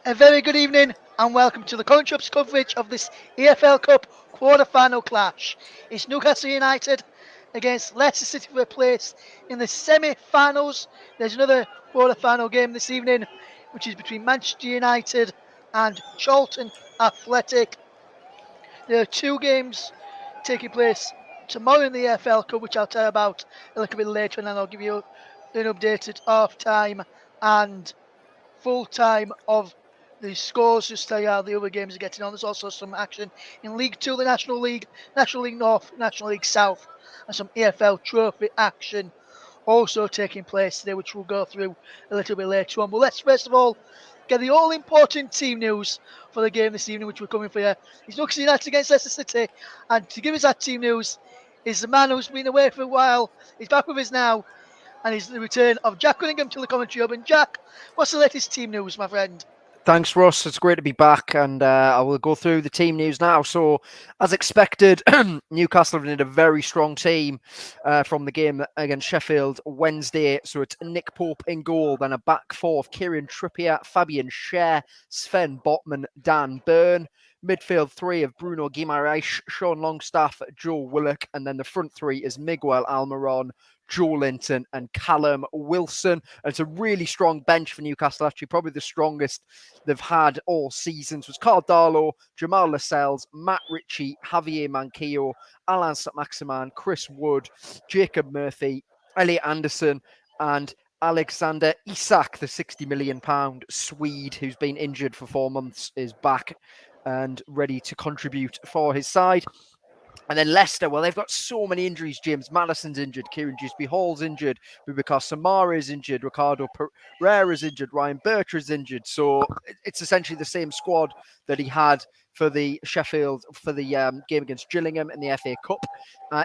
A very good evening and welcome to the Coin Shop's coverage of this EFL Cup quarter-final clash. It's Newcastle United against Leicester City for a place in the semi-finals. There's another quarter-final game this evening, which is between Manchester United and Charlton Athletic. There are two games taking place tomorrow in the EFL Cup, which I'll tell you about a little bit later, and then I'll give you an update at half-time and full-time of the scores, just tell you how the other games are getting on. There's also some action in League 2, the National League North, National League South, and some EFL Trophy action also taking place today, which we'll go through a little bit later on. But let's first of all get the all-important team news for the game this evening, which we're coming for you. It's Newcastle United against Leicester City, and to give us that team news is the man who's been away for a while. He's back with us now, and it's the return of Jack Cunningham to the commentary hub. And Jack, what's the latest team news, my friend? Thanks, Russ. It's great to be back, and I will go through the team news now. So, as expected, Newcastle have had a very strong team from the game against Sheffield Wednesday. So it's Nick Pope in goal, then a back four of Kieran Trippier, Fabian Schär, Sven Botman, Dan Burn. Midfield three of Bruno Guimaraes, Sean Longstaff, Joe Willock, and then the front three is Miguel Almiron, Joe Linton and Callum Wilson. And it's a really strong bench for Newcastle, actually probably the strongest they've had all season. So it's Carl Darlow, Jamal Lascelles, Matt Ritchie, Javier Manquillo, Alain Saint-Maximin, Chris Wood, Jacob Murphy, Elliot Anderson, and Alexander Isak, the £60 million Swede who's been injured for 4 months, is back and ready to contribute for his side. And then Leicester, well, they've got so many injuries. James Madison's injured, Kieran Dewsbury Hall's injured, Boubacar Samara is injured, Ricardo Pereira's injured, Ryan Bertra's injured. So it's essentially the same squad that he had for the Sheffield, for the game against Gillingham in the FA Cup.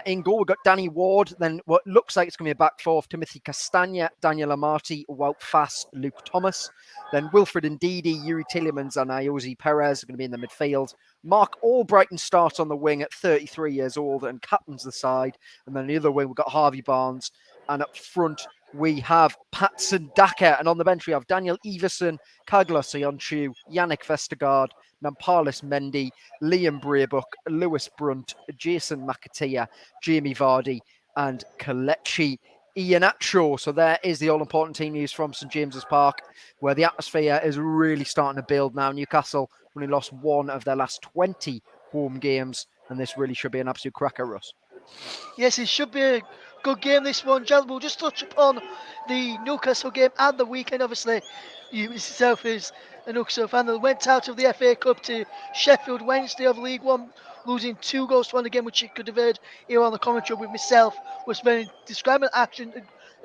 In goal, we've got Danny Ward, then what looks like it's going to be a back four of Timothy Castagna, Daniel Amati, Wout Fass, Luke Thomas. Then Wilfred Ndidi, Yuri Tillemans and Ayoze Perez are going to be in the midfield. Mark Albrighton starts on the wing at 33 years old and captains the side. And then the other wing, we've got Harvey Barnes. And up front, we have Patson Daka. And on the bench, we have Daniel Everson, Kagla Soyuncu, Yannick Vestergaard, Nampalis Mendy, Liam Braybuck, Lewis Brunt, Jason McAteer, Jamie Vardy, and Kelechi Iheanacho. So there is the all-important team news from St James's Park, where the atmosphere is really starting to build now. Newcastle only lost one of their last 20 home games, and this really should be an absolute cracker, Russ. Yes, it should be a good game, this one, Jan. We'll just touch upon the Newcastle game and the weekend. Obviously, you yourself is a Newcastle fan that went out of the FA Cup to Sheffield Wednesday of League One, losing 2-1 again, which you could have heard here on the commentary with myself, was describing action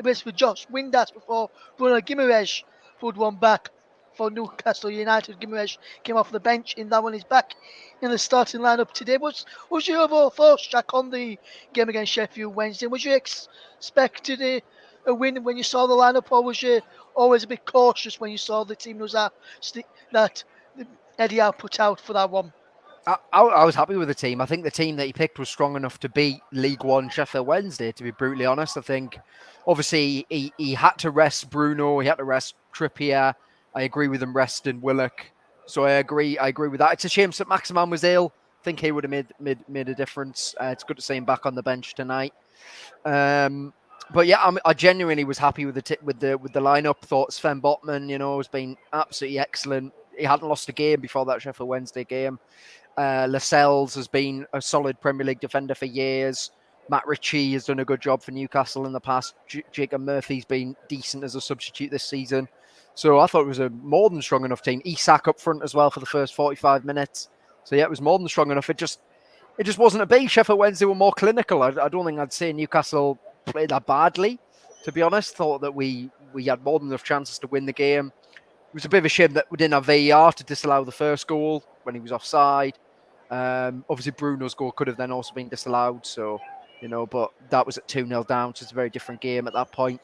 with Josh Windass before Bruno Guimaraes pulled one back for Newcastle United. Guimaraes came off the bench in that one. He's back in the starting lineup today. What's your overall thoughts, Jack, on the game against Sheffield Wednesday? Was you expected a win when you saw the lineup, or was you always a bit cautious when you saw the team that Eddie Howe put out for that one? I was happy with the team. I think the team that he picked was strong enough to beat League One Sheffield Wednesday, to be brutally honest. I think, obviously, he had to rest Bruno, he had to rest Trippier. I agree with him resting Willock. So I agree with that. It's a shame St Maximin was ill. I think he would have made a difference. It's good to see him back on the bench tonight. But yeah, I genuinely was happy with the lineup. Thought Sven Botman, has been absolutely excellent. He hadn't lost a game before that Sheffield Wednesday game. Lascelles has been a solid Premier League defender for years. Matt Ritchie has done a good job for Newcastle in the past. Jacob Murphy's been decent as a substitute this season. So I thought it was a more than strong enough team. Isak up front as well for the first 45 minutes. So yeah, it was more than strong enough. It just wasn't a big. Sheffield Wednesday were more clinical. I don't think I'd say Newcastle played that badly, to be honest. Thought that we had more than enough chances to win the game. It was a bit of a shame that we didn't have VAR to disallow the first goal when he was offside. Obviously, Bruno's goal could have then also been disallowed. So, but that was at 2-0 down. So it's a very different game at that point.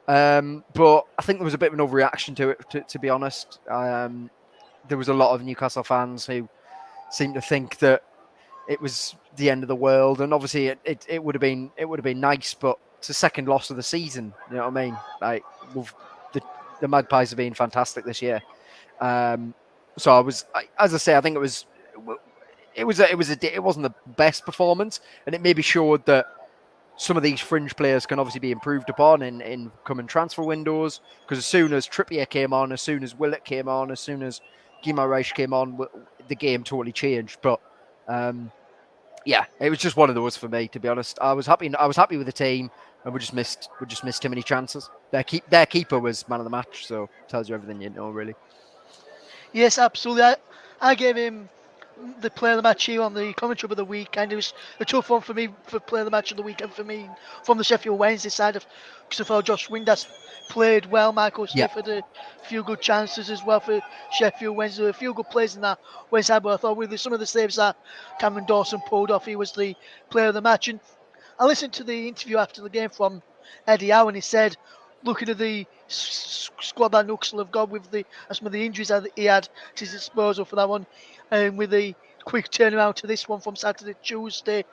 But I think there was a bit of an overreaction to it, to be honest. There was a lot of Newcastle fans who seemed to think that it was the end of the world, and obviously it would have been nice, but it's the second loss of the season. You know what I mean? Like, the Magpies have been fantastic this year. So as I say, I think it wasn't the best performance, and it maybe showed that some of these fringe players can obviously be improved upon in coming transfer windows. Because as soon as Trippier came on, as soon as Willett came on, as soon as Guimaraes came on, the game totally changed. But yeah, it was just one of those for me. To be honest, I was happy. I was happy with the team, and we just missed too many chances. Their keeper was man of the match, so tells you everything you know, really. Yes, absolutely. I gave him the player of the match here on the commentary of the week, and it was a tough one for me for player of the match of the weekend for me from the Sheffield Wednesday side of because I thought Josh Windass played well. Michael Yeah, Smith had a few good chances as well for Sheffield Wednesday. There were a few good plays in that West Ham, but I thought with some of the saves that Cameron Dawson pulled off, he was the player of the match. And I listened to the interview after the game from Eddie Howe, and he said, looking at the squad that Newcastle have got with the some of the injuries that he had at his disposal for that one, and with the quick turnaround to this one from Saturday Tuesday,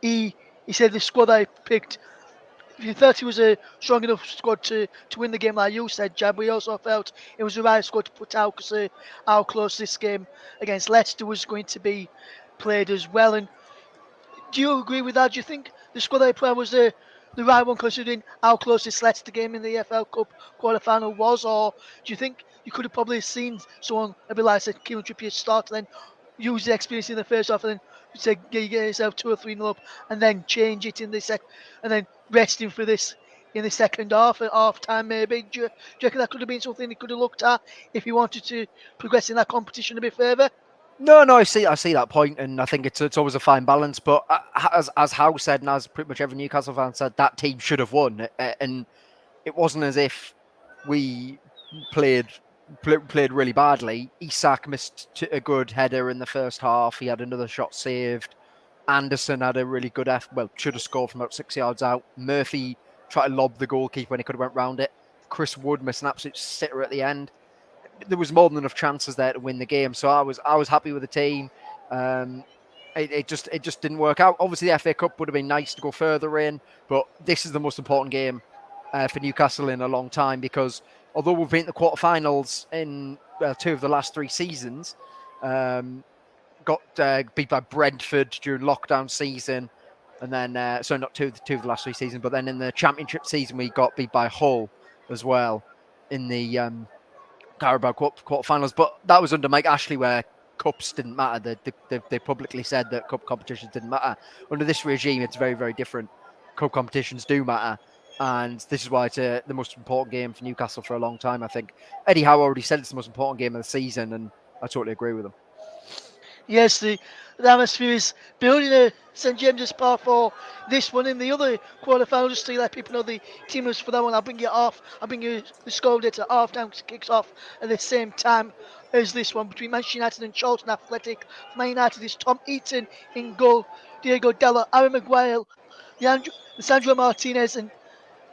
he he said the squad I picked. He felt he was a strong enough squad to win the game, like you said, Jab. But he also felt it was the right squad to put out because how close this game against Leicester was going to be played as well. And do you agree with that? Do you think the squad they played was the right one considering how close this Leicester game in the EFL Cup quarter final was? Or do you think you could have probably seen someone a bit like said Kieran Trippier start and then use the experience in the first half and then say get yourself 2 or 3 nil up and then change it in the and then rest him for this in the second half at half time maybe? Do you reckon that could have been something he could have looked at if he wanted to progress in that competition a bit further? no, I see that point, and I think it's always a fine balance. But as Howe said, and as pretty much every Newcastle fan said, that team should have won, and it wasn't as if we played played really badly. Isak missed a good header in the first half. He had another shot saved. Anderson had a really good should have scored from about 6 yards out. Murphy tried to lob the goalkeeper when he could have went round it. Chris Wood missed an absolute sitter at the end. There was more than enough chances there to win the game, so I was happy with the team. Um, it just didn't work out. Obviously, the FA Cup would have been nice to go further in, but this is the most important game for Newcastle in a long time because although we've been to the quarterfinals in two of the last 3 seasons, um, got beat by Brentford during lockdown season, and then so not two of the last 3 seasons, but then in the Championship season we got beat by Hull as well in the Carabao Cup quarterfinals. But that was under Mike Ashley, where cups didn't matter. They publicly said that cup competitions didn't matter. Under this regime, it's very, very different. Cup competitions do matter. And this is why it's the most important game for Newcastle for a long time, I think. Eddie Howe already said it's the most important game of the season, and I totally agree with him. Yes, the atmosphere is building at St James's Park for this one. In the other quarter-final, just to let people know the team was for that one, I'll bring it off. I'll bring you the score date at half time because it kicks off at the same time as this one between Manchester United and Charlton Athletic. For Man United is Tom Eaton in goal, Diego Della, Aaron Maguire, Sandro Martinez, and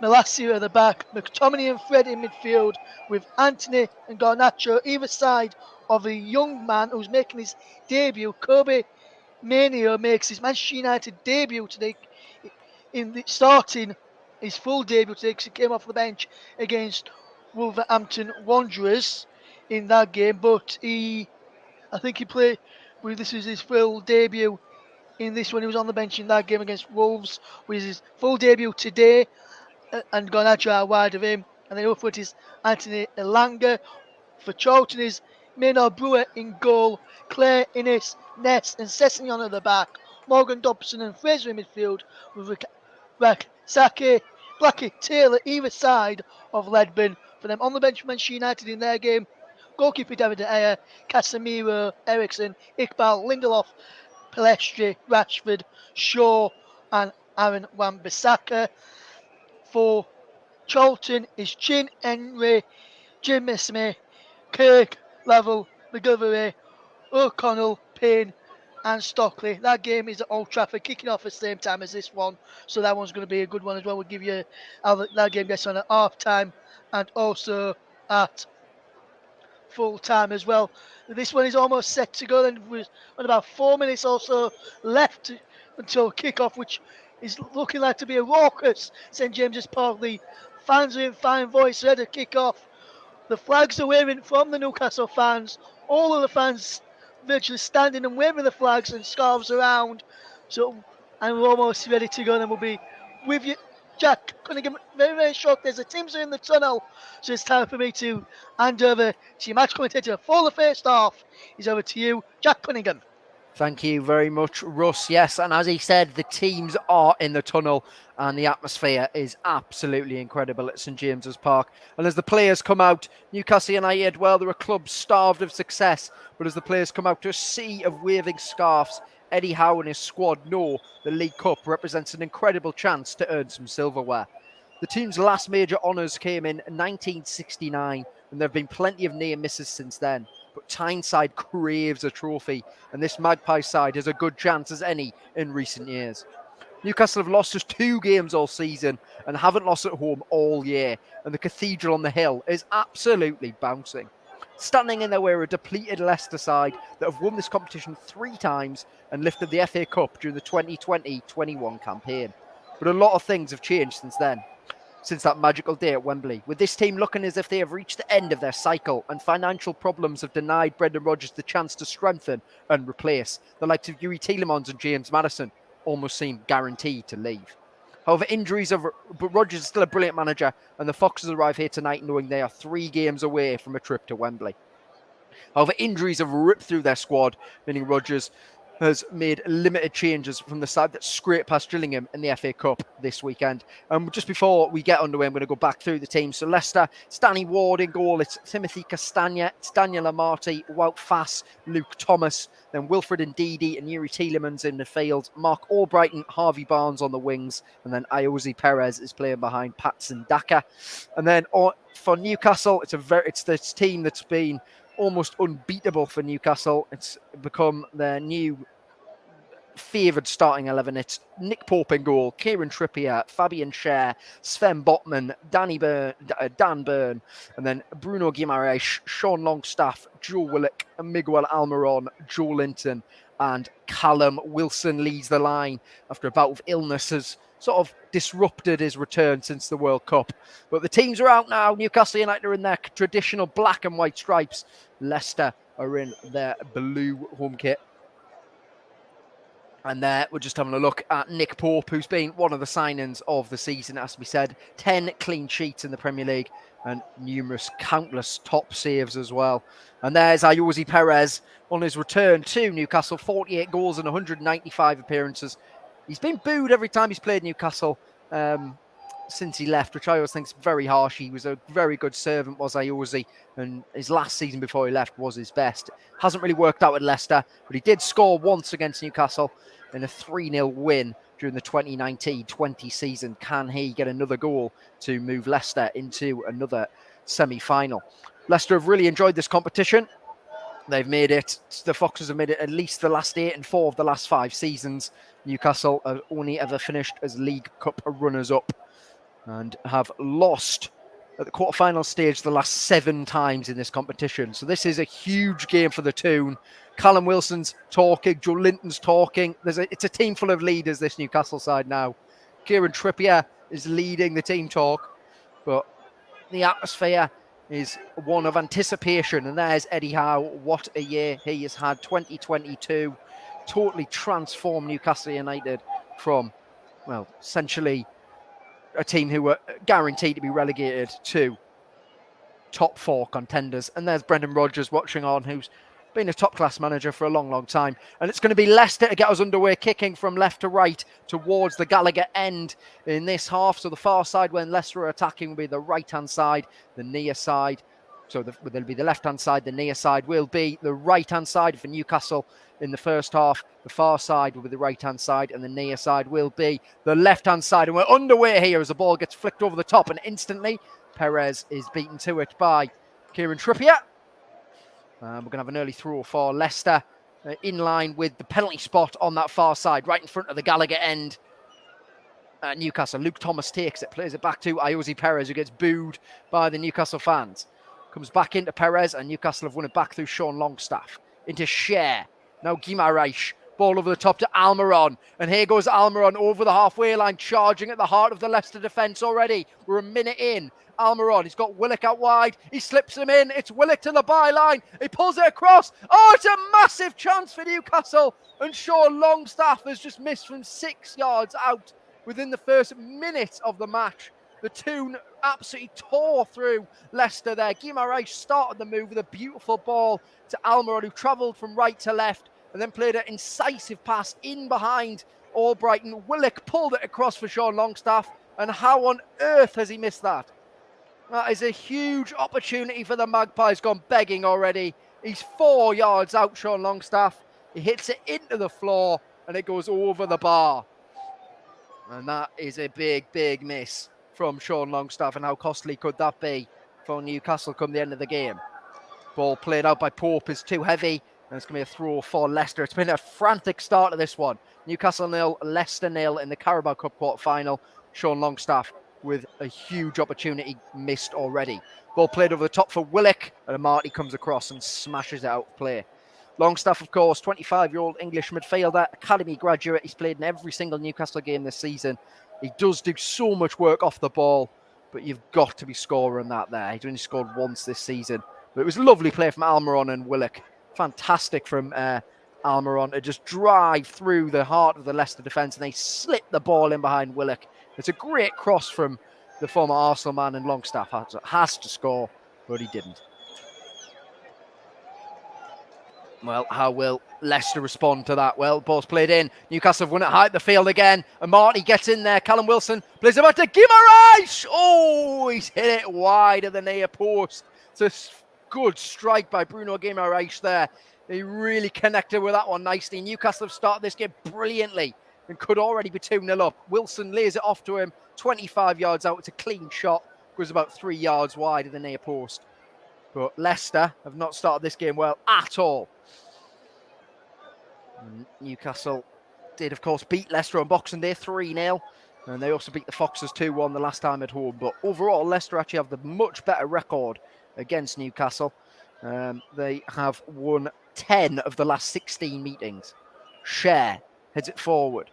Malacia at the back, McTominay and Fred in midfield, with Anthony and Garnacho either side of a young man who's making his debut. Kobe Mania makes his Manchester United debut today, starting his full debut today because he came off the bench against Wolverhampton Wanderers in that game. But I think he played. Well, this is his full debut in this one. He was on the bench in that game against Wolves, which is his full debut today and Garnacho out wide of him. And then up front is Anthony Elanga. For Charlton is Maynard Brewer in goal, Claire Innes, Ness and Sessegnon at the back, Morgan Dobson and Fraser in midfield with Sake, Blackie, Taylor either side of Ledburn. For them on the bench, Manchester United in their game, goalkeeper David De Gea, Casemiro, Ericsson, Iqbal, Lindelof, Palestri, Rashford, Shaw and Aaron Wan-Bissaka. For Charlton is Chin Henry, Jim Missme, Kirk, Level, McGovery, O'Connell, Payne, and Stockley. That game is at Old Trafford, kicking off at the same time as this one, so that one's going to be a good one as well. We'll give you how that game gets on at half time and also at full time as well. This one is almost set to go, and with about 4 minutes or so left until kick-off, which is looking like to be a raucous St James's Park. The fans are in fine voice ready to kick off The flags are waving from the Newcastle fans. All of the fans virtually standing and waving the flags and scarves around. So, and we're almost ready to go. Then we'll be with you, Jack Cunningham. Very, very shortly as the teams are in the tunnel. So it's time for me to hand over to your match commentator for the first half. He's over to you, Jack Cunningham. Thank you very much, Russ. Yes, and as he said, the teams are in the tunnel and the atmosphere is absolutely incredible at St James's Park. And as the players come out, Newcastle United, well, they're a club starved of success, but as the players come out to a sea of waving scarves, Eddie Howe and his squad know the League Cup represents an incredible chance to earn some silverware. The team's last major honours came in 1969, and there have been plenty of near misses since then. But Tyneside craves a trophy, and this Magpie side has a good chance as any in recent years. Newcastle have lost just 2 games all season and haven't lost at home all year, and the Cathedral on the Hill is absolutely bouncing. Standing in their way are a depleted Leicester side that have won this competition 3 times and lifted the FA Cup during the 2020-21 campaign. But a lot of things have changed since that magical day at Wembley, with this team looking as if they have reached the end of their cycle and financial problems have denied Brendan Rodgers the chance to strengthen and replace. The likes of Yuri Tielemans and James Maddison almost seem guaranteed to leave. However, but Rodgers is still a brilliant manager, and the Foxes arrive here tonight knowing they are 3 games away from a trip to Wembley. However, injuries have ripped through their squad, meaning Rodgers has made limited changes from the side that scraped past Gillingham in the FA Cup this weekend. Just before we get underway, I'm going to go back through the team. So Leicester, Stanley Ward in goal. It's Timothy Castagna, it's Daniel Amarty, Wout Fass, Luke Thomas, then Wilfred Ndidi and Yuri Tielemans in midfield. Mark Albrighton, Harvey Barnes on the wings, and then Iosi Perez is playing behind Patson Daka. And then for Newcastle, it's this team that's been almost unbeatable for Newcastle. It's become their new favoured starting 11. It's Nick Pope in goal, Kieran Trippier, Fabian Schär, Sven Botman, Dan Burn, and then Bruno Guimaraes, Sean Longstaff, Joe Willock, Miguel Almiron, Joe Linton, and Callum Wilson leads the line after a bout of illness has sort of disrupted his return since the World Cup. But the teams are out now. Newcastle United are in their traditional black and white stripes. Leicester are in their blue home kit. And there we're just having a look at Nick Pope, who's been one of the signings of the season, as we said. 10 clean sheets in the Premier League and countless top saves as well. And there's Iosi Perez on his return to Newcastle. 48 goals and 195 appearances. He's been booed every time he's played Newcastle since he left, which I always think is very harsh. He was a very good servant, was Iosi, and his last season before he left was his best. Hasn't really worked out at Leicester, but he did score once against Newcastle in a 3-0 win during the 2019-20 season. Can he get another goal to move Leicester into another semi-final? Leicester have really enjoyed this competition. They've made it, the Foxes have made it at least the last 8 and 4 of the last 5 seasons. Newcastle have only ever finished as League Cup runners-up and have lost at the quarter-final stage the last 7 times in this competition. So this is a huge game for the Toon. Callum Wilson's talking, Joe Linton's talking. It's a team full of leaders, this Newcastle side now. Kieran Trippier is leading the team talk, but the atmosphere is one of anticipation. And there's Eddie Howe. What a year he has had. 2022 totally transformed Newcastle United from, well, essentially a team who were guaranteed to be relegated to top 4 contenders. And there's Brendan Rodgers watching on, who's been a top-class manager for a long, long time. And it's going to be Leicester to get us underway, kicking from left to right towards the Gallagher end in this half. So the far side, when Leicester are attacking, will be the right-hand side, the near side. So there'll be the left-hand side, the near side will be the right-hand side for Newcastle in the first half. The far side will be the right-hand side, and the near side will be the left-hand side. And we're underway here as the ball gets flicked over the top, and instantly Perez is beaten to it by Kieran Trippier. We're going to have an early throw for Leicester in line with the penalty spot on that far side, right in front of the Gallagher end. Newcastle, Luke Thomas takes it, plays it back to Iosi Perez, who gets booed by the Newcastle fans. Comes back into Perez, and Newcastle have won it back through Sean Longstaff. Into Schär. Now Guimaraes Ball over the top to Almiron. And here goes Almiron over the halfway line, charging at the heart of the Leicester defence already. We're a minute in. Almiron, he's got Willock out wide. He slips him in. It's Willock to the byline. He pulls it across. Oh, it's a massive chance for Newcastle. And Sean Longstaff has just missed from 6 yards out within the first minute of the match. The Toon absolutely tore through Leicester there. Guimaraes started the move with a beautiful ball to Almiron, who travelled from right to left and then played an incisive pass in behind Albrighton. Willock pulled it across for Sean Longstaff. And how on earth has he missed that? That is a huge opportunity for the Magpies, gone begging already. He's 4 yards out, Sean Longstaff. He hits it into the floor and it goes over the bar. And that is a big, big miss from Sean Longstaff. And how costly could that be for Newcastle come the end of the game? Ball played out by Pope is too heavy. And it's going to be a throw for Leicester. It's been a frantic start to this one. Newcastle 0, Leicester 0 in the Carabao Cup quarter-final. Sean Longstaff with a huge opportunity missed already. Ball played over the top for Willock, and Marty comes across and smashes it out of play. Longstaff, of course, 25-year-old English midfielder, academy graduate. He's played in every single Newcastle game this season. He does do so much work off the ball, but you've got to be scoring that there. He's only scored once this season. But it was a lovely play from Almiron and Willock. Fantastic from Almiron to just drive through the heart of the Leicester defence, and they slip the ball in behind Willock. It's a great cross from the former Arsenal man, and Longstaff has to score, but he didn't. Well, how will Leicester respond to that? Well, ball's played in. Newcastle have won it high at the field again, and Marty gets in there. Callum Wilson plays it back to Guimaraes. Oh, he's hit it wide of the near post. It's a good strike by Bruno Guimaraes there. He really connected with that one nicely. Newcastle have started this game brilliantly and could already be 2-0 up. Wilson lays it off to him, 25 yards out. It's a clean shot. Goes about 3 yards wide of the near post. But Leicester have not started this game well at all. And Newcastle did, of course, beat Leicester on Boxing Day 3-0. And they also beat the Foxes 2-1 the last time at home. But overall, Leicester actually have the much better record against Newcastle. They have won 10 of the last 16 meetings. Cher heads it forward.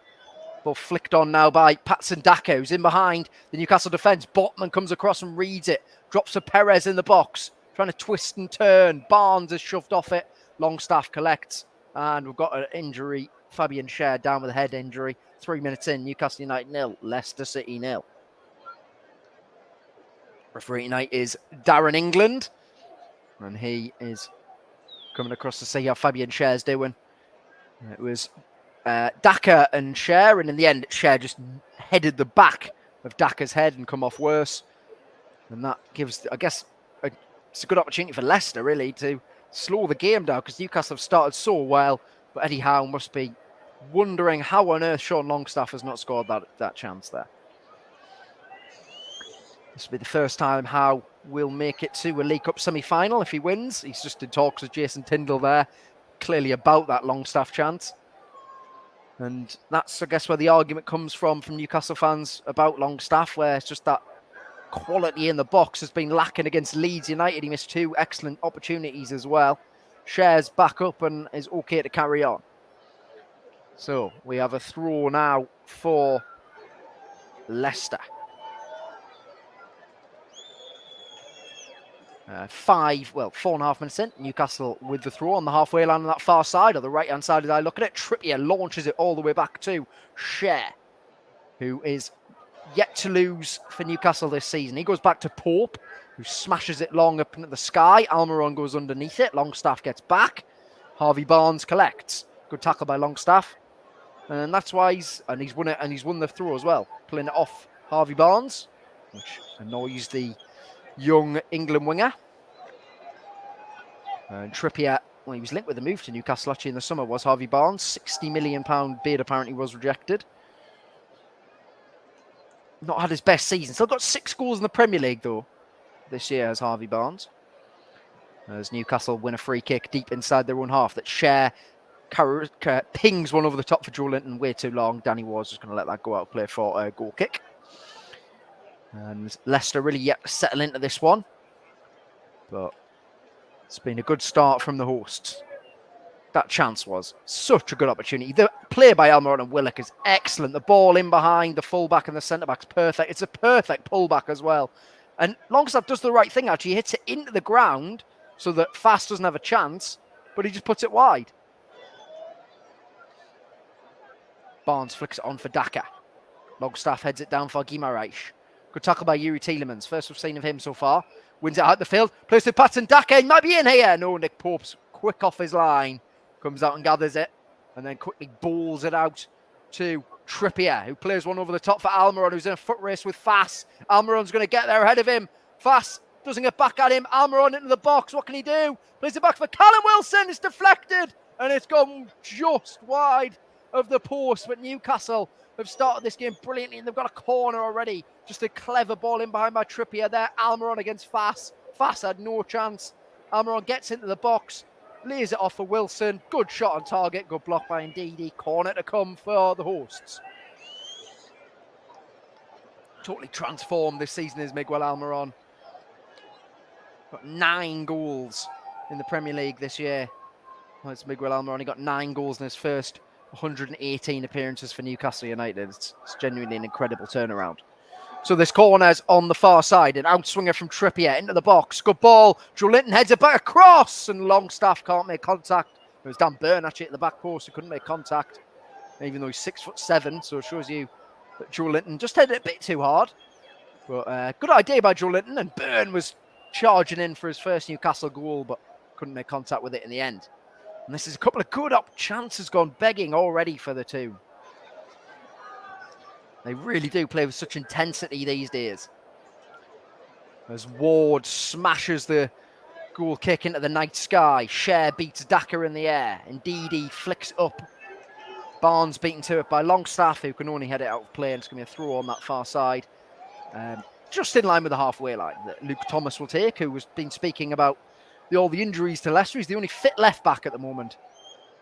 Ball flicked on now by Patson Daka, who's in behind the Newcastle defence. Botman comes across and reads it. Drops for Perez in the box. Trying to twist and turn. Barnes is shoved off it. Longstaff collects. And we've got an injury. Fabian Cher down with a head injury. 3 minutes in. Newcastle United 0. Leicester City 0. Referee tonight is Darren England. And he is coming across to see how Fabian Cher's doing. It was Daka and Cher, and in the end, Cher just headed the back of Daka's head and come off worse. And that gives, I guess, it's a good opportunity for Leicester, really, to slow the game down, because Newcastle have started so well. But Eddie Howe must be wondering how on earth Sean Longstaff has not scored that chance there. This will be the first time Howe will make it to a League Cup semi-final if he wins. He's just in talks with Jason Tyndall there, clearly about that Longstaff chance. And that's, I guess, where the argument comes from Newcastle fans about Longstaff, where it's just that quality in the box has been lacking against Leeds United. He missed 2 excellent opportunities as well. Cher's back up and is okay to carry on. So we have a throw now for Leicester. 4.5 minutes in. Newcastle with the throw on the halfway line on that far side, or the right-hand side as I look at it. Trippier launches it all the way back to Cher, who is yet to lose for Newcastle this season. He goes back to Pope, who smashes it long up into the sky. Almiron goes underneath it. Longstaff gets back. Harvey Barnes collects. Good tackle by Longstaff. And that's why he's won it, and he's won the throw as well. Pulling it off Harvey Barnes, which annoys the young England winger. And Trippier, well, he was linked with a move to Newcastle actually in the summer, was Harvey Barnes. £60 million bid apparently was rejected. Not had his best season. Still got 6 goals in the Premier League though this year as Harvey Barnes. As Newcastle win a free kick deep inside their own half that Cher pings one over the top for Joe Linton way too long. Danny Ward's just going to let that go out and play for a goal kick. And Leicester really yet to settle into this one. But it's been a good start from the hosts. that chance was. Such a good opportunity. The play by Almiron and Willock is excellent. The ball in behind, the fullback and the centre-back's perfect. It's a perfect pullback as well. And Longstaff does the right thing, actually. He hits it into the ground so that Fast doesn't have a chance, but he just puts it wide. Barnes flicks it on for Daka. Longstaff heads it down for Guimaraes. Good tackle by Yuri Tielemans. First we've seen of him so far. Wins it out the field. Plays to Patton Daka. He might be in here. No, Nick Pope's quick off his line. Comes out and gathers it. And then quickly balls it out to Trippier, who plays one over the top for Almiron, who's in a foot race with Fass. Almiron's going to get there ahead of him. Fass doesn't get back at him. Almiron into the box. What can he do? Plays it back for Callum Wilson. It's deflected. And it's gone just wide of the post. But Newcastle have started this game brilliantly, and they've got a corner already. Just a clever ball in behind by Trippier there. Almiron against Fass. Fass had no chance. Almiron gets into the box, lays it off for Wilson. Good shot on target. Good block by Ndidi. Corner to come for the hosts. Totally transformed this season is Miguel Almiron. Got 9 goals in the Premier League this year. Well, it's Miguel Almiron. He got 9 goals in his first 118 appearances for Newcastle United. It's genuinely an incredible turnaround. So this corner's on the far side. An outswinger from Trippier into the box. Good ball. Joe Linton heads it back across, and Longstaff can't make contact. It was Dan Burn actually at the back post who couldn't make contact, even though he's 6'7", so it shows you that Joe Linton just headed it a bit too hard. But good idea by Joe Linton, and Burn was charging in for his first Newcastle goal, but couldn't make contact with it in the end. And this is a couple of good chances gone begging already for the two. They really do play with such intensity these days. As Ward smashes the goal kick into the night sky. Cher beats Daka in the air. Ndidi flicks up. Barnes beaten to it by Longstaff, who can only head it out of play, and it's going to be a throw on that far side. Just in line with the halfway line that Luke Thomas will take, who has been speaking about all the injuries to Leicester. He's the only fit left back at the moment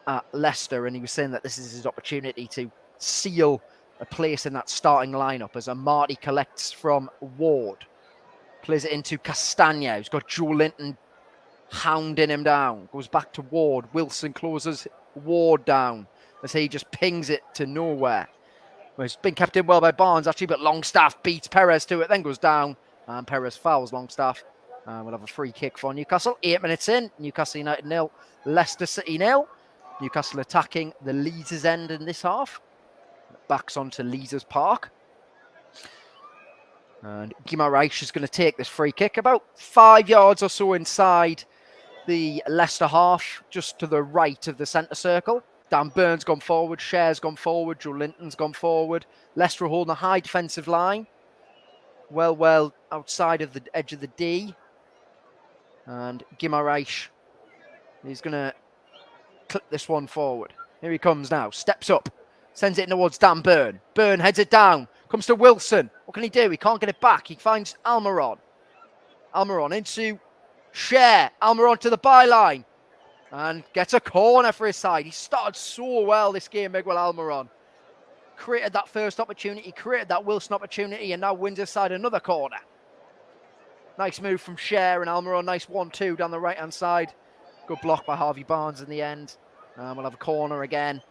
at Leicester, and he was saying that this is his opportunity to seal a place in that starting lineup as Amati collects from Ward. Plays it into Castagna, who's got Joe Linton hounding him down. Goes back to Ward. Wilson closes Ward down as he just pings it to nowhere. Well, it's been kept in well by Barnes, actually, but Longstaff beats Perez to it, then goes down, and Perez fouls Longstaff. We'll have a free kick for Newcastle. 8 minutes in, Newcastle United 0, Leicester City 0. Newcastle attacking the Leeds' end in this half. Backs onto Leeds' Park. And Guimaraes is going to take this free kick about 5 yards or so inside the Leicester half, just to the right of the centre circle. Dan Burn's gone forward, Cher's gone forward, Joe Linton's gone forward. Leicester are holding a high defensive line. Well outside of the edge of the D. And Guimaraes is going to clip this one forward. Here he comes now, steps up, sends it towards Dan Burn. Burn heads it down, comes to Wilson. What can he do? He can't get it back. He finds Almiron. Almiron into Cher. Almiron to the byline. And gets a corner for his side. He started so well this game, Miguel Almiron. Created that first opportunity, created that Wilson opportunity, and now wins his side another corner. Nice move from Cher and Almiron. Nice 1-2 down the right-hand side. Good block by Harvey Barnes in the end. We'll have a corner again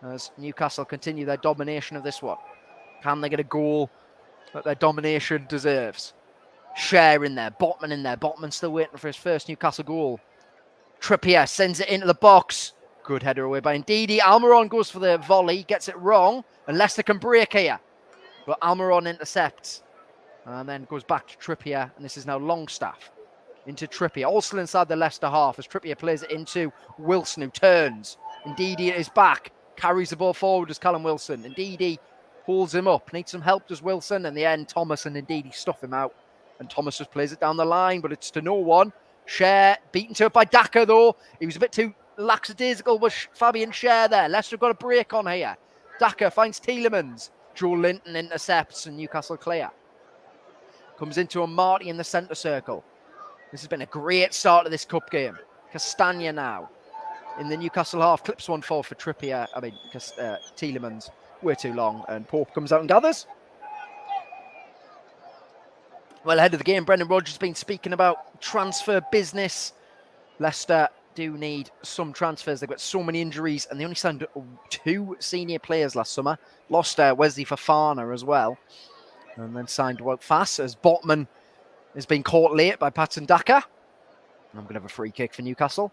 as Newcastle continue their domination of this one. Can they get a goal that their domination deserves? Cher in there, Botman in there. Botman still waiting for his first Newcastle goal. Trippier sends it into the box. Good header away by Ndidi. Almiron goes for the volley, gets it wrong, and Leicester can break here. But Almiron intercepts and then goes back to Trippier, and this is now Longstaff into Trippier. All still inside the Leicester half as Trippier plays it into Wilson, who turns. Ndidi at his back, carries the ball forward as Callum Wilson. Ndidi pulls him up, needs some help as Wilson. In the end, Thomas and Ndidi stuff him out, and Thomas just plays it down the line, but it's to no one. Cher beaten to it by Daka, though. He was a bit too lackadaisical with Fabian Cher there. Leicester got a break on here. Daka finds Tielemans. Joe Linton intercepts, and Newcastle clear. Comes into Amati in the centre circle. This has been a great start to this cup game. Castagna now in the Newcastle half. Clips one forward for Trippier. Tielemans. Way too long, and Pope comes out and gathers. Well, ahead of the game, Brendan Rodgers has been speaking about transfer business. Leicester do need some transfers. They've got so many injuries, and they only signed 2 senior players last summer. Lost Wesley Fofana as well, and then signed Wout Fass as Botman has been caught late by Patson Daka. I'm going to have a free kick for Newcastle.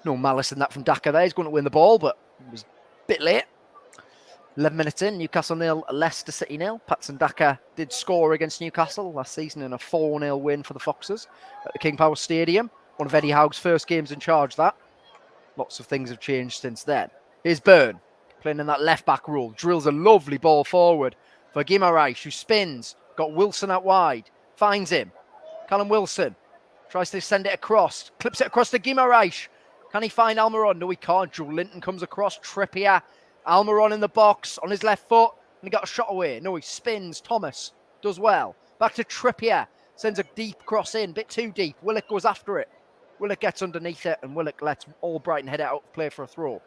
No malice in that from Daka there. He's going to win the ball, but it was a bit late. 11 minutes in, Newcastle 0, Leicester City 0. Patson Daka did score against Newcastle last season in a 4-0 win for the Foxes at the King Power Stadium. One of Eddie Howe's first games in charge, that. Lots of things have changed since then. Here's Byrne, playing in that left-back role. Drills a lovely ball forward for Guimaraes, who spins. Got Wilson out wide. Finds him. Callum Wilson tries to send it across. Clips it across to Guimaraes. Can he find Almiron? No, he can't. Joe Linton comes across. Trippier. Almiron in the box on his left foot. And he got a shot away. No, he spins. Thomas does well. Back to Trippier. Sends a deep cross in. Bit too deep. Willock goes after it. Willock gets underneath it. And Willock lets Albrighton head it out to play for a throw.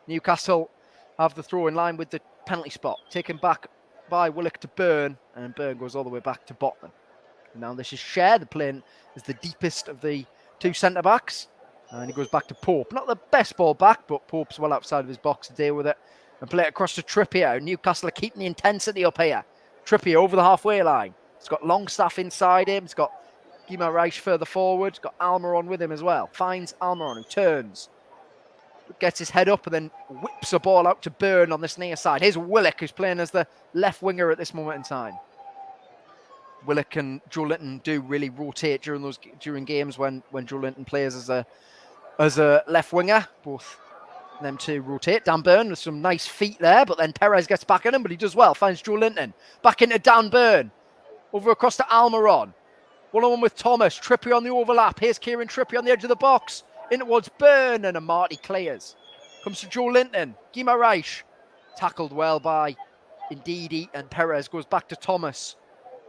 Newcastle have the throw in line with the penalty spot. Taken back by Willock to Byrne. And Byrne goes all the way back to Botman. And now this is Cher. The playing is the deepest of the 2 centre-backs. And he goes back to Pope. Not the best ball back, but Pope's well outside of his box to deal with it. And play it across to Trippier. Newcastle are keeping the intensity up here. Trippier over the halfway line. He's got Longstaff inside him. He's got Guimaraes further forward. He's got Almiron with him as well. Finds Almiron, who turns. Gets his head up and then whips a ball out to Byrne on this near side. Here's Willock, who's playing as the left winger at this moment in time. Willock and Joe Linton do really rotate during games when Joe Linton plays as a left winger. Both them two rotate. Dan Byrne with some nice feet there, but then Perez gets back at him, but he does well. Finds Joe Linton. Back into Dan Byrne. Over across to Almiron. 1-on-1 with Thomas. Trippier on the overlap. Here's Kieran Trippier on the edge of the box. In towards Byrne, and Marty clears. Comes to Joe Linton. Guimaraes. Tackled well by Ndidi, and Perez goes back to Thomas.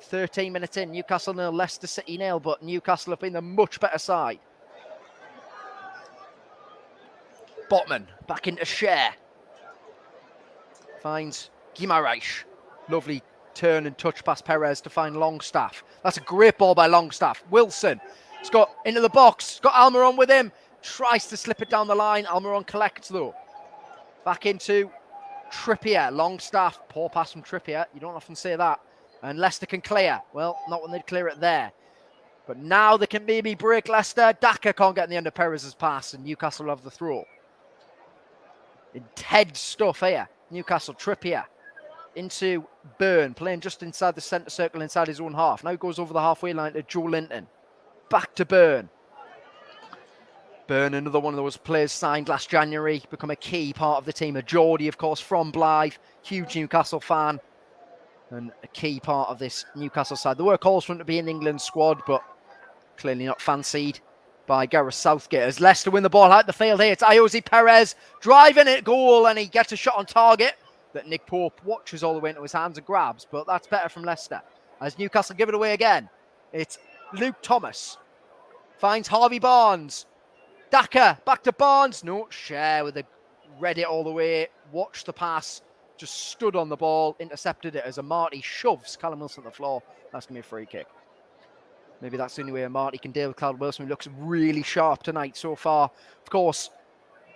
13 minutes in. Newcastle 0, Leicester City 0, but Newcastle have been the much better side. Botman back into Cher. Finds Guimaraes. Lovely turn and touch past Perez to find Longstaff. That's a great ball by Longstaff. Wilson. He's got into the box. He's got Almiron with him. Tries to slip it down the line. Almiron collects though. Back into Trippier. Longstaff. Poor pass from Trippier. You don't often say that. And Leicester can clear. Well, not when they clear it there. But now they can maybe break Leicester. Daka can't get in the end of Perez's pass, and Newcastle will have the throw. Intense stuff here. Newcastle, Trippier into Byrne, playing just inside the centre circle, inside his own half. Now he goes over the halfway line to Joe Linton. Back to Byrne. Byrne, another one of those players signed last January, become a key part of the team. A Geordie, of course, from Blythe. Huge Newcastle fan. And a key part of this Newcastle side. There were calls for him to be in the England squad, but clearly not fancied by Gareth Southgate. As Leicester win the ball out the field here, it's Ayoze Perez driving it goal, and he gets a shot on target that Nick Pope watches all the way into his hands and grabs, but that's better from Leicester. As Newcastle give it away again, it's Luke Thomas. Finds Harvey Barnes. Daka, back to Barnes. No, Cher with the read it all the way. Watched the pass. Just stood on the ball, intercepted it as Marty shoves Callum Wilson to the floor. That's going to be a free kick. Maybe that's the only way Marty can deal with Callum Wilson, who looks really sharp tonight so far. Of course,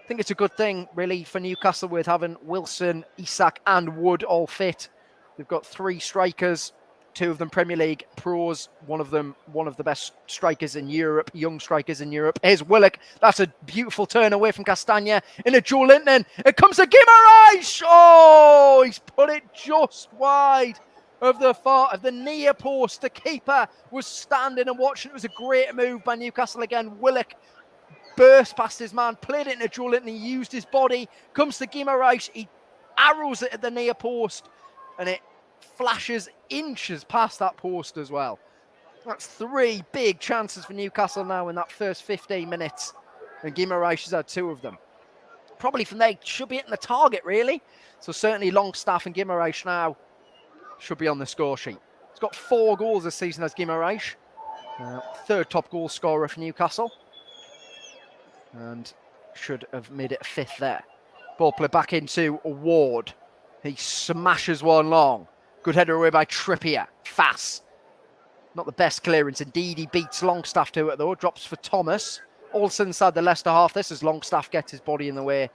I think it's a good thing, really, for Newcastle with having Wilson, Isak and Wood all fit. They've got 3 strikers, 2 of them Premier League pros, one of them one of the best strikers in Europe, young strikers in Europe. Here's Willock. That's a beautiful turn away from Castagna into Joe Linton. It comes to Guimaraes. Oh, he's put it just wide of the near post. The keeper was standing and watching. It was a great move by Newcastle again. Willock burst past his man, played it into Joe Linton. He used his body. Comes to Guimaraes. He arrows it at the near post, and it flashes inches past that post as well. That's 3 big chances for Newcastle now in that first 15 minutes. And Guimaraes has had 2 of them. Probably from there, should be hitting the target, really. So certainly Longstaff and Guimaraes now should be on the score sheet. He's got 4 goals this season as Guimaraes. 3rd top goal scorer for Newcastle. And should have made it a 5th there. Ball play back into Ward. He smashes one long. Good header away by Trippier. Fass. Not the best clearance. Indeed, he beats Longstaff to it, though. Drops for Thomas. Also inside the Leicester half, this is Longstaff gets his body in the way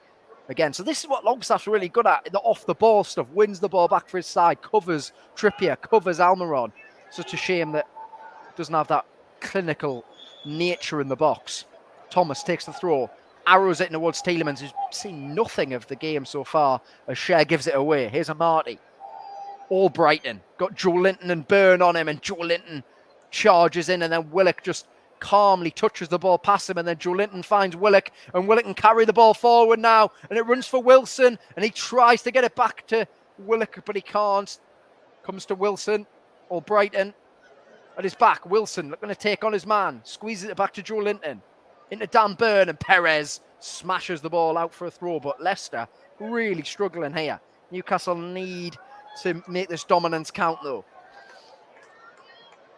again. So this is what Longstaff's really good at, the off-the-ball stuff. Wins the ball back for his side, covers Trippier, covers Almiron. Such a shame that doesn't have that clinical nature in the box. Thomas takes the throw, arrows it towards Tielemans, who's seen nothing of the game so far, as Cher gives it away. Here's a Marty. All Brighton. Got Joe Linton and Byrne on him, and Joe Linton charges in, and then Willock just calmly touches the ball past him, and then Joe Linton finds Willock, and Willock can carry the ball forward now, and it runs for Wilson, and he tries to get it back to Willock, but he can't. Comes to Wilson, or Brighton. At his back, Wilson looking to take on his man. Squeezes it back to Joe Linton. Into Dan Byrne, and Perez smashes the ball out for a throw. But Leicester really struggling here. Newcastle need to make this dominance count, though.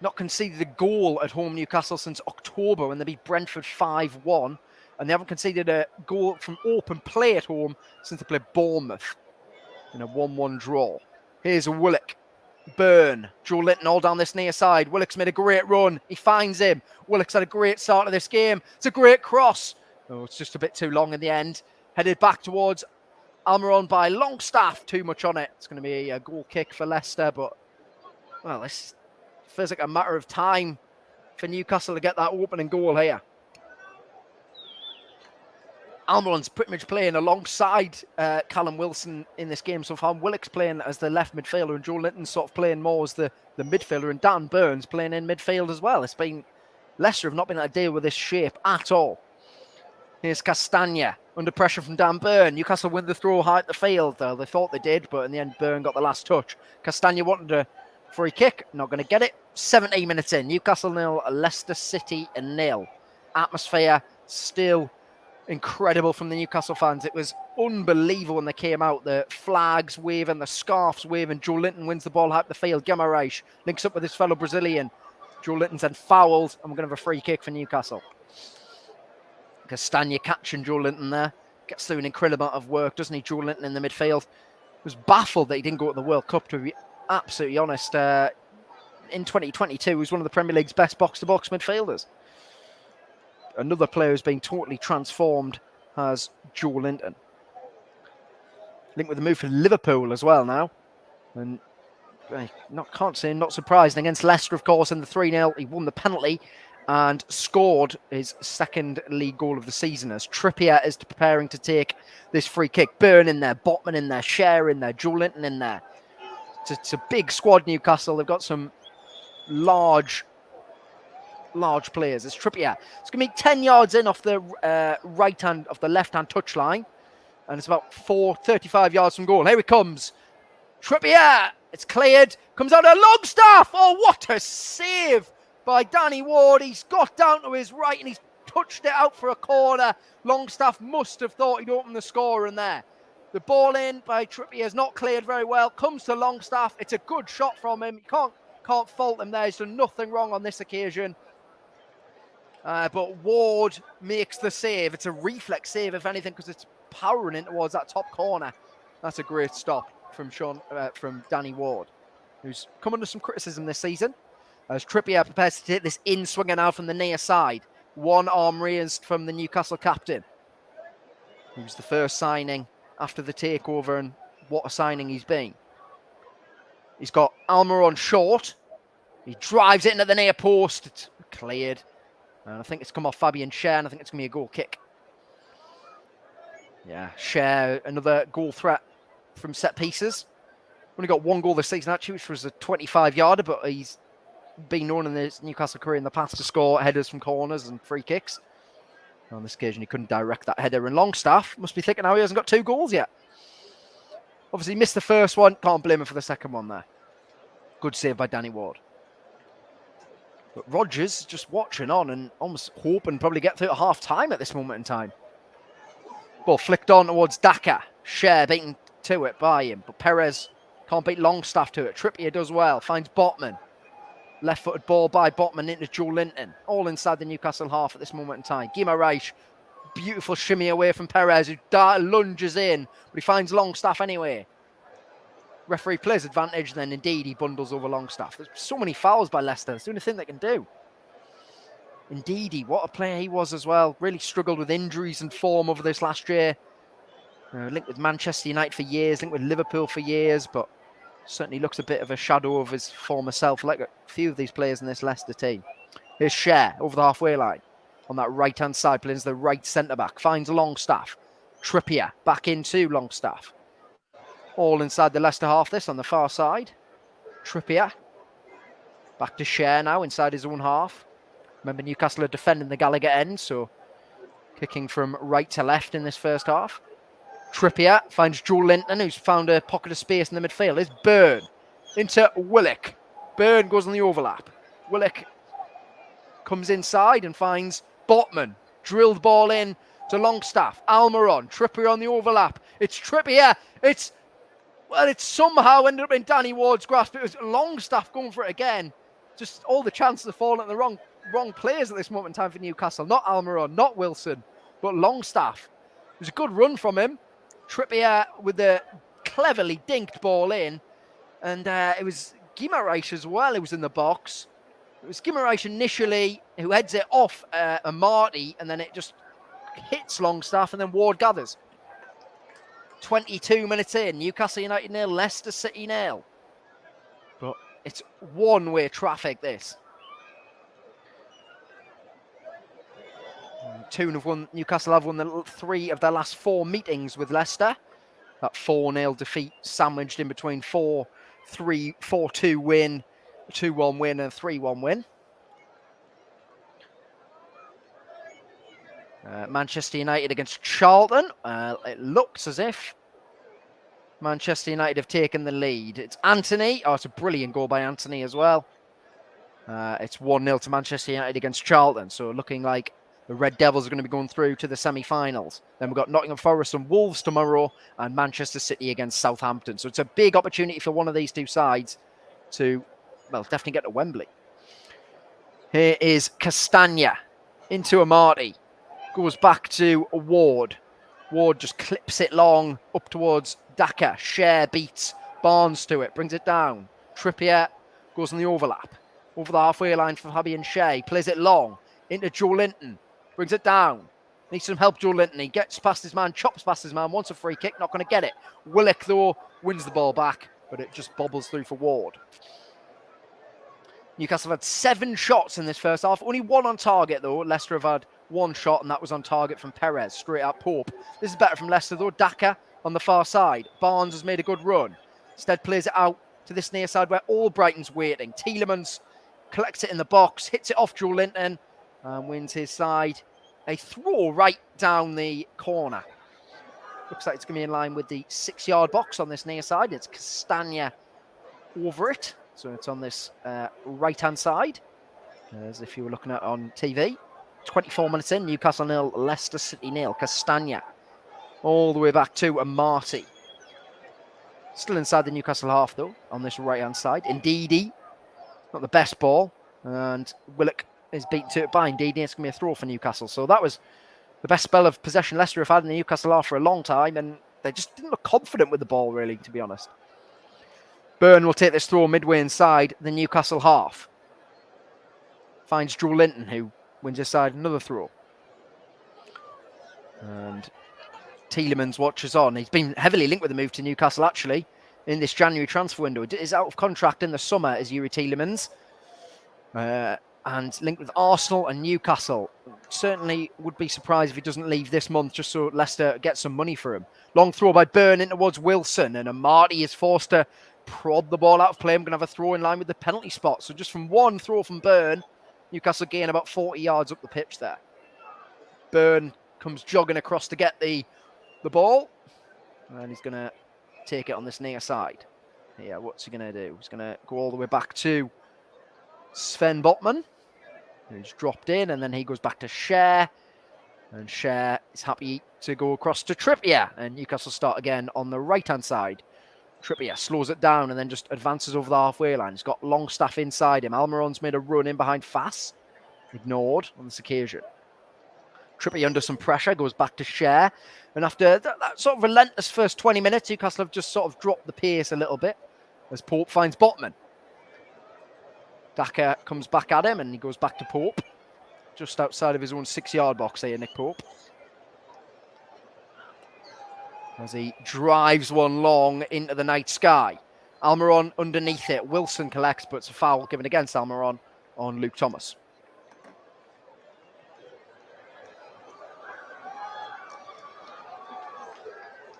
Not conceded a goal at home, Newcastle, since October when they beat Brentford 5-1. And they haven't conceded a goal from open play at home since they played Bournemouth in a 1-1 draw. Here's Willock. Byrne, Joe Linton all down this near side. Willock's made a great run. He finds him. Willock's had a great start of this game. It's a great cross. Oh, it's just a bit too long in the end. Headed back towards Almiron by Longstaff. Too much on it. It's going to be a goal kick for Leicester, but, well, this feels like a matter of time for Newcastle to get that opening goal here. Almiron's pretty much playing alongside Callum Wilson in this game so far. Willock's playing as the left midfielder, and Joe Linton's sort of playing more as the midfielder, and Dan Byrne's playing in midfield as well. Leicester have not been able to deal with this shape at all. Here's Castagna under pressure from Dan Byrne. Newcastle win the throw high at the field. They thought they did, but in the end, Byrne got the last touch. Castagna wanted a free kick, not going to get it. 17 minutes in, Newcastle 0, Leicester City 0. Atmosphere still incredible from the Newcastle fans. It was unbelievable when they came out. The flags waving, the scarves waving. Joe Linton wins the ball out the field. Guimarães links up with his fellow Brazilian. Joe Linton's then fouled, and we're going to have a free kick for Newcastle. Castagna catching Joe Linton there. Gets through an incredible amount of work, doesn't he? Joe Linton in the midfield. Was baffled that he didn't go to the World Cup, to be absolutely honest. In 2022, he was one of the Premier League's best box-to-box midfielders. Another player who's been totally transformed has Joe Linton. Linked with a move for Liverpool as well now. And can't say not surprising against Leicester, of course, in the 3-0. He won the penalty and scored his second league goal of the season as Trippier is preparing to take this free kick. Byrne in there, Botman in there, Cher in there, Joe Linton in there. It's a big squad, Newcastle. They've got some large players. It's Trippier. It's going to be 10 yards in off the left-hand touchline. And it's about 35 yards from goal. Here he comes. Trippier. It's cleared. Comes out of Longstaff. Oh, what a save by Danny Ward. He's got down to his right and he's touched it out for a corner. Longstaff must have thought he'd opened the scorer in there. The ball in by Trippier is not cleared very well. Comes to Longstaff. It's a good shot from him. You can't fault him there. He's done nothing wrong on this occasion. But Ward makes the save. It's a reflex save, if anything, because it's powering in towards that top corner. That's a great stop from Danny Ward, who's come under some criticism this season. As Trippier prepares to take this in swinger now from the near side. One arm raised from the Newcastle captain. He was the first signing after the takeover, and what a signing he's been. He's got Almiron short. He drives it into the near post. It's cleared. And I think it's come off Fabian Cher, and I think it's going to be a goal kick. Yeah, Cher, another goal threat from set pieces. Only got one goal this season, actually, which was a 25-yarder, but he's been known in his Newcastle career in the past to score headers from corners and free kicks. On this occasion, he couldn't direct that header. And Longstaff must be thinking how he hasn't got 2 goals yet. Obviously, missed the first one. Can't blame him for the second one there. Good save by Danny Ward. But Rodgers just watching on and almost hoping probably get through at half-time at this moment in time. Ball flicked on towards Daka. Cher beaten to it by him. But Perez can't beat Longstaff to it. Trippier does well. Finds Botman. Left-footed ball by Botman into Joe Linton. All inside the Newcastle half at this moment in time. Guimarães. Beautiful shimmy away from Perez, who lunges in. But he finds Longstaff anyway. Referee plays advantage, then indeed he bundles over Longstaff. There's so many fouls by Leicester. It's the only thing they can do. Ndidi, what a player he was as well. Really struggled with injuries and form over this last year. Linked with Manchester United for years, linked with Liverpool for years, but certainly looks a bit of a shadow of his former self, like a few of these players in this Leicester team. Here's Cher over the halfway line on that right-hand side, plays the right centre-back, finds Longstaff. Trippier back into Longstaff. All inside the Leicester half, this on the far side. Trippier back to Cher now inside his own half. Remember, Newcastle are defending the Gallagher end, so kicking from right to left in this first half. Trippier finds Joe Linton, who's found a pocket of space in the midfield. It's Byrne into Willock. Byrne goes on the overlap. Willock comes inside and finds Botman. Drilled ball in to Longstaff. Almiron. Trippier on the overlap. It's Trippier. It's somehow ended up in Danny Ward's grasp. It was Longstaff going for it again. Just all the chances of falling at the wrong players at this moment in time for Newcastle. Not Almiron, not Wilson, but Longstaff. It was a good run from him. Trippier with the cleverly dinked ball in. And it was Guimaraes as well who was in the box. It was Guimaraes initially who heads it off a Marty, and then it just hits Longstaff, and then Ward gathers. 22 minutes in, Newcastle United 0, Leicester City 0. But it's one-way traffic, this. Newcastle have won 3 of their last 4 meetings with Leicester. That 4-0 defeat sandwiched in between 4-2 win, 2-1 win and 3-1 win. Manchester United against Charlton. It looks as if Manchester United have taken the lead. It's Anthony. Oh, it's a brilliant goal by Anthony as well. It's 1-0 to Manchester United against Charlton. So looking like the Red Devils are going to be going through to the semi-finals. Then we've got Nottingham Forest and Wolves tomorrow, and Manchester City against Southampton. So it's a big opportunity for one of these two sides to, well, definitely get to Wembley. Here is Castagna into Amati. Goes back to Ward. Ward just clips it long up towards Daka. Cher beats Barnes to it, brings it down. Trippier goes on the overlap. Over the halfway line for Fabian Shea. Plays it long into Joe Linton. Brings it down. Needs some help, Joe Linton. He gets past his man, chops past his man, wants a free kick, not going to get it. Willock, though, wins the ball back, but it just bobbles through for Ward. Newcastle have had 7 shots in this first half. Only 1 on target, though. Leicester have had 1 shot, and that was on target from Perez, straight at Pope. This is better from Leicester, though. Daka on the far side. Barnes has made a good run. Instead plays it out to this near side where Albrighton's waiting. Tielemans collects it in the box, hits it off Joe Linton, and wins his side. A throw right down the corner. Looks like it's going to be in line with the 6-yard box on this near side. It's Castagna over it. So it's on this right-hand side, as if you were looking at it on TV. 24 minutes in, Newcastle 0, Leicester City 0. Castagna all the way back to Amati. Still inside the Newcastle half, though, on this right-hand side. Ndidi, not the best ball. And Willock is beaten to it by Ndidi. It's going to be a throw for Newcastle. So that was the best spell of possession Leicester have had in the Newcastle half for a long time. And they just didn't look confident with the ball, really, to be honest. Byrne will take this throw midway inside the Newcastle half. Finds Joe Linton, who wins his side another throw. And Tielemans watches on. He's been heavily linked with the move to Newcastle, actually, in this January transfer window. He's out of contract in the summer as Yuri Tielemans. And linked with Arsenal and Newcastle. Certainly would be surprised if he doesn't leave this month, just so Leicester gets some money for him. Long throw by Byrne in towards Wilson, and Amati is forced to prod the ball out of play. I'm going to have a throw in line with the penalty spot. So just from one throw from Byrne, Newcastle gain about 40 yards up the pitch there. Byrne comes jogging across to get the ball. And he's going to take it on this near side. Yeah, what's he going to do? He's going to go all the way back to Sven Botman, who's dropped in, and then he goes back to Cher. And Cher is happy to go across to Trippier. And Newcastle start again on the right-hand side. Trippier slows it down and then just advances over the halfway line. He's got Longstaff inside him. Almiron's made a run in behind Fass. Ignored on this occasion. Trippier under some pressure, goes back to Cher. And after that sort of relentless first 20 minutes, Newcastle have just sort of dropped the pace a little bit as Pope finds Botman. Daka comes back at him and he goes back to Pope. just outside of his own 6-yard box here, Nick Pope. As he drives one long into the night sky. Almiron underneath it. Wilson collects, but it's a foul given against Almiron on Luke Thomas.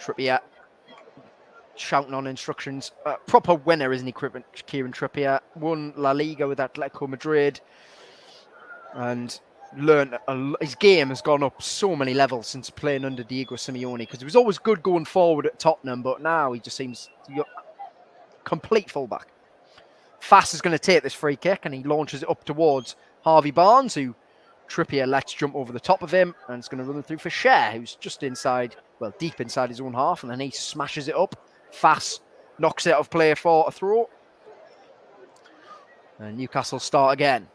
Trippier shouting on instructions. Proper winner, isn't he, Kieran Trippier? Won La Liga with Atletico Madrid. And his game has gone up so many levels since playing under Diego Simeone, because he was always good going forward at Tottenham, but now he just seems complete fullback. Fass is going to take this free kick, and he launches it up towards Harvey Barnes, who Trippier lets jump over the top of him, and it's going to run through for Cher, who's just inside, well, deep inside his own half, and then he smashes it up. Fass knocks it out of play for a throw. And Newcastle start again.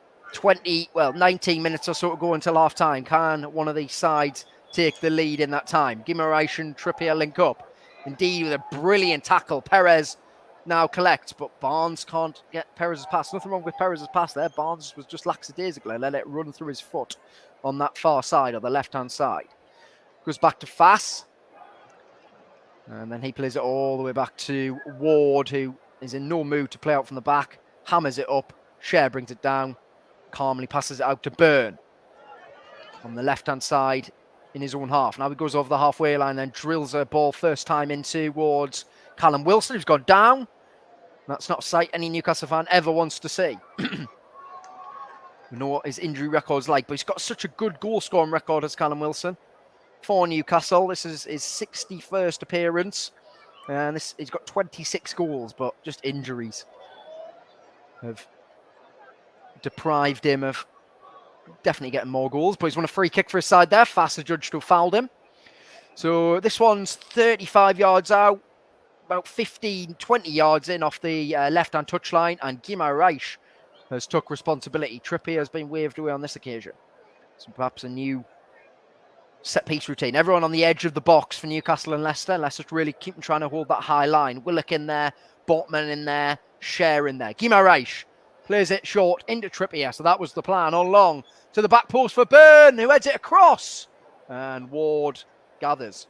19 minutes or so to go until half time. Can one of these sides take the lead in that time? Guimaraes and Trippier link up. Indeed, with a brilliant tackle. Perez now collects, but Barnes can't get Perez's pass. Nothing wrong with Perez's pass there. Barnes was just lackadaisical. Let it run through his foot on that far side, or the left-hand side. Goes back to Fass. And then he plays it all the way back to Ward, who is in no mood to play out from the back. Hammers it up. Cher brings it down. Calmly passes it out to Byrne on the left-hand side in his own half. Now he goes over the halfway line and drills a ball first time in towards Callum Wilson, who's gone down. That's not a sight any Newcastle fan ever wants to see. We know what his injury record's like, but he's got such a good goal-scoring record as Callum Wilson for Newcastle. This is his 61st appearance, and he's got 26 goals, but just injuries have deprived him of definitely getting more goals, but he's won a free kick for his side there. Fass judged to have fouled him. So this one's 35 yards out, about 15, 20 yards in off the left-hand touchline, and Guimaraes has took responsibility. Trippier has been waved away on this occasion. So perhaps a new set-piece routine. Everyone on the edge of the box for Newcastle and Leicester. Leicester really keep trying to hold that high line. Willock in there, Botman in there, Cher in there. Guimaraes plays it short into Trippier. So that was the plan all along. To the back post for Byrne, who heads it across. And Ward gathers.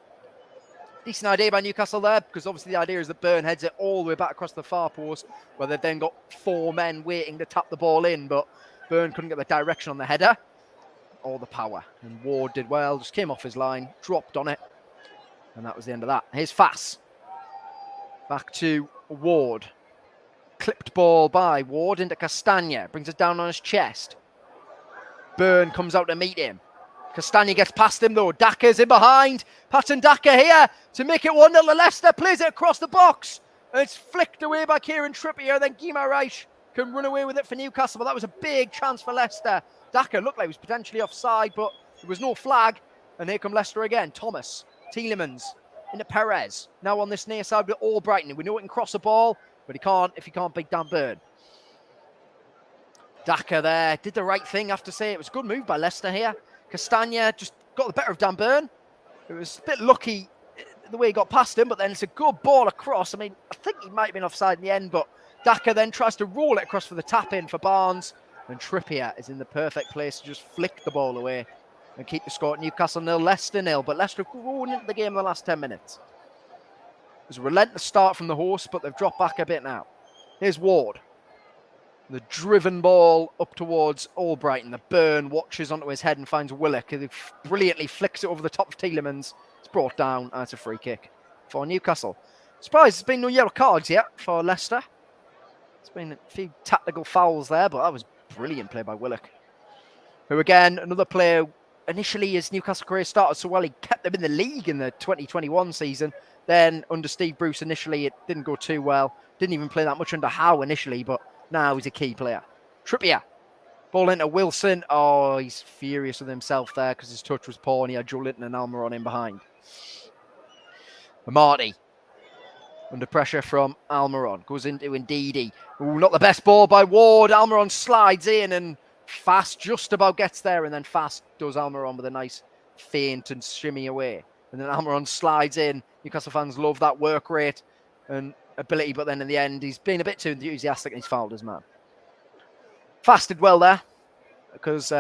Decent idea by Newcastle there, because obviously the idea is that Byrne heads it all the way back across the far post, where they've then got 4 men waiting to tap the ball in, but Byrne couldn't get the direction on the header or the power. And Ward did well, just came off his line, dropped on it, and that was the end of that. Here's Fass. Back to Ward. Clipped ball by Ward into Castagna. Brings it down on his chest. Byrne comes out to meet him. Castagna gets past him though. Daka's in behind. Patton Daka here to make it 1-0 to Leicester. Plays it across the box. And it's flicked away by Kieran Trippier. Then Guimaraes can run away with it for Newcastle. But that was a big chance for Leicester. Daka looked like he was potentially offside, but there was no flag. And here come Leicester again. Thomas, Tielemans into Perez. Now on this near side with Albrighton. We know it can cross a ball, but he can't if he can't beat Dan Byrne. Daka there did the right thing, I have to say. It was a good move by Leicester here. Castagna just got the better of Dan Byrne. It was a bit lucky the way he got past him, but then it's a good ball across. I mean, I think he might have been offside in the end, but Daka then tries to roll it across for the tap-in for Barnes, and Trippier is in the perfect place to just flick the ball away and keep the score at Newcastle 0, Leicester 0. But Leicester have grown into the game in the last 10 minutes. It was a relentless start from the host, but they've dropped back a bit now. Here's Ward. The driven ball up towards Albrighton. The Byrne watches onto his head and finds Willock, who brilliantly flicks it over the top of Tielemans. It's brought down, and it's a free kick for Newcastle. Surprised there's been no yellow cards yet for Leicester. There's been a few tactical fouls there, but that was brilliant play by Willock, who again, another player, initially his Newcastle career started so well, he kept them in the league in the 2021 season. Then under Steve Bruce initially, it didn't go too well. Didn't even play that much under Howe initially, but now he's a key player. Trippier. Ball into Wilson. Oh, he's furious with himself there because his touch was poor and he had Joe Linton and Almiron in behind. Marty. Under pressure from Almiron. Goes into Ndidi. Ooh, not the best ball by Ward. Almiron slides in and Fass just about gets there. And then Fass does Almiron with a nice feint and shimmy away. And then Almiron slides in. Newcastle fans love that work rate and ability, but then in the end, he's been a bit too enthusiastic and he's fouled his man. Fass did well there because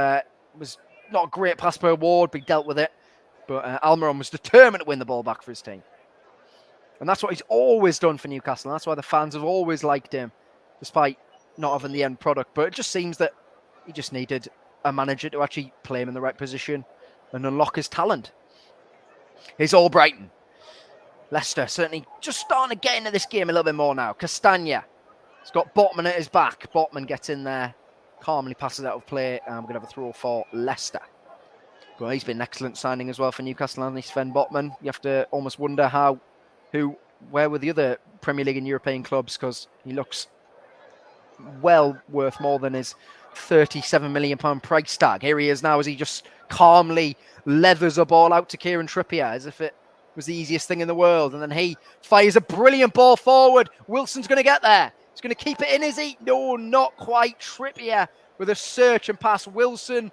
was not a great pass per Ward, but he dealt with it. But Almiron was determined to win the ball back for his team. And that's what he's always done for Newcastle. And that's why the fans have always liked him, despite not having the end product. But it just seems that he just needed a manager to actually play him in the right position and unlock his talent. Here's Albrighton. Leicester certainly just starting to get into this game a little bit more now. Castagna. He's got Botman at his back. Botman gets in there, calmly passes out of play. And we're going to have a throw for Leicester. Well, he's been an excellent signing as well for Newcastle, hasn't he, Sven Botman? You have to almost wonder where were the other Premier League and European clubs, because he looks well worth more than his £37 million price tag. Here he is now as he just calmly leathers a ball out to Kieran Trippier as if it was the easiest thing in the world. And then he fires a brilliant ball forward. Wilson's going to get there. He's going to keep it in, is he? No, not quite. Trippier with a search and pass. Wilson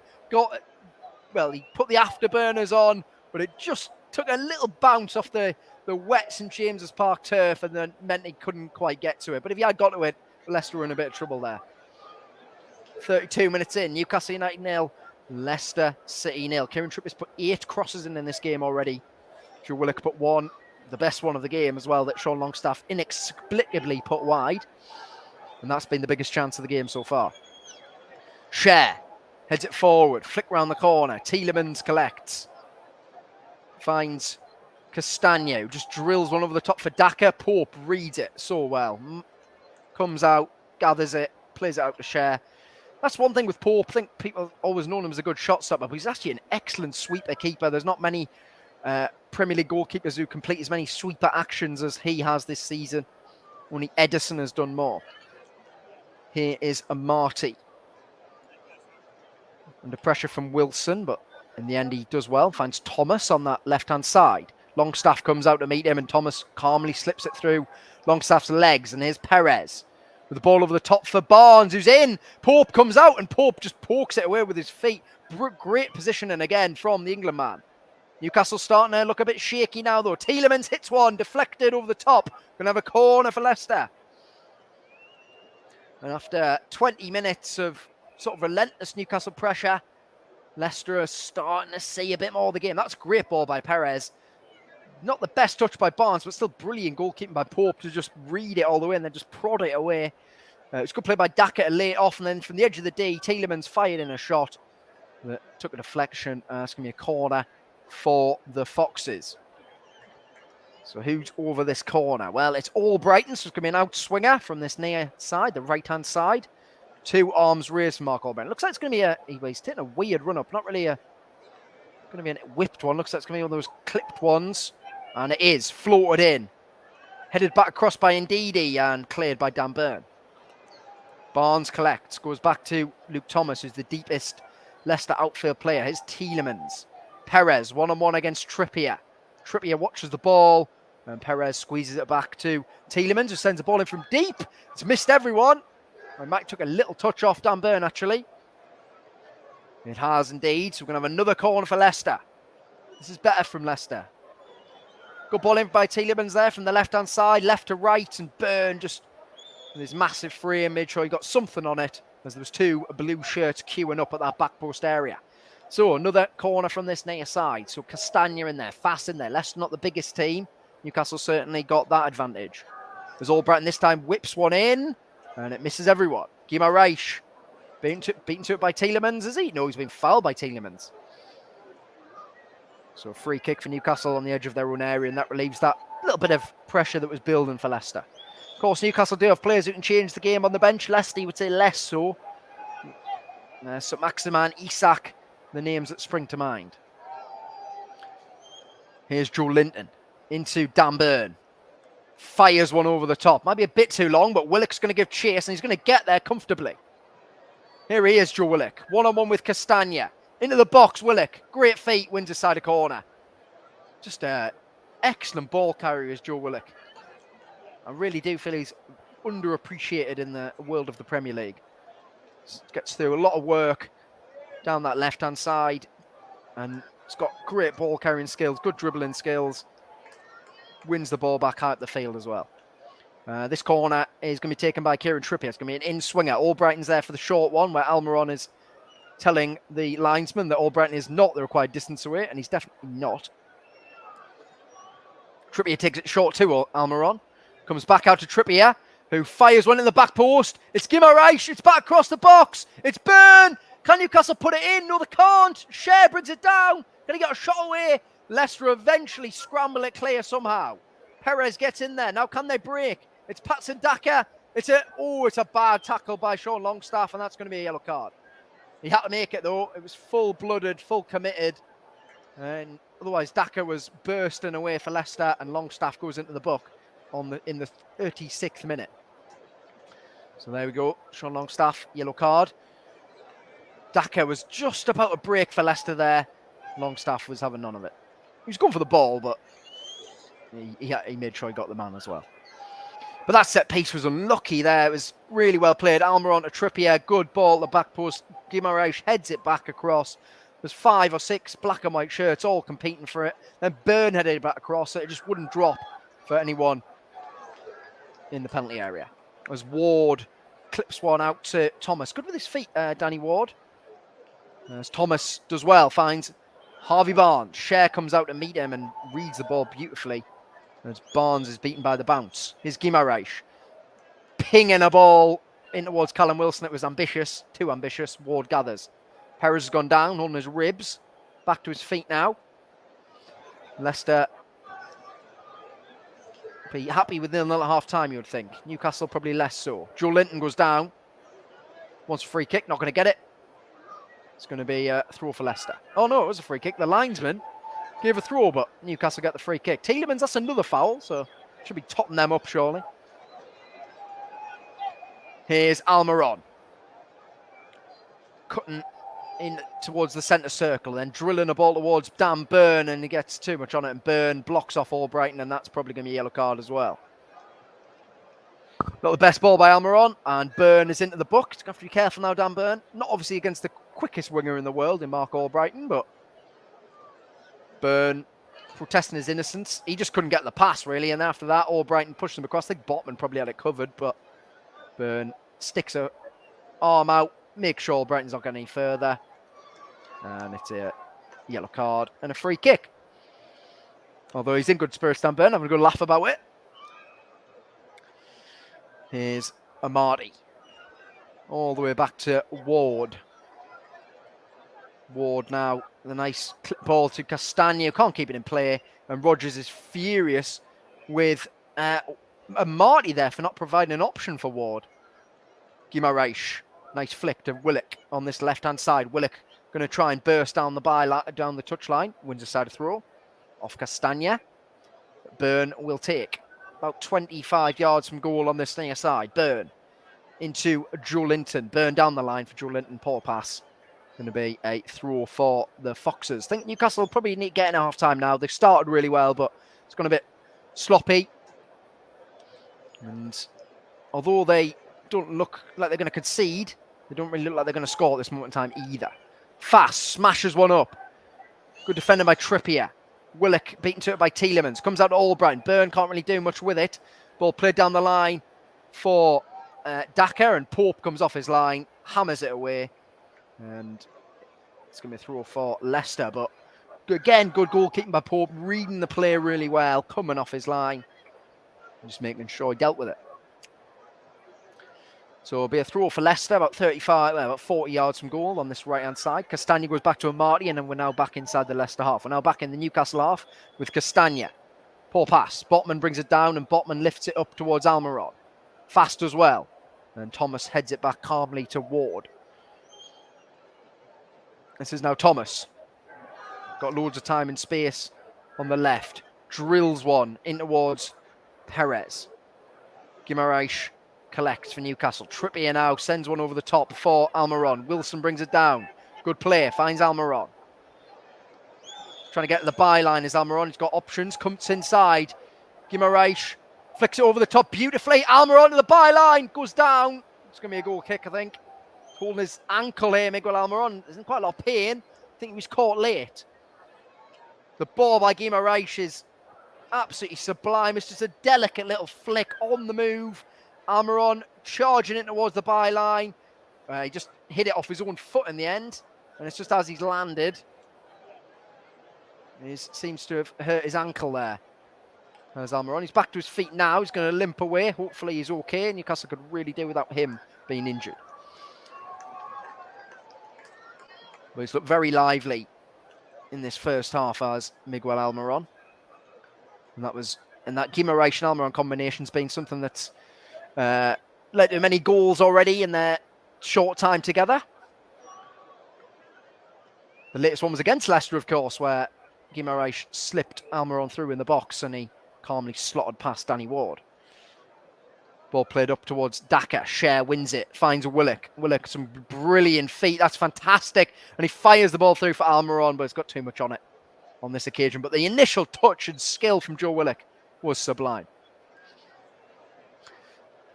he put the afterburners on, but it just took a little bounce off the wet St James's Park turf and then meant he couldn't quite get to it. But if he had got to it, Leicester were in a bit of trouble there. 32 minutes in, Newcastle United 0, Leicester City 0. Kieran Trippier's put 8 crosses in this game already. Joe Willock put 1, the best one of the game as well, that Sean Longstaff inexplicably put wide. And that's been the biggest chance of the game so far. Cher heads it forward, flick round the corner. Tielemans collects. Finds Castagna, who just drills one over the top for Daka. Pope reads it so well. Comes out, gathers it, plays it out to Cher. That's one thing with Pope. I think people have always known him as a good shot stopper, but he's actually an excellent sweeper keeper. There's not many Premier League goalkeepers who complete as many sweeper actions as he has this season. Only Edison has done more. Here is Amati. Under pressure from Wilson, but in the end he does well. Finds Thomas on that left-hand side. Longstaff comes out to meet him and Thomas calmly slips it through Longstaff's legs. And here's Perez with the ball over the top for Barnes, who's in. Pope comes out and Pope just pokes it away with his feet. Great positioning again from the England man. Newcastle starting to look a bit shaky now though. Tielemans hits one, deflected over the top. Going to have a corner for Leicester. And after 20 minutes of sort of relentless Newcastle pressure, Leicester are starting to see a bit more of the game. That's a great ball by Perez. Not the best touch by Barnes, but still brilliant goalkeeping by Pope to just read it all the way and then just prod it away. It's good play by Daka to lay it off, and then from the edge of the D, Tielemans fired in a shot that took a deflection. It's going to be a corner for the Foxes. So who's over this corner? Well, it's Albrighton, so it's going to be an out swinger from this near side, the right-hand side. 2 arms raised from Mark Albrighton. Looks like it's going to be he's taking a weird run-up, not really going to be a whipped one. Looks like it's going to be one of those clipped ones. And it is floated in. Headed back across by Ndidi and cleared by Dan Burn. Barnes collects, goes back to Luke Thomas, who's the deepest Leicester outfield player. Here's Tielemans. Perez, one-on-one against Trippier. Trippier watches the ball, and Perez squeezes it back to Tielemans, who sends the ball in from deep. It's missed everyone. And Mike took a little touch off Dan Burn, actually. It has indeed, so we're going to have another corner for Leicester. This is better from Leicester. Good ball in by Tielemans there from the left-hand side, left to right, and Burn just with his massive frame made sure he got something on it, as there was 2 blue shirts queuing up at that back post area. So another corner from this near side. So Castagna in there, fast in there. Leicester not the biggest team. Newcastle certainly got that advantage. As Albrighton this time whips one in, and it misses everyone. Guimaraes beaten to it by Tielemans, is he? No, he's been fouled by Tielemans. So a free kick for Newcastle on the edge of their own area, and that relieves that little bit of pressure that was building for Leicester. Of course, Newcastle do have players who can change the game on the bench. Leicester would say less so. So Maximan, Isak, the names that spring to mind. Here's Joe Linton into Dan Burn. Fires one over the top. Might be a bit too long, but Willock's going to give chase, and he's going to get there comfortably. Here he is, Joe Willock. One-on-one with Castagna. Into the box, Willock. Great feet, wins aside a corner. Just an excellent ball carrier is Joe Willock. I really do feel he's underappreciated in the world of the Premier League. Gets through a lot of work down that left-hand side. And he's got great ball carrying skills, good dribbling skills. Wins the ball back out the field as well. This corner is going to be taken by Kieran Trippier. It's going to be an in-swinger. Albrighton's there for the short one, where Almiron is telling the linesman that Albrighton is not the required distance away, and he's definitely not. Trippier takes it short to Almiron. Comes back out to Trippier, who fires one in the back post. It's Guimaraes. It's back across the box. It's Byrne. Can Newcastle put it in? No, they can't. Cher brings it down. Can he get a shot away? Leicester eventually scramble it clear somehow. Perez gets in there. Now can they break? It's Patson Daka. It's a bad tackle by Sean Longstaff, and that's going to be a yellow card. He had to make it though. It was full-blooded, full committed. And otherwise, Daka was bursting away for Leicester, and Longstaff goes into the book in the 36th minute. So there we go. Sean Longstaff, yellow card. Daka was just about to break for Leicester there. Longstaff was having none of it. He was going for the ball, but he made sure he got the man as well. But that set piece was unlucky there. It was really well played. Almiron to Trippier, good ball at the back post. Guimaraes heads it back across. There's 5 or 6 black and white shirts all competing for it. Then Byrne headed it back across, so it just wouldn't drop for anyone in the penalty area. As Ward clips one out to Thomas. Good with his feet, Danny Ward. As Thomas does well, finds Harvey Barnes. Cher comes out to meet him and reads the ball beautifully. As Barnes is beaten by the bounce. Here's Guimaraes. Pinging a ball in towards Callum Wilson. It was ambitious, too ambitious. Ward gathers. Perez has gone down on his ribs. Back to his feet now. Leicester be happy with 0-0 at half time, you would think. Newcastle probably less so. Joe Linton goes down. Wants a free kick, not going to get it. It's going to be a throw for Leicester. Oh no, it was a free kick. The linesman gave a throw, but Newcastle get the free kick. Tielemans, that's another foul, so should be topping them up surely. Here's Almiron. Cutting in towards the centre circle, then drilling a ball towards Dan Byrne, and he gets too much on it, and Byrne blocks off Albrighton, and that's probably going to be a yellow card as well. Not the best ball by Almiron, and Byrne is into the book. He's going to have to be careful now, Dan Byrne. Not obviously against the quickest winger in the world in Mark Albrighton, but Byrne protesting his innocence. He just couldn't get the pass, really, and after that, Albrighton pushed him across. I think Botman probably had it covered, but Byrne sticks a arm out, makes sure Albrighton's not going any further. And it's a yellow card and a free kick. Although he's in good spirits, Dan Byrne. I'm going to go laugh about it. Here's Amadi. All the way back to Ward. Ward now, the nice clip ball to Castagna. Can't keep it in play. And Rodgers is furious with Amadi there for not providing an option for Ward. Guimaraes. Nice flick to Willock on this left-hand side. Willock going to try and burst down the touchline. Wins a side throw. Off Castagna. Byrne will take about 25 yards from goal on this near side. Byrne into Joe Linton. Byrne down the line for Joe Linton. Poor pass. Going to be a throw for the Foxes. I think Newcastle will probably need getting half time now. They've started really well, but it's gone a bit sloppy. And although they don't look like they're going to concede, they don't really look like they're going to score at this moment in time either. Fast smashes one up. Good defending by Trippier. Willock beaten to it by Tielemans. Comes out to Albrighton. Byrne can't really do much with it. Ball played down the line for Daka, and Pope comes off his line, hammers it away. And it's going to be a throw for Leicester. But again, good goalkeeping by Pope, reading the play really well, coming off his line. Just making sure he dealt with it. So it'll be a throw for Leicester, about 40 yards from goal on this right-hand side. Castagna goes back to Amadi, and then we're now back inside the Leicester half. We're now back in the Newcastle half with Castagna. Poor pass. Botman brings it down, and Botman lifts it up towards Almiron. Fast as well. And Thomas heads it back calmly to Ward. This is now Thomas. Got loads of time and space on the left. Drills one in towards Perez. Guimaraes collects for Newcastle. Trippier now sends one over the top for Almiron. Wilson brings it down. Good play. Finds Almiron. Trying to get to the byline is Almiron. He's got options. Comes inside. Guimaraes flicks it over the top beautifully. Almiron to the byline. Goes down. It's going to be a goal kick, I think. Holding his ankle here, Miguel Almiron. There's quite a lot of pain. I think he was caught late. The ball by Guimaraes is absolutely sublime. It's just a delicate little flick on the move. Almiron charging it towards the byline. He just hit it off his own foot in the end. And it's just as he's landed, he seems to have hurt his ankle there. There's Almiron. He's back to his feet now. He's going to limp away. Hopefully he's okay. Newcastle could really do without him being injured. But he's looked very lively in this first half as Miguel Almiron. And that Guimaraes and Almiron combination's been something that's led to many goals already in their short time together. The latest one was against Leicester, of course, where Guimaraes slipped Almiron through in the box and he calmly slotted past Danny Ward. Ball played up towards Daka. Cher wins it, finds Willock. Willock, some brilliant feet. That's fantastic. And he fires the ball through for Almiron, but it's got too much on it on this occasion. But the initial touch and skill from Joe Willock was sublime.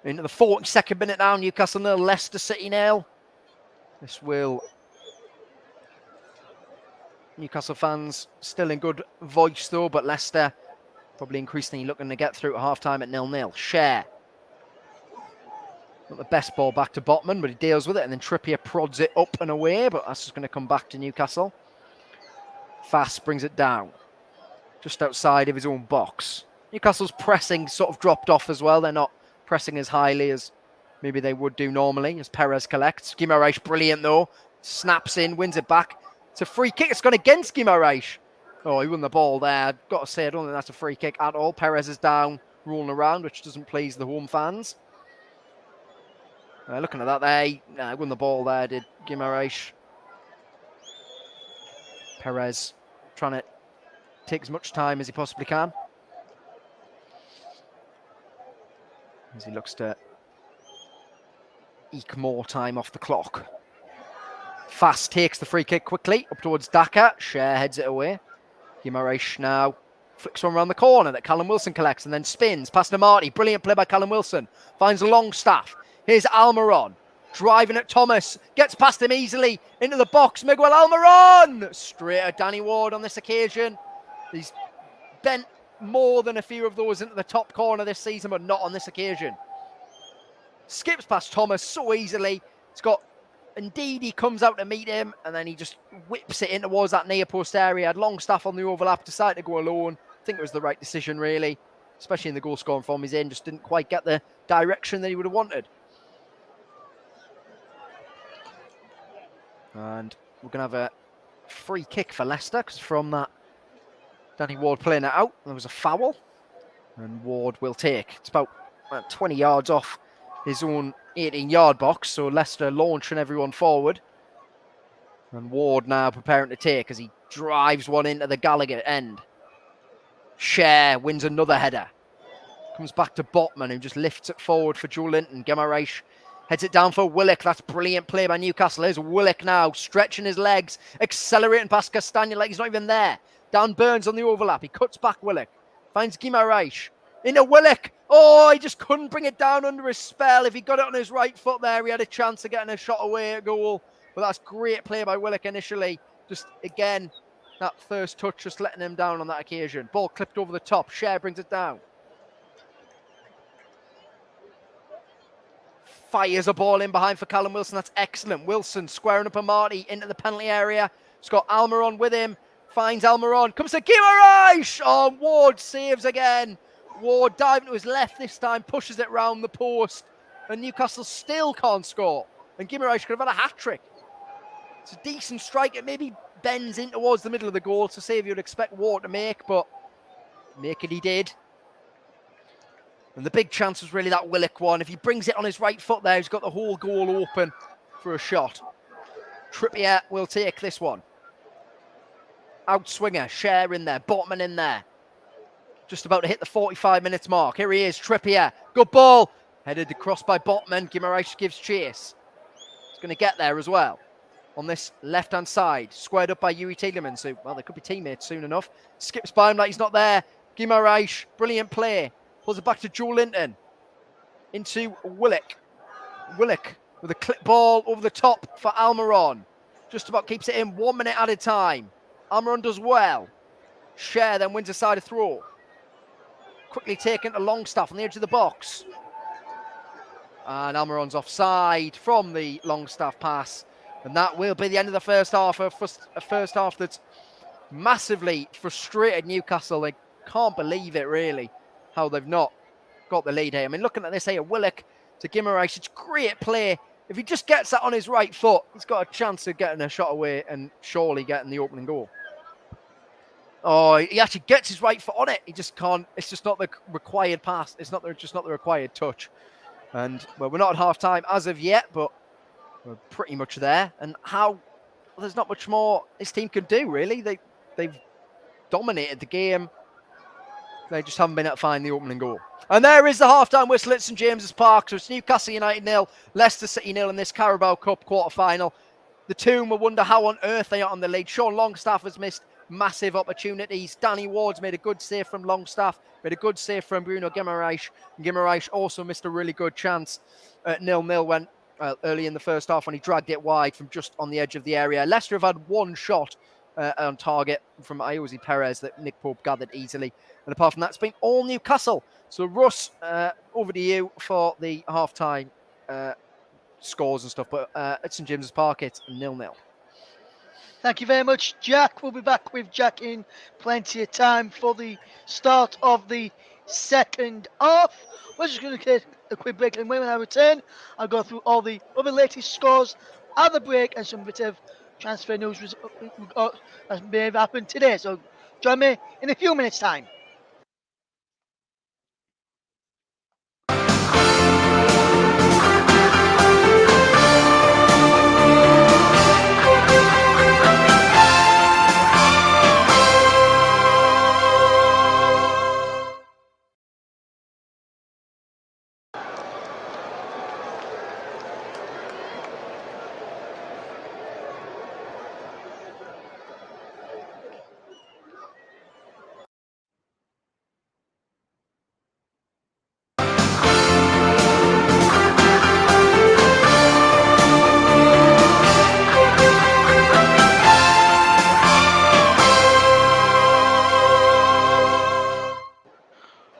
Into the 42nd minute now, Newcastle 0, Leicester City 0. This will... Newcastle fans still in good voice though, but Leicester probably increasingly looking to get through at half-time at 0-0. Cher. Not the best ball back to Botman, but he deals with it, and then Trippier prods it up and away, but that's just going to come back to Newcastle. Fast brings it down, just outside of his own box. Newcastle's pressing sort of dropped off as well. They're not pressing as highly as maybe they would do normally, as Perez collects. Guimaraes, brilliant though. Snaps in, wins it back. It's a free kick. It's gone against Guimaraes. Oh, he won the ball there. Got to say, I don't think that's a free kick at all. Perez is down, rolling around, which doesn't please the home fans. Looking at that there, he won the ball there, did Guimaraes. Perez trying to take as much time as he possibly can, as he looks to eke more time off the clock. Fast takes the free kick quickly up towards Daka. Cher heads it away. Guimaraes now flicks one around the corner that Callum Wilson collects and then spins past Amati. Brilliant play by Callum Wilson. Finds Longstaff. Here's Almiron, driving at Thomas, gets past him easily, into the box, Miguel Almiron! Straight at Danny Ward on this occasion. He's bent more than a few of those into the top corner this season, but not on this occasion. Skips past Thomas so easily. Indeed, he comes out to meet him, and then he just whips it in towards that near post area. Had Longstaff on the overlap, decided to go alone. I think it was the right decision, really, especially in the goal scoring form he's in. Just didn't quite get the direction that he would have wanted. And we're going to have a free kick for Leicester, because from that Danny Ward playing it out, there was a foul. And Ward will take. It's about 20 yards off his own 18-yard box, so Leicester launching everyone forward. And Ward now preparing to take as he drives one into the Gallagher end. Cher wins another header. Comes back to Botman, who just lifts it forward for Joe Linton. Guimaraes heads it down for Willock. That's brilliant play by Newcastle. There's Willock now, stretching his legs, accelerating past Castagna like he's not even there. Dan Burns on the overlap. He cuts back Willock. Finds Guimaraes. Into Willock. Oh, he just couldn't bring it down under his spell. If he got it on his right foot there, he had a chance of getting a shot away at goal. But that's great play by Willock initially. Just, again, that first touch just letting him down on that occasion. Ball clipped over the top. Cher brings it down. Fires a ball in behind for Callum Wilson. That's excellent. Wilson squaring up Amati into the penalty area. He's got Almiron with him. Finds Almiron. Comes to Guimaraes. Oh, Ward saves again. Ward diving to his left this time. Pushes it round the post. And Newcastle still can't score. And Guimaraes could have had a hat-trick. It's a decent strike. It maybe bends in towards the middle of the goal to save you'd expect Ward to make. But make it he did. And the big chance was really that Willock one. If he brings it on his right foot there, he's got the whole goal open for a shot. Trippier will take this one. Outswinger, Cher in there, Botman in there. Just about to hit the 45 minutes mark. Here he is, Trippier. Good ball. Headed across by Botman. Guimaraes gives chase. He's going to get there as well. On this left-hand side, squared up by Yuri Tielemans. So, well, they could be teammates soon enough. Skips by him like he's not there. Guimaraes, brilliant play. Pulls it back to Joe Linton. Into Willock. Willock with a clip ball over the top for Almiron. Just about keeps it in 1 minute at a time. Almiron does well. Cher then wins a side of throw. Quickly taken to Longstaff on the edge of the box. And Almiron's offside from the Longstaff pass. And that will be the end of the first half. A first half that's massively frustrated Newcastle. They can't believe it, really, how they've not got the lead here. I mean, looking at this here, Willock to Guimaraes, it's great play. If he just gets that on his right foot, he's got a chance of getting a shot away and surely getting the opening goal. Oh, he actually gets his right foot on it. He just can't. It's just not the required pass. It's just not the required touch. And well, we're not at half time as of yet, but we're pretty much there. And there's not much more this team can do, really. They've dominated the game. They just haven't been able to find the opening goal. And there is the half-time whistle at St James's Park. So it's Newcastle United 0, Leicester City 0 in this Carabao Cup quarter-final. The two will wonder how on earth they are on the lead. Sean Longstaff has missed massive opportunities. Danny Ward's made a good save from Longstaff, made a good save from Bruno Guimaraes. Guimaraes also missed a really good chance at 0-0 when early in the first half when he dragged it wide from just on the edge of the area. Leicester have had one shot on target from Ayoze Perez that Nick Pope gathered easily. And apart from that, it's been all Newcastle. So, Russ, over to you for the half-time scores and stuff. But at St James's Park, it's 0-0. Thank you very much, Jack. We'll be back with Jack in plenty of time for the start of the second half. We're just going to take a quick break, and when I return, I'll go through all the other latest scores at the break and some bit of transfer news that may have happened today. So join me in a few minutes' time.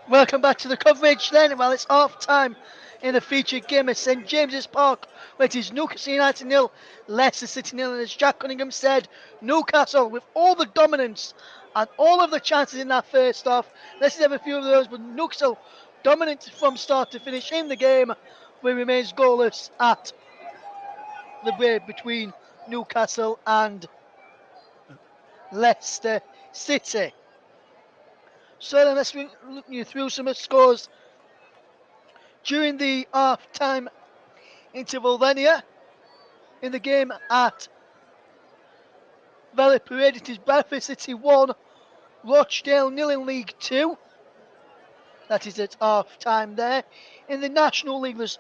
Welcome back to the coverage then. Well, it's half time in the featured game at St James's Park, where it is Newcastle United 0, Leicester City 0. And as Jack Cunningham said, Newcastle with all the dominance and all of the chances in that first half. Leicester have a few of those, but Newcastle dominant from start to finish in the game, where it remains goalless at the break between Newcastle and Leicester City. So then let's look you through some of the scores during the half-time interval then here in the game at Valley Parade. It is Bradford City 1, Rochdale 0 in League 2. That is at half-time there. In the National League, there's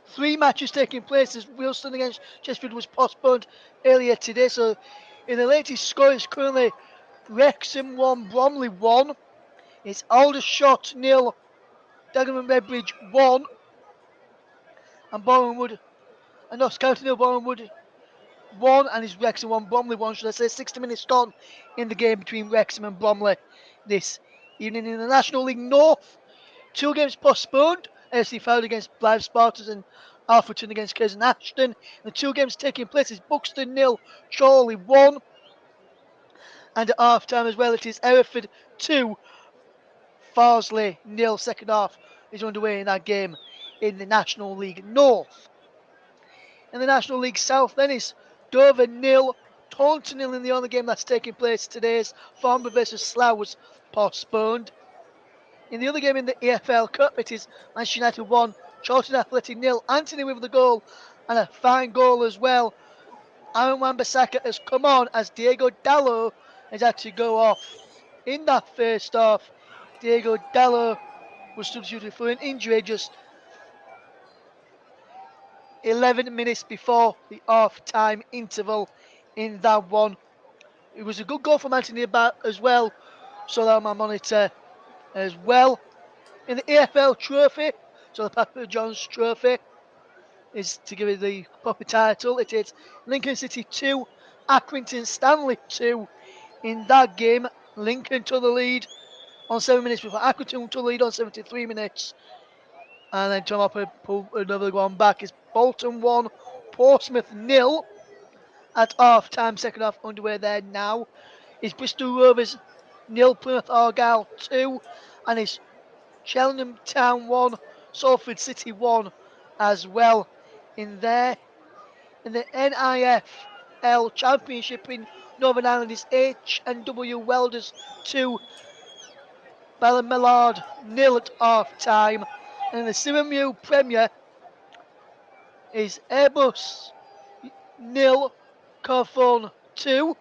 3 matches taking place as Wilston against Chesterfield was postponed earlier today. So in the latest score, it's currently Wrexham 1, Bromley 1. It's Aldershot 0, Dagenham and Redbridge 1. And Bournemouth and Notts County 0, Bournemouth 1, and it's Wrexham 1, Bromley 1. Should I say 60 minutes gone in the game between Wrexham and Bromley this evening. In the National League North, 2 games postponed. AFC Fylde against Blythe Spartans and Alfreton against Curzon Ashton. The 2 games taking place is Buxton 0, Chorley 1. And at half time as well, it is Hereford 2, Farsley 0. Second half is underway in that game in the National League North. In the National League South then is Dover 0, Taunton 0 in the other game that's taking place today's Farnborough versus Slough was postponed. In the other game in the EFL Cup, it is Manchester United 1, Charlton Athletic 0. Anthony with the goal and a fine goal as well. Aaron Wan-Bissaka has come on as Diego Dallo has had to go off in that first half. Diego Dallo was substituted for an injury just 11 minutes before the half-time interval in that one. It was a good goal from Anthony Abat as well, so that on my monitor as well. In the EFL Trophy, so the Papa John's Trophy is to give it the proper title. It is Lincoln City 2, Accrington Stanley 2. In that game, Lincoln to the lead on 7 minutes before Accrington to the lead on 73 minutes. And then Tom Hopper pulled another one back. It's Bolton 1, Portsmouth 0 at half time. Second half underway there now. Is Bristol Rovers 0, Plymouth Argyle 2, and it's Cheltenham Town 1, Salford City 1 as well in there. In the NIFL Championship in Northern Ireland is H&W Welders 2, Ballymellard 0 at half time. And in the Sirimu Premier is Airbus 0, Carphone 2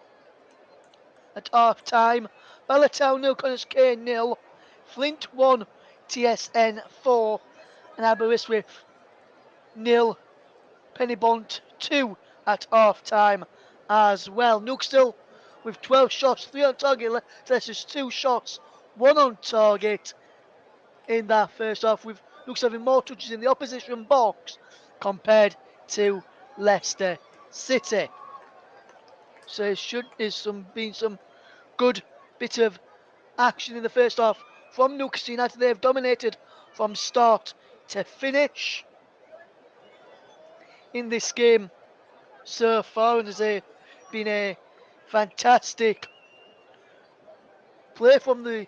at half time. Ballatown 0, Connors K 0, Flint 1, TSN 4, and Aberystwyth 0, Pennybont 2 at half time as well. Newcastle with 12 shots, 3 on target, Leicester's 2 shots, 1 on target in that first half, with Newcastle having more touches in the opposition box compared to Leicester City. So it should been some good bit of action in the first half from Newcastle United. They have dominated from start to finish in this game so far, and there's been a fantastic play from the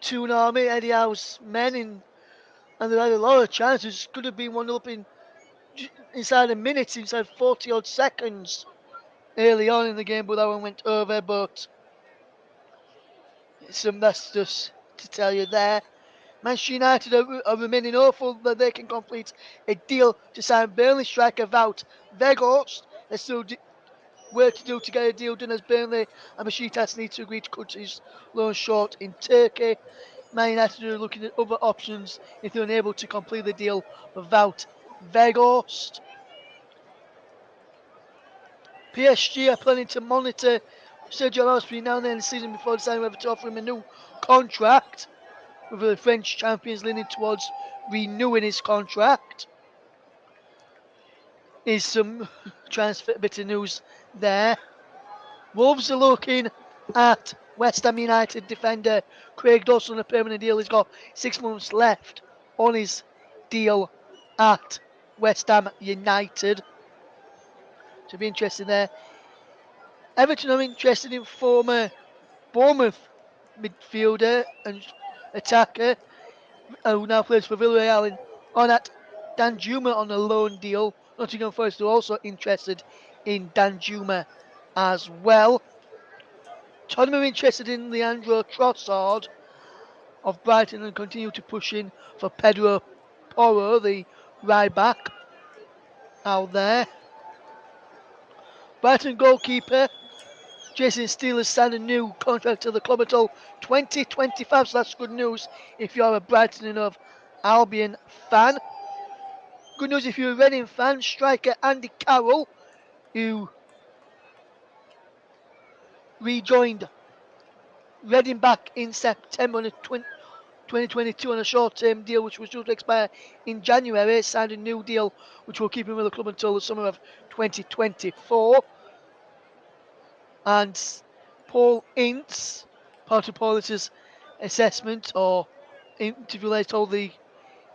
Toon Army, Eddie Howe's men, and they had a lot of chances. Could have been 1 up inside a minute, inside 40 odd seconds early on in the game, but that one went over. But that's just to tell you there. Manchester United are remaining hopeful that they can complete a deal to sign Burnley striker Wout Weghorst. There's still work to do to get a deal done, as Burnley and Besiktas need to agree to cut his loan short in Turkey. Man United are looking at other options if they're unable to complete the deal without Weghorst. PSG are planning to monitor Sergio Ramos between now and the end of the season before deciding whether to offer him a new contract, with the French champions leaning towards renewing his contract. Is some transfer bit of news there. Wolves are looking at West Ham United defender Craig Dawson on a permanent deal. He's got 6 months left on his deal at West Ham United. So be interesting there. Everton are interested in former Bournemouth midfielder and attacker who now plays for Villarreal Onat Danjuma on a loan deal. Nottingham Forest are also interested in Danjuma as well. Tottenham are interested in Leandro Trossard of Brighton and continue to push in for Pedro Porro, the right back out there. Brighton goalkeeper Jason Steele has signed a new contract to the club until 2025, so that's good news if you're a Brighton and Hove Albion fan. Good news if you're a Reading fan. Striker Andy Carroll, who rejoined Reading back in September 2022 on a short-term deal which was due to expire in January, signed a new deal which will keep him with the club until the summer of 2024. And Paul Ince, part of Paul Ince's assessment or interview they told the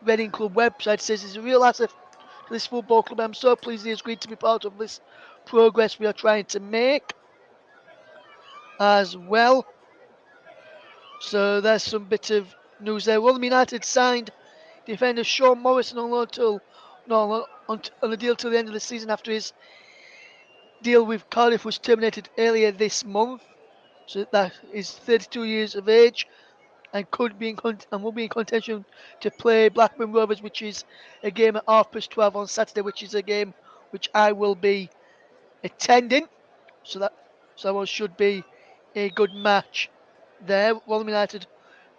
Reading Club website, says he's a real asset to this football club. I'm so pleased he has agreed to be part of this progress we are trying to make as well. So there's some bit of news there. Rotherham United signed defender Sean Morrison on a deal till the end of the season after his deal with Cardiff was terminated earlier this month. So that is 32 years of age and will be in contention to play Blackburn Rovers, which is a game at 12:30 on Saturday, which is a game which I will be attending. So that one should be a good match there. Rotherham United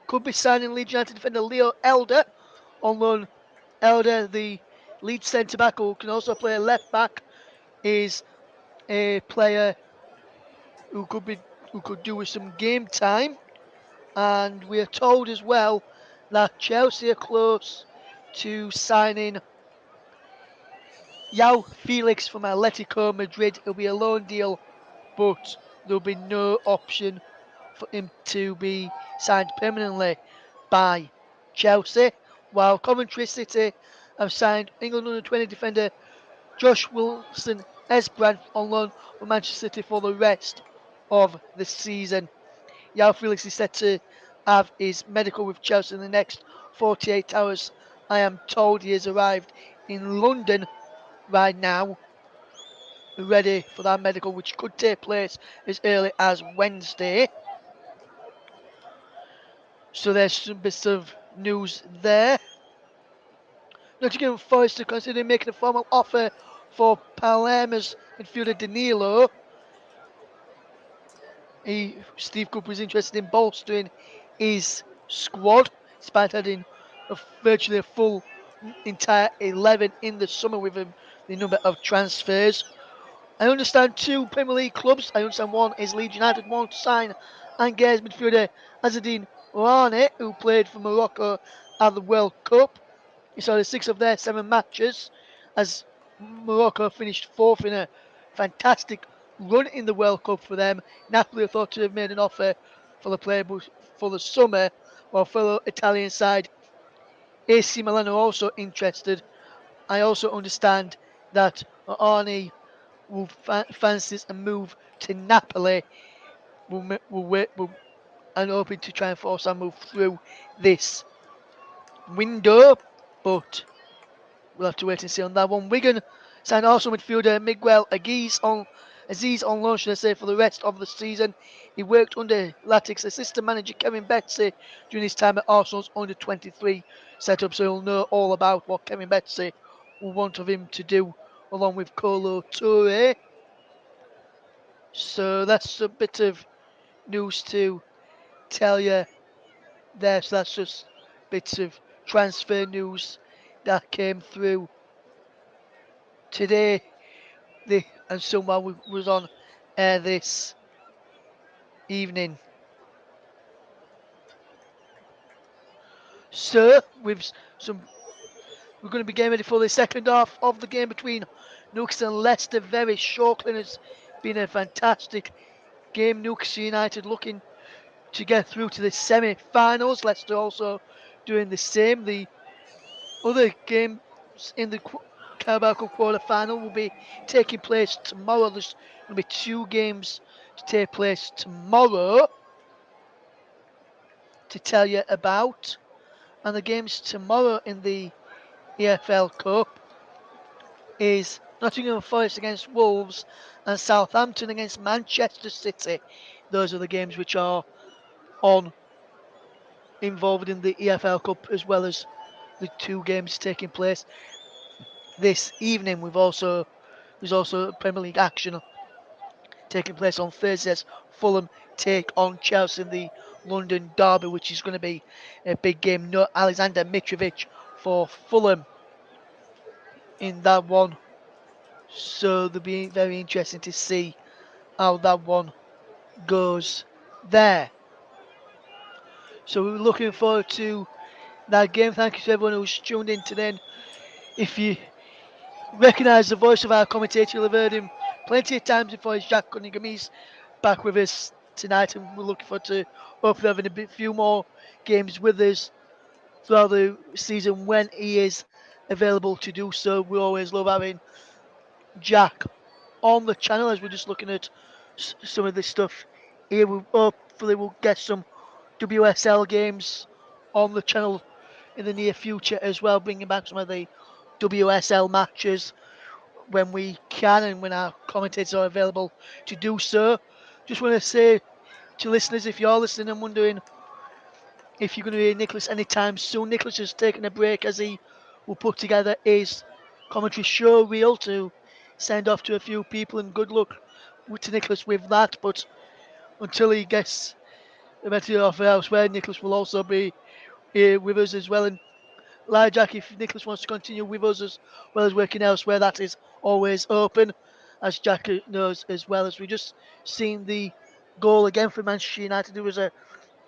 could be signing Leeds United defender Leo Elder on loan. Elder, the Leeds centre back, who can also play left back, is a player who could do with some game time. And we are told as well that Chelsea are close to signing Yao Felix from Atletico Madrid. It'll be a loan deal, but there'll be no option for him to be signed permanently by Chelsea. While Coventry City have signed England under 20 defender Josh Wilson Esbrand on loan from Manchester City for the rest of the season. Yao Felix is set to have his medical with Chelsea in the next 48 hours. I am told he has arrived in London right now, ready for that medical, which could take place as early as Wednesday. So there's some bits of news there. Nottingham Forest are considering making a formal offer for Palermo's midfielder Danilo. Steve Cooper is interested in bolstering his squad, despite having virtually a full entire 11 in the summer with the number of transfers. I understand two Premier League clubs. I understand one is Leeds United want to sign Angers midfielder Azzedine Ouane, who played for Morocco at the World Cup. He started 6 of their 7 matches as Morocco finished 4th in a fantastic run in the World Cup for them. Napoli are thought to have made an offer for the player for the summer, while fellow Italian side AC Milan are also interested. I also understand that Arnie will fancies a move to Napoli. And hoping to try and force our move through this window, but we'll have to wait and see on that one. Wigan signed Arsenal midfielder Miguel Aziz on loan, should I say, for the rest of the season. He worked under Latic's assistant manager Kevin Betsy during his time at Arsenal's under-23 setup, so he'll know all about what Kevin Betsy will want of him to do, along with Kolo Toure. So that's a bit of news to tell you there. So that's just bits of transfer news that came through today. And someone was on air this evening. So we're going to be getting ready for the second half of the game between Newcastle and Leicester. Very shortly, and it's been a fantastic game. Newcastle United looking to get through to the semi-finals. Leicester also doing the same. The other games in the Carabao Cup quarter-final will be taking place tomorrow. There's going to be 2 games to take place tomorrow to tell you about. And the games tomorrow in the EFL Cup is Nottingham Forest against Wolves and Southampton against Manchester City. Those are the games which are on involved in the EFL Cup, as well as the 2 games taking place this evening. There's also Premier League action taking place on Thursdays. Fulham take on Chelsea in the London derby, which is going to be a big game. No Alexander Mitrovic for Fulham in that one, so it'll be very interesting to see how that one goes there. So we're looking forward to that game. Thank you to everyone who's tuned in today. If you recognise the voice of our commentator, you'll have heard him plenty of times before. It's Jack Cunningham. He's back with us tonight, and we're looking forward to hopefully having few more games with us throughout the season when he is available to do so. We always love having Jack on the channel as we're just looking at some of this stuff here. Hopefully we'll get some WSL games on the channel in the near future as well, bringing back some of the WSL matches when we can and when our commentators are available to do so. Just want to say to listeners, if you're listening and wondering if you're going to hear Nicholas anytime soon, Nicholas has taken a break as he will put together his commentary show reel to send off to a few people, and good luck to Nicholas with that. But until he gets a better offer elsewhere, Nicholas will also be here with us as well. And like Jack, if Nicholas wants to continue with us as well as working elsewhere, that is always open, as Jack knows as well. As we just seen the goal again for Manchester United, there was a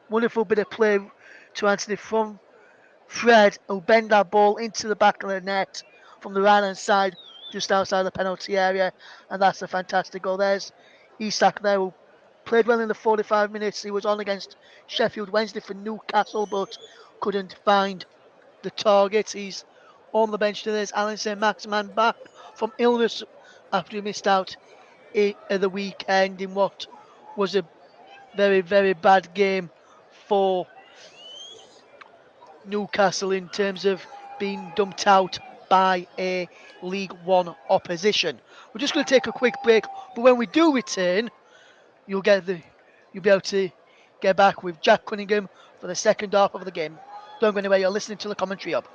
wonderful bit of play to Anthony from Fred, who bend that ball into the back of the net from the right hand side, just outside the penalty area, and that's a fantastic goal. There's Isak there, who played well in the 45 minutes he was on against Sheffield Wednesday for Newcastle, but couldn't find the target. He's On the bench today is Alan St. Maximan, back from illness after he missed out at the weekend in what was a very, very bad game for Newcastle in terms of being dumped out by a League One opposition. We're just going to take a quick break, but when we do return, you'll be able to get back with Jack Cunningham for the second half of the game. Don't go anywhere, you're listening to the Commentary Hub.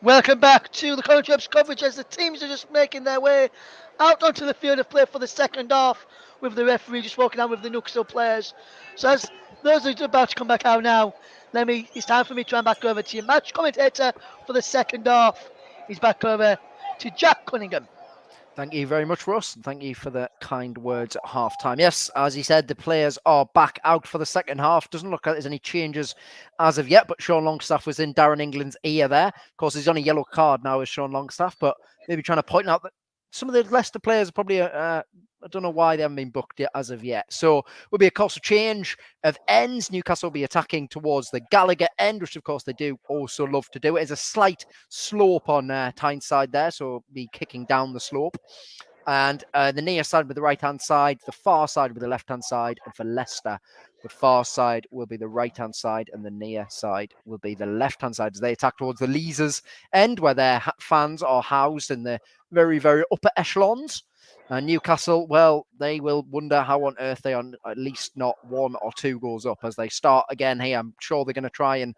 Welcome back to the Commentary Hub's coverage as the teams are just making their way out onto the field of play for the second half, with the referee just walking out with the Newcastle players. So as those are about to come back out now, it's time for me to hand back over to your match commentator for the second half. He's back over to Jack Cunningham. Thank you very much, Russ, and thank you for the kind words at half-time. Yes, as he said, the players are back out for the second half. Doesn't look like there's any changes as of yet, but Sean Longstaff was in Darren England's ear there. Of course, he's on a yellow card now as Sean Longstaff, but maybe trying to point out that some of the Leicester players are probably, I don't know why they haven't been booked yet as of yet. So will be a course of change of ends. Newcastle will be attacking towards the Gallagher end, which of course they do also love to do. It is a slight slope on Tyneside there, so be kicking down the slope. And the near side with the right-hand side, the far side with the left-hand side, and for Leicester, the far side will be the right-hand side, and the near side will be the left-hand side as they attack towards the Leazers end, where their fans are housed in the very, very upper echelons. Newcastle, well, they will wonder how on earth they are at least not 1 or 2 goals up as they start again here. I'm sure they're going to try and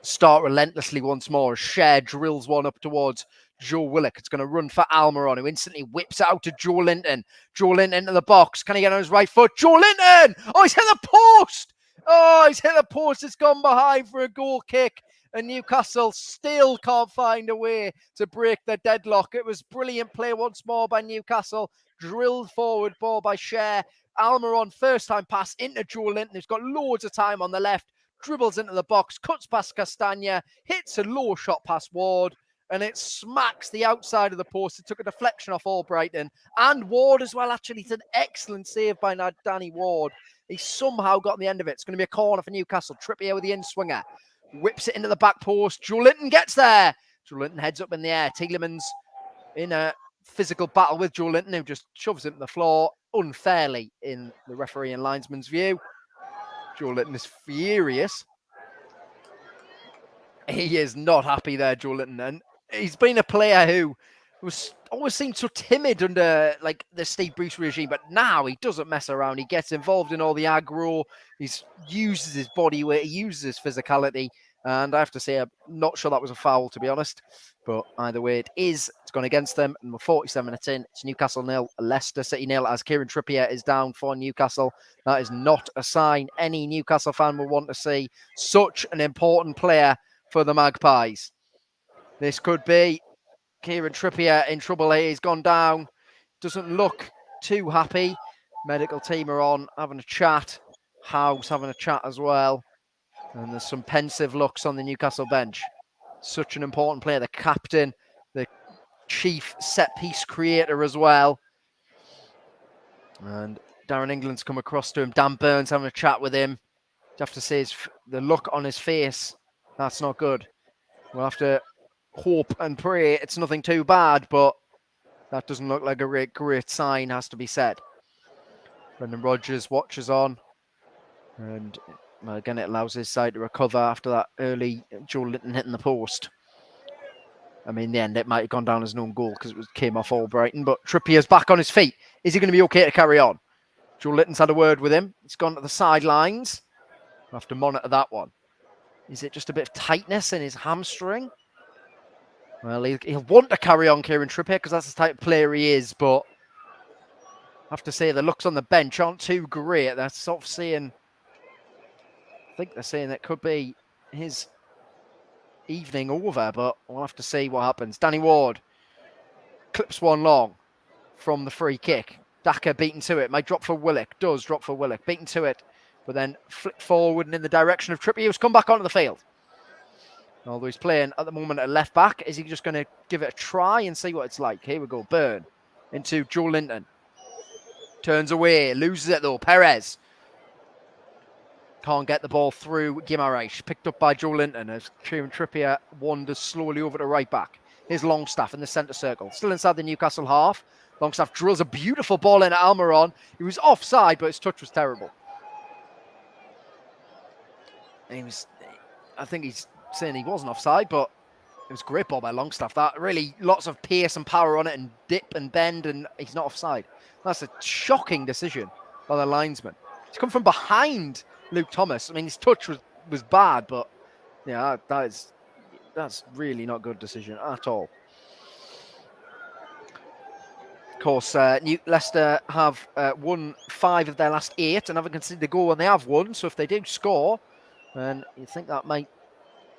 start relentlessly once more. Cher drills one up towards Joe Willock. It's going to run for Almiron, who instantly whips it out to Joe Linton. Joe Linton into the box. Can he get on his right foot? Joe Linton! Oh, he's hit the post! Oh, he's hit the post. It's gone behind for a goal kick. And Newcastle still can't find a way to break the deadlock. It was brilliant play once more by Newcastle. Drilled forward ball by Cher. Almiron, first time pass into Joe Linton, who's got loads of time on the left. Dribbles into the box, cuts past Castagna, hits a low shot past Ward, and it smacks the outside of the post. It took a deflection off Albrighton and Ward as well. Actually, it's an excellent save by Danny Ward. He somehow got on the end of it. It's going to be a corner for Newcastle. Trippier with the in-swinger. Whips it into the back post. Joe Linton gets there. Joe Linton heads up in the air. Tielemans in a physical battle with Joe Linton, who just shoves him to the floor unfairly in the referee and linesman's view. Joe Linton is furious. He is not happy there, Joe Linton. And he's been a player who was always seemed so timid under like the Steve Bruce regime, but now he doesn't mess around. He gets involved in all the aggro. He uses his body weight. He uses his physicality. And I have to say, I'm not sure that was a foul, to be honest. But either way, it is. It's gone against them. And we're 47 minutes in. It's Newcastle 0, Leicester City 0, as Kieran Trippier is down for Newcastle. That is not a sign any Newcastle fan will want to see. Such an important player for the Magpies. This could be Kieran Trippier in trouble here. He's gone down. Doesn't look too happy. Medical team are on, having a chat. Howe's having a chat as well. And there's some pensive looks on the Newcastle bench. Such an important player. The captain, the chief set-piece creator as well. And Darren England's come across to him. Dan Burns having a chat with him. You have to say the look on his face, that's not good. We'll have to hope and pray it's nothing too bad, but that doesn't look like a great sign, has to be said. Brendan Rodgers watches on. And well, again, it allows his side to recover after that early Joe Linton hitting the post. I mean, in the end, it might have gone down as an own goal because it came off Albrighton, but Trippier's back on his feet. Is he going to be okay to carry on? Joe Linton's had a word with him. He's gone to the sidelines. We'll have to monitor that one. Is it just a bit of tightness in his hamstring? Well, he'll want to carry on, Kieran Trippier, because that's the type of player he is, but I have to say the looks on the bench aren't too great. They're sort of saying, I think they're saying that could be his evening over, but we'll have to see what happens. Danny Ward clips one long from the free kick. Daka beaten to it. Might drop for Willock. Does drop for Willock. Beaten to it. But then flick forward and in the direction of Trippier, who's come back onto the field. Although he's playing at the moment at left back, is he just going to give it a try and see what it's like? Here we go. Burn into Joe Linton. Turns away. Loses it though. Perez can't get the ball through Guimaraes. Picked up by Joe Linton as Kieran Trippier wanders slowly over to right back. Here's Longstaff in the centre circle. Still inside the Newcastle half. Longstaff drills a beautiful ball in at Almiron. He was offside, but his touch was terrible. I think he's saying he wasn't offside, but it was a great ball by Longstaff. That really, lots of pace and power on it and dip and bend, and he's not offside. That's a shocking decision by the linesman. He's come from behind Luke Thomas. I mean, his touch was bad, but yeah, that's really not a good decision at all. Of course, Leicester have won 5 of their last 8 and haven't conceded a goal when they have won. So if they do score, then you think that might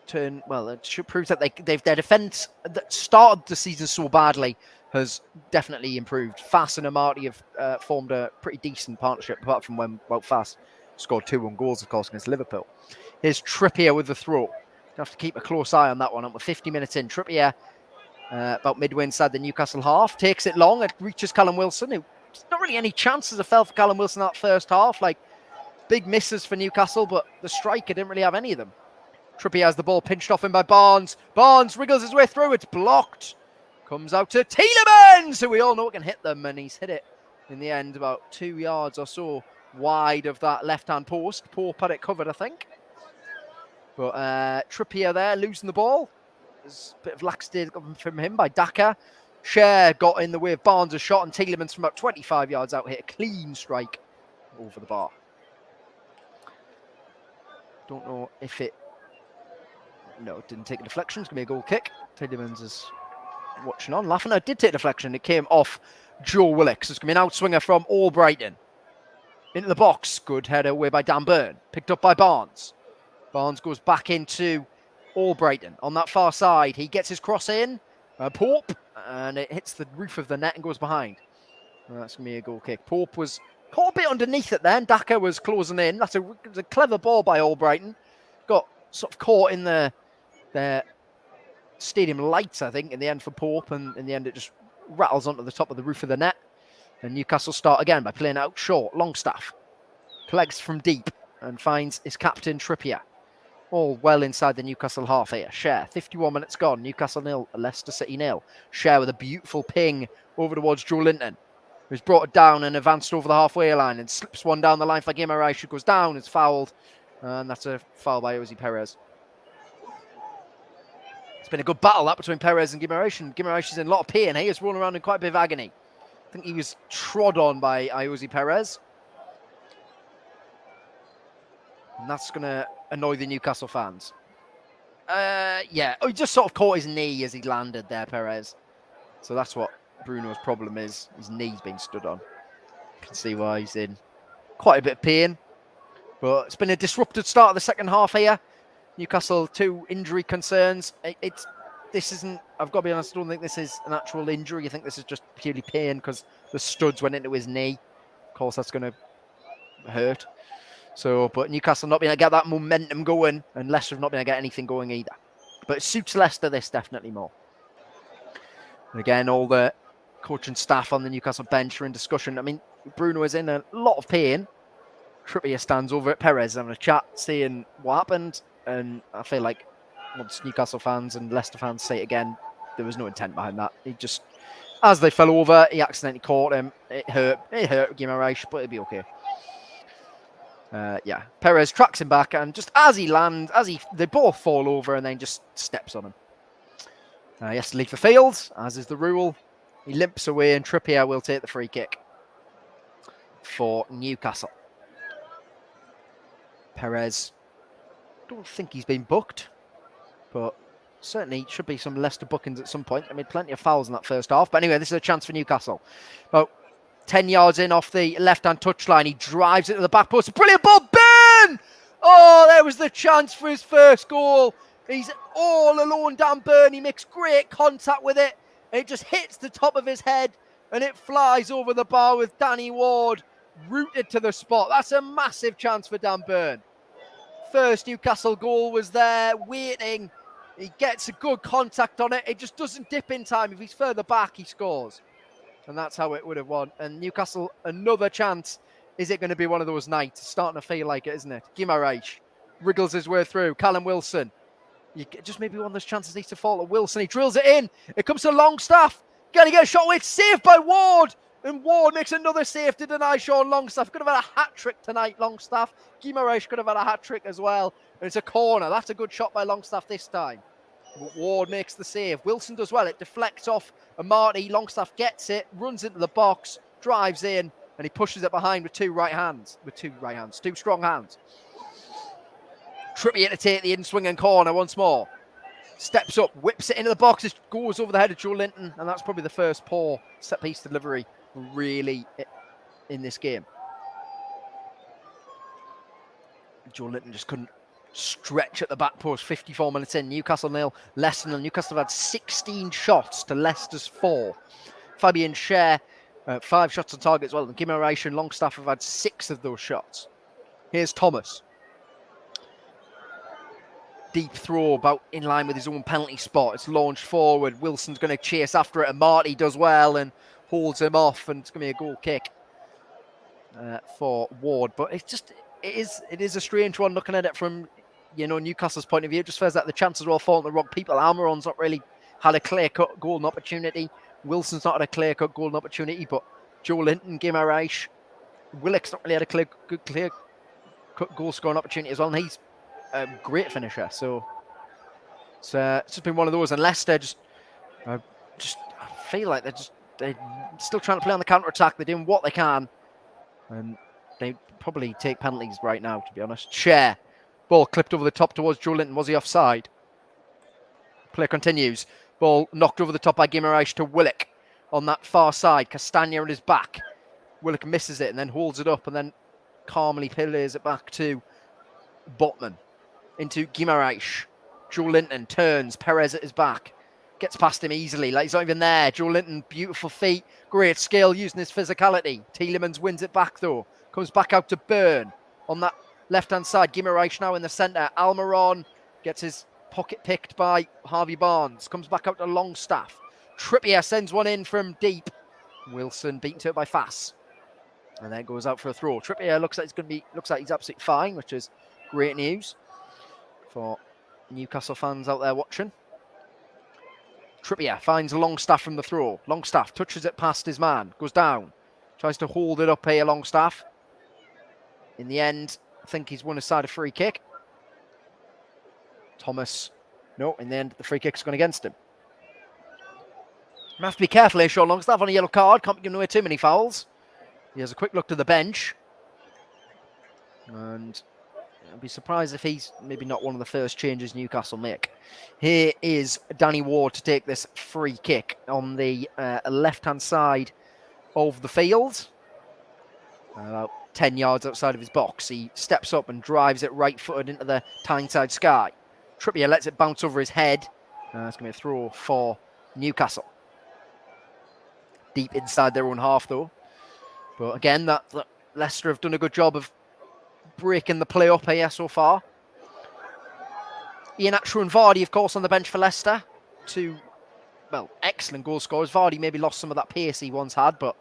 turn, well, it should prove that their defence that started the season so badly has definitely improved. Fass and Amati have formed a pretty decent partnership, apart from when Fass scored 2 own goals, of course, against Liverpool. Here's Trippier with the throw. You have to keep a close eye on that one. We're 50 minutes in. Trippier, about midway inside the Newcastle half, takes it long. It reaches Callum Wilson, who not really any chances of fell for Callum Wilson that first half. Like, big misses for Newcastle, but the striker didn't really have any of them. Trippier has the ball pinched off him by Barnes. Barnes wriggles his way through. It's blocked. Comes out to Tielemans, who we all know can hit them, and he's hit it in the end about 2 yards or so wide of that left-hand post. Pope had it covered, I think. But Trippier there losing the ball. There's a bit of laxity from him by Daka. Cher got in the way of Barnes' shot, and Tielemans from about 25 yards out hit a clean strike over the bar. Don't know if it... No, it didn't take a deflection. It's going to be a goal kick. Tielemans is watching on, laughing. It did take a deflection. It came off Joe Willock. So it's going to be an outswinger from Albrighton. Into the box. Good header away by Dan Burn. Picked up by Barnes. Barnes goes back into Albrighton on that far side. He gets his cross in. Pope. And it hits the roof of the net and goes behind. That's going to be a goal kick. Pope was caught a bit underneath it then. Daka was closing in. That's a clever ball by Albrighton. Got sort of caught in the stadium lights, I think, in the end for Pope. And in the end, it just rattles onto the top of the roof of the net. And Newcastle start again by playing out short. Longstaff collects from deep and finds his captain Trippier. All well inside the Newcastle half here. Cher, 51 minutes gone. Newcastle 0, Leicester City 0. Cher with a beautiful ping over towards Joe Linton, who's brought it down and advanced over the halfway line and slips one down the line for Guimaraes, who goes down. It's fouled. And that's a foul by Jose Perez. It's been a good battle that between Perez and Guimaraes. And Guimaraes is in a lot of pain. He is rolling around in quite a bit of agony. I think he was trod on by Jose Perez. And that's going to annoy the Newcastle fans. Yeah, he just sort of caught his knee as he landed there, Perez. So that's what Bruno's problem is. His knee's been stood on. You can see why he's in quite a bit of pain. But it's been a disrupted start of the second half here. Newcastle, 2 injury concerns. This isn't, I've got to be honest, I don't think this is an actual injury. I think this is just purely pain because the studs went into his knee. Of course, that's going to hurt. So, but Newcastle not being able to get that momentum going, and Leicester have not been able to get anything going either. But it suits Leicester this definitely more. And again, all the coach and staff on the Newcastle bench are in discussion. I mean, Bruno is in a lot of pain. Trippier stands over at Perez having a chat, seeing what happened. And I feel like once Newcastle fans and Leicester fans say it again, there was no intent behind that. He just, as they fell over, he accidentally caught him. It hurt Guimaraes, but it'll be okay. Yeah, Perez tracks him back, and just as he lands, they both fall over, and then just steps on him. He has to leave the field, as is the rule. He limps away, and Trippier will take the free kick for Newcastle. Perez, don't think he's been booked, but certainly should be some Leicester bookings at some point. I mean, plenty of fouls in that first half. But anyway, this is a chance for Newcastle. About 10 yards in off the left-hand touchline. He drives it to the back post. Brilliant ball. Burn! Oh, there was the chance for his first goal. He's all alone, Dan Burn. He makes great contact with it. It just hits the top of his head and it flies over the bar with Danny Ward rooted to the spot. That's a massive chance for Dan Burn. First Newcastle goal was there, waiting. He gets a good contact on it. It just doesn't dip in time. If he's further back, he scores. And that's how it would have won. And Newcastle, another chance. Is it going to be one of those nights? It's starting to feel like it, isn't it? Guimaraes wriggles his way through. Callum Wilson. Just maybe one of those chances needs to fall to Wilson. He drills it in. It comes to Longstaff. Can he get a shot away? It's saved by Ward. And Ward makes another save to deny Sean Longstaff. Could have had a hat-trick tonight, Longstaff. Guimaraes could have had a hat-trick as well. And it's a corner. That's a good shot by Longstaff this time. But Ward makes the save. Wilson does well. It deflects off Marty. Longstaff gets it, runs into the box, drives in, and he pushes it behind with two strong hands. Trippier to take the in-swing and corner once more. Steps up, whips it into the box, it goes over the head of Joe Linton, and that's probably the first poor set-piece delivery really in this game. Joe Linton just couldn't stretch at the back post. 54 minutes in, Newcastle 0, Leicester 0. Newcastle have had 16 shots to Leicester's 4. Fabian Schär, 5 shots on target as well, and Guimaraes and Longstaff have had 6 of those shots. Here's Thomas. Deep throw about in line with his own penalty spot. It's launched forward. Wilson's going to chase after it, and Marty does well and holds him off, and it's going to be a goal kick for Ward. But it is a strange one looking at it from Newcastle's point of view. It just feels like the chances are all falling to the wrong people. Almiron's not really had a clear-cut golden opportunity. Wilson's not had a clear-cut golden opportunity, but Joe Linton, Guimaraes, Willock's not really had a clear-cut goal-scoring opportunity as well, and he's a great finisher. So it's just been one of those, and Leicester just feel like they're still trying to play on the counter-attack. They're doing what they can, and they probably take penalties right now, to be honest. Schär, ball clipped over the top towards Joe Linton. Was he offside? Play continues. Ball knocked over the top by Guimaraes to Willock on that far side. Castagna on his back. Willock misses it and then holds it up and then calmly plays it back to Botman. Into Guimaraes. Joe Linton turns. Perez at his back. Gets past him easily, like he's not even there. Joe Linton, beautiful feet, great skill, using his physicality. Tielemans wins it back though. Comes back out to Burn on that left-hand side. Guimaraes now in the centre. Almiron gets his pocket picked by Harvey Barnes. Comes back out to Longstaff. Trippier sends one in from deep. Wilson beaten to it by Fass. And then goes out for a throw. Trippier looks like he's absolutely fine, which is great news for Newcastle fans out there watching. Trippier finds Longstaff from the throw. Longstaff touches it past his man. Goes down. Tries to hold it up here, Longstaff. In the end, I think he's won a side of free kick. Thomas. No, in the end, the free kick's gone against him. You have to be careful here, Sean Longstaff on a yellow card. Can't be giving away too many fouls. He has a quick look to the bench. And I'd be surprised if he's maybe not one of the first changes Newcastle make. Here is Danny Ward to take this free kick on the left-hand side of the field. About 10 yards outside of his box. He steps up and drives it right-footed into the Tyneside sky. Trippier lets it bounce over his head. It's going to be a throw for Newcastle. Deep inside their own half, though. But again, that Leicester have done a good job of breaking the play up here so far. Iheanacho and Vardy, of course, on the bench for Leicester. Two, excellent goal scorers. Vardy maybe lost some of that pace he once had, but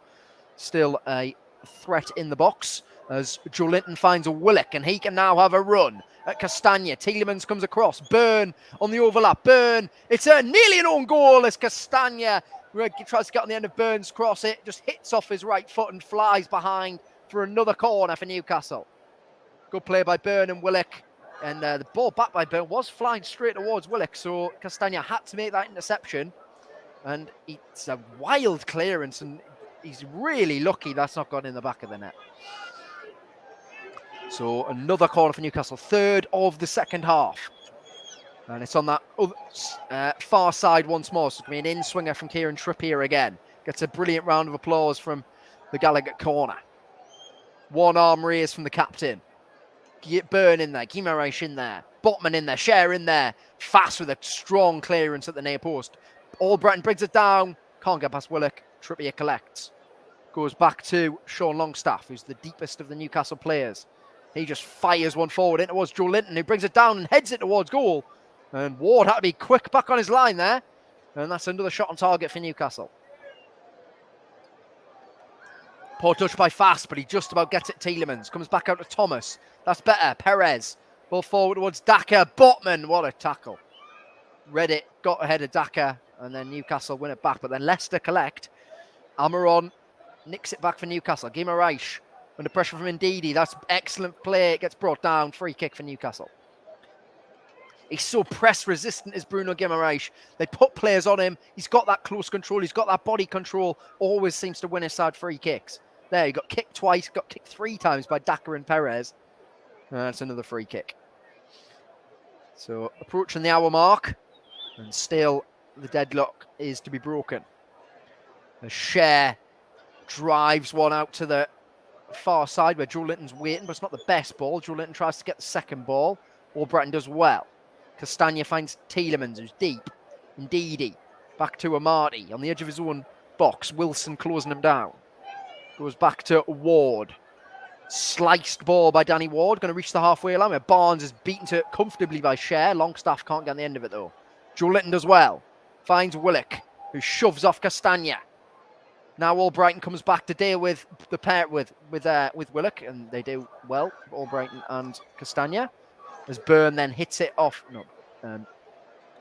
still a threat in the box. As Joe Linton finds a Willock, and he can now have a run at Castagna. Tielemans comes across. Burn on the overlap. Burn. It's nearly an own goal as Castagna tries to get on the end of Burn's cross. It just hits off his right foot and flies behind for another corner for Newcastle. Good play by Burn and Willock. And the ball back by Burn was flying straight towards Willock, so Castagna had to make that interception. And it's a wild clearance, and he's really lucky that's not gone in the back of the net. So another corner for Newcastle, third of the second half. And it's on that far side once more. So it's going to be an in-swinger from Kieran Trippier again. Gets a brilliant round of applause from the Gallagher corner. One arm raised from the captain. Burn in there, Guimaraes in there. Botman in there, Share in there, fast with a strong clearance at the near post. Albrighton brings it down, can't get past Willock. Trippier collects. Goes back to Sean Longstaff, who's the deepest of the Newcastle players. He just fires one forward in towards Joe Linton, who brings it down and heads it towards goal. And Ward had to be quick back on his line there. And that's another shot on target for Newcastle. Poor touch by Fast, but he just about gets it. Tielemans comes back out to Thomas. That's better. Perez. Ball forward towards Daka. Botman. What a tackle. Reddit got ahead of Daka, and then Newcastle win it back. But then Leicester collect. Almiron nicks it back for Newcastle. Guimaraes under pressure from Ndidi. That's excellent play. It gets brought down. Free kick for Newcastle. He's so press resistant as Bruno Guimaraes. They put players on him. He's got that close control. He's got that body control. Always seems to win his side free kicks. There, he got kicked twice. Got kicked 3 times by Daka and Perez. That's another free kick. So approaching the hour mark. And still the deadlock is to be broken. The Share drives one out to the far side where Joe Linton's waiting, but it's not the best ball. Joe Linton tries to get the second ball. Albrighton does well. Castagna finds Tielemans, who's deep. Ndidi back to Amati on the edge of his own box. Wilson closing him down. Goes back to Ward. Sliced ball by Danny Ward. Going to reach the halfway line where Barnes is beaten to it comfortably by Share. Longstaff can't get on the end of it though. Joe Linton does well. Finds Willock, who shoves off Castagna. Now Albrighton comes back to deal with the pair with Willock, and they do well, Albrighton and Castagna. As Byrne then hits it off.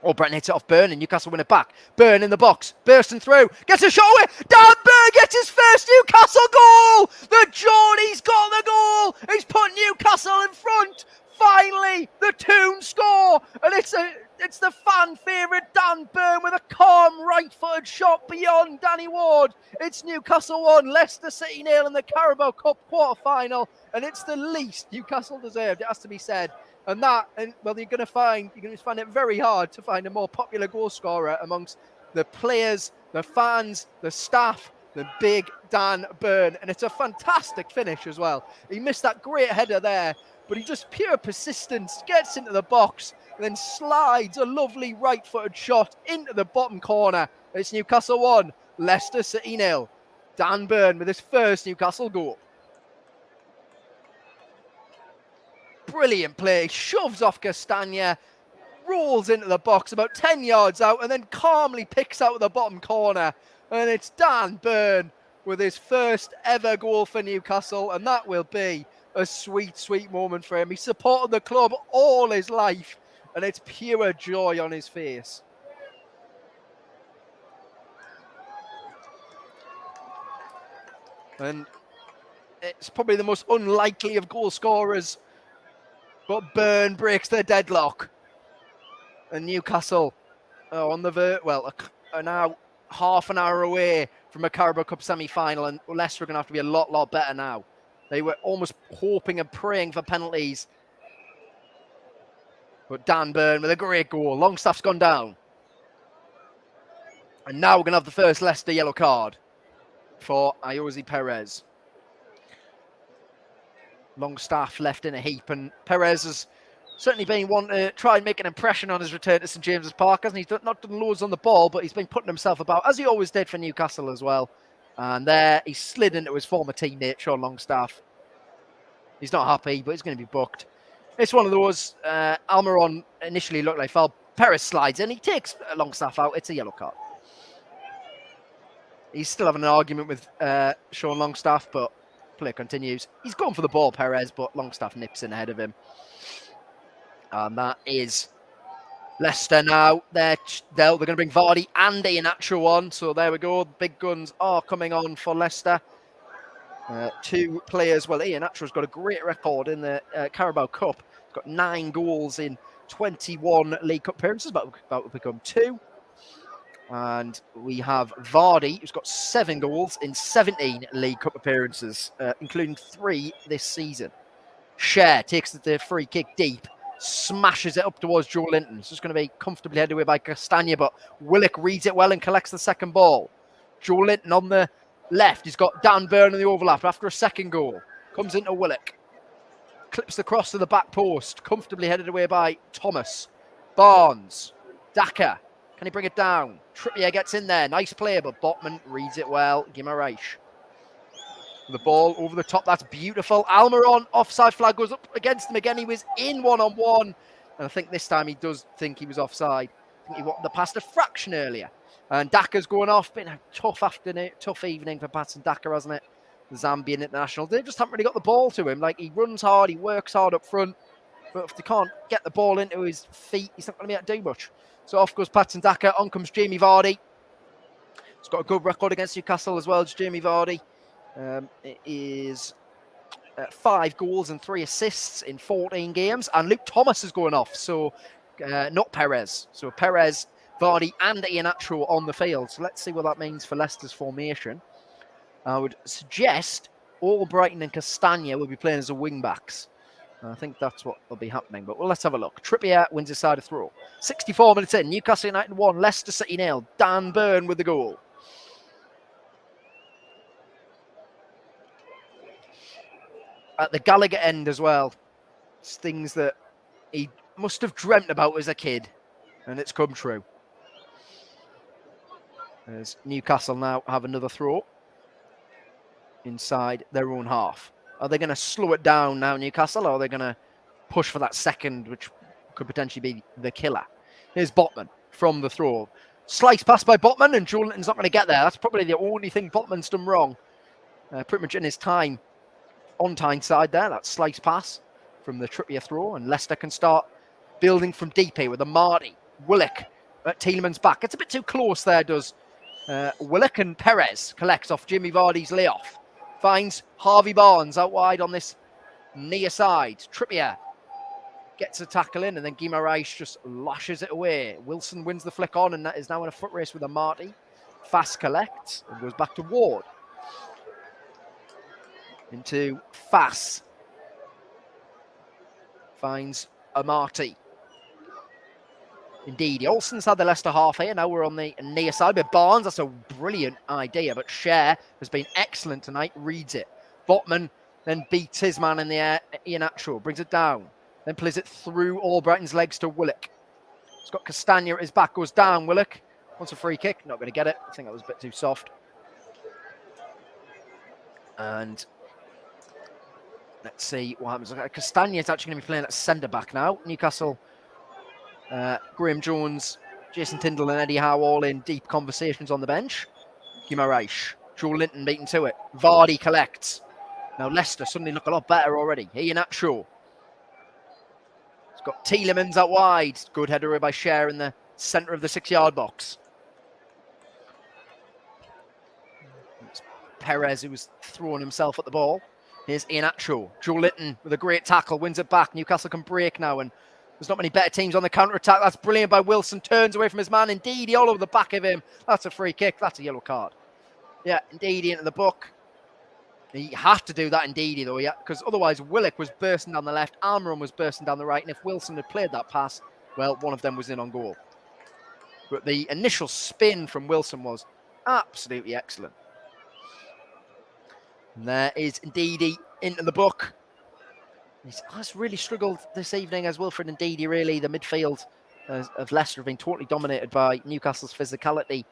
Albrighton hits it off Byrne, and Newcastle win it back. Byrne in the box, bursting through, gets a shot away. Dan Byrne gets his first Newcastle goal. The Geordie's got the goal. He's put Newcastle in front. Finally, the Toon score, and it's the fan favourite Dan Byrne with a calm right-footed shot beyond Danny Ward. It's Newcastle 1, Leicester City 0 in the Carabao Cup quarter-final, and it's the least Newcastle deserved, it has to be said. And well, you're going to find it very hard to find a more popular goal scorer amongst the players, the fans, the staff, the big Dan Byrne. And it's a fantastic finish as well. He missed that great header there, but he just pure persistence, gets into the box, and then slides a lovely right-footed shot into the bottom corner. It's Newcastle 1, Leicester City 0. Dan Byrne with his first Newcastle goal. Brilliant play, shoves off Castagna, rolls into the box about 10 yards out, and then calmly picks out the bottom corner. And it's Dan Byrne with his first ever goal for Newcastle, and that will be a sweet, sweet moment for him. He supported the club all his life, and it's pure joy on his face. And it's probably the most unlikely of goal scorers, but Byrne breaks their deadlock. And Newcastle are on the are now half an hour away from a Carabao Cup semi-final, and Leicester are going to have to be a lot better now. They were almost hoping and praying for penalties. But Dan Byrne with a great goal. Longstaff's gone down. And now we're going to have the first Leicester yellow card for Ayoze Perez. Longstaff left in a heap, and Perez has certainly been one to try and make an impression on his return to St James's Park, hasn't he? He's not done loads on the ball, but he's been putting himself about, as he always did for Newcastle as well. And there, he slid into his former teammate, Sean Longstaff. He's not happy, but he's going to be booked. It's one of those, Almiron initially looked like foul. Perez slides in, he takes Longstaff out. It's a yellow card. He's still having an argument with Sean Longstaff, but play continues. He's gone for the ball, Perez, but Longstaff nips in ahead of him. And that is Leicester now. They're going to bring Vardy and Iheanacho on. So there we go. The big guns are coming on for Leicester. 2 players. Well, Iheanacho's got a great record in the Carabao Cup. He's got 9 goals in 21 League Cup appearances, about to become 2. And we have Vardy, who's got 7 goals in 17 League Cup appearances, including 3 this season. Share takes the free kick deep, smashes it up towards Joe Linton. It's just going to be comfortably headed away by Castagna, but Willock reads it well and collects the second ball. Joe Linton on the left. He's got Dan Byrne in the overlap after a second goal. Comes into Willock. Clips the cross to the back post. Comfortably headed away by Thomas. Barnes. Daka. Can he bring it down? Trippier gets in there. Nice play, but Botman reads it well. Guimaraes. The ball over the top. That's beautiful. Almiron. Offside flag goes up against him again. He was in one-on-one. And I think this time he does think he was offside. I think he wanted the pass a fraction earlier. And Daka's going off. Been a tough afternoon, tough evening for Patson Daka, hasn't it? The Zambian international. They just haven't really got the ball to him. Like, he runs hard, he works hard up front. But if they can't get the ball into his feet, he's not going to be able to do much. So off goes Patson Daka. On comes Jamie Vardy. He's got a good record against Newcastle as well, as Jamie Vardy. It is 5 goals and 3 assists in 14 games. And Luke Thomas is going off. So not Perez. So Perez, Vardy and Iheanacho on the field. So let's see what that means for Leicester's formation. I would suggest Albrighton and Castagna will be playing as the wing-backs. I think that's what will be happening. But let's have a look. Trippier wins his side of throw. 64 minutes in. Newcastle United 1. Leicester City 0. Dan Burn with the goal. At the Gallagher end as well. It's things that he must have dreamt about as a kid. And it's come true. As Newcastle now have another throw inside their own half. Are they going to slow it down now, Newcastle, or are they going to push for that second, which could potentially be the killer? Here's Botman from the throw. Slice pass by Botman, and Joelinton's not going to get there. That's probably the only thing Botman's done wrong. Pretty much in his time, on-time side there, that slice pass from the Trippier throw, and Leicester can start building from deep here with a Marty. Willock at Tielemans' back. It's a bit too close there, does Willock, and Perez collects off Jimmy Vardy's layoff. Finds Harvey Barnes out wide on this near side. Trippier gets a tackle in, and then Guimaraes just lashes it away. Wilson wins the flick on, and that is now in a foot race with a Marty. Fast collects and goes back to Ward. Into Fass. Finds Amati. Indeed, Olsen's had the Leicester half here. Now we're on the near side with Barnes. That's a brilliant idea, but Cher has been excellent tonight. Reads it. Botman then beats his man in the air. Iheanacho brings it down. Then plays it through Albrighton's legs to Willock. He's got Castagna at his back. Goes down. Willock wants a free kick. Not going to get it. I think that was a bit too soft. And let's see what happens. Castagna is actually going to be playing at centre-back now. Newcastle... Graham Jones, Jason Tindall and Eddie Howe all in deep conversations on the bench. Guimaraes, Joelinton beaten to it. Vardy collects. Now Leicester suddenly look a lot better already. Iheanacho. He's got Tielemans out wide. Good header away by Cher in the centre of the 6-yard box. It's Perez who was throwing himself at the ball. Here's Iheanacho. Joelinton with a great tackle, wins it back. Newcastle can break now, and there's not many better teams on the counter-attack. That's brilliant by Wilson. Turns away from his man. Indeed, all over the back of him. That's a free kick. That's a yellow card. Yeah, Indeed into the book. You have to do that Indeed, though, yeah, because otherwise Willock was bursting down the left. Almiron was bursting down the right. And if Wilson had played that pass, well, one of them was in on goal. But the initial spin from Wilson was absolutely excellent. And there is Indeed into the book. He's really struggled this evening as Wilfred Ndidi, really. The midfield of Leicester have been totally dominated by Newcastle's physicality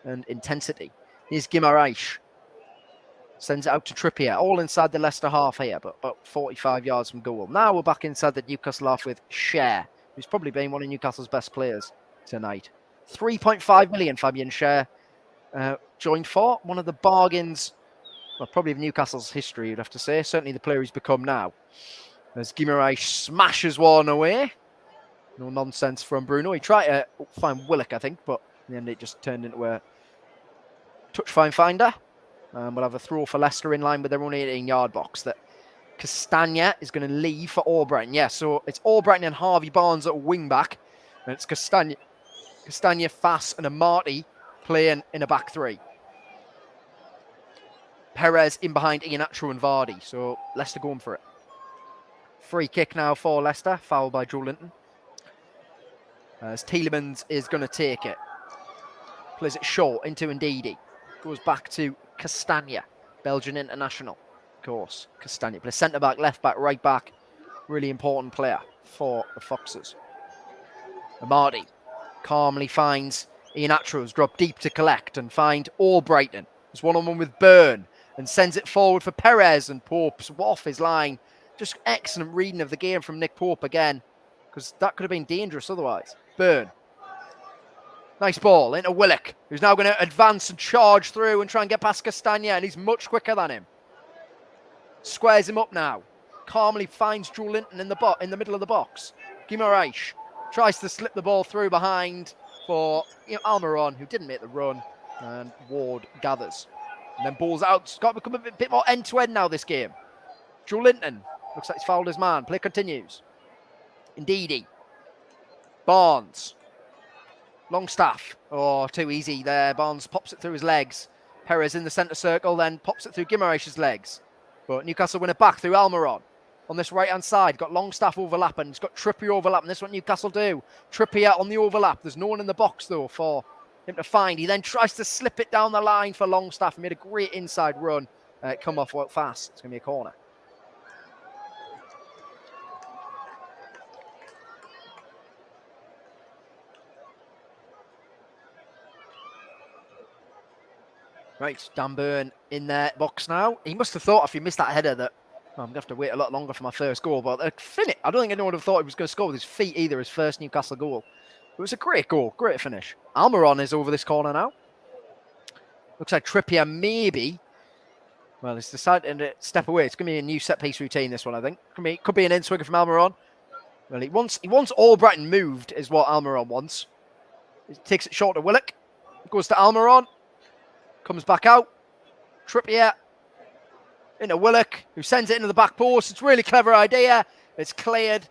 and intensity. Here's Guimaraes. Sends it out to Trippier, all inside the Leicester half here, but about 45 yards from goal. Now we're back inside the Newcastle half with Cher, who's probably been one of Newcastle's best players tonight. 3.5 million Fabian Cher joined for. One of the bargains, well, probably of Newcastle's history, you'd have to say. Certainly the player he's become now. As Guimaraes smashes one away. No nonsense from Bruno. He tried to find Willock, I think, but in the end it just turned into a touch finder. We'll have a throw for Leicester in line with their own 18-yard box that Castagna is going to leave for Albrighton. Yeah, so it's Albrighton and Harvey Barnes at wing-back. And it's Castagna, Fass and Amati playing in a back three. Perez in behind Iheanacho and Vardy. So Leicester going for it. Free kick now for Leicester, fouled by Joelinton. As Tielemans is going to take it. Plays it short into Ndidi. Goes back to Castagna, Belgian international. Of course, Castagna plays centre-back, left-back, right-back. Really important player for the Foxes. Amadi calmly finds Ian Atros, drop deep to collect and find Albrighton. It's one-on-one with Byrne and sends it forward for Perez, and Pope's off his line. Just excellent reading of the game from Nick Pope again, because that could have been dangerous otherwise. Byrne. Nice ball into Willock, who's now going to advance and charge through and try and get past Castagna, and he's much quicker than him. Squares him up now. Calmly finds Joe Linton in the middle of the box. Guimaraes tries to slip the ball through behind for Almiron, who didn't make the run, and Ward gathers. And then balls out. It's got to become a bit more end-to-end now, this game. Joe Linton looks like he's fouled his man. Play continues. Indeedy. Barnes. Longstaff. Oh, too easy there. Barnes pops it through his legs. Perez in the centre circle, then pops it through Guimaraes' legs. But Newcastle win it back through Almiron. On this right-hand side, got Longstaff overlapping. He's got Trippier overlapping. This is what Newcastle do. Trippier on the overlap. There's no one in the box, though, for him to find. He then tries to slip it down the line for Longstaff. He made a great inside run. Come off fast. It's going to be a corner. Right, Dan Byrne in their box now. He must have thought if he missed that header that I'm going to have to wait a lot longer for my first goal. But I don't think anyone would have thought he was going to score with his feet either, his first Newcastle goal. It was a great goal, great finish. Almiron is over this corner now. Looks like Trippier maybe. Well, he's decided to step away. It's going to be a new set-piece routine, this one, I think. Could be an in-swinger from Almiron. Well, he wants Albrighton moved, is what Almiron wants. He takes it short to Willock. Goes to Almiron. Comes back out. Trippier into Willock, who sends it into the back post. It's a really clever idea. It's cleared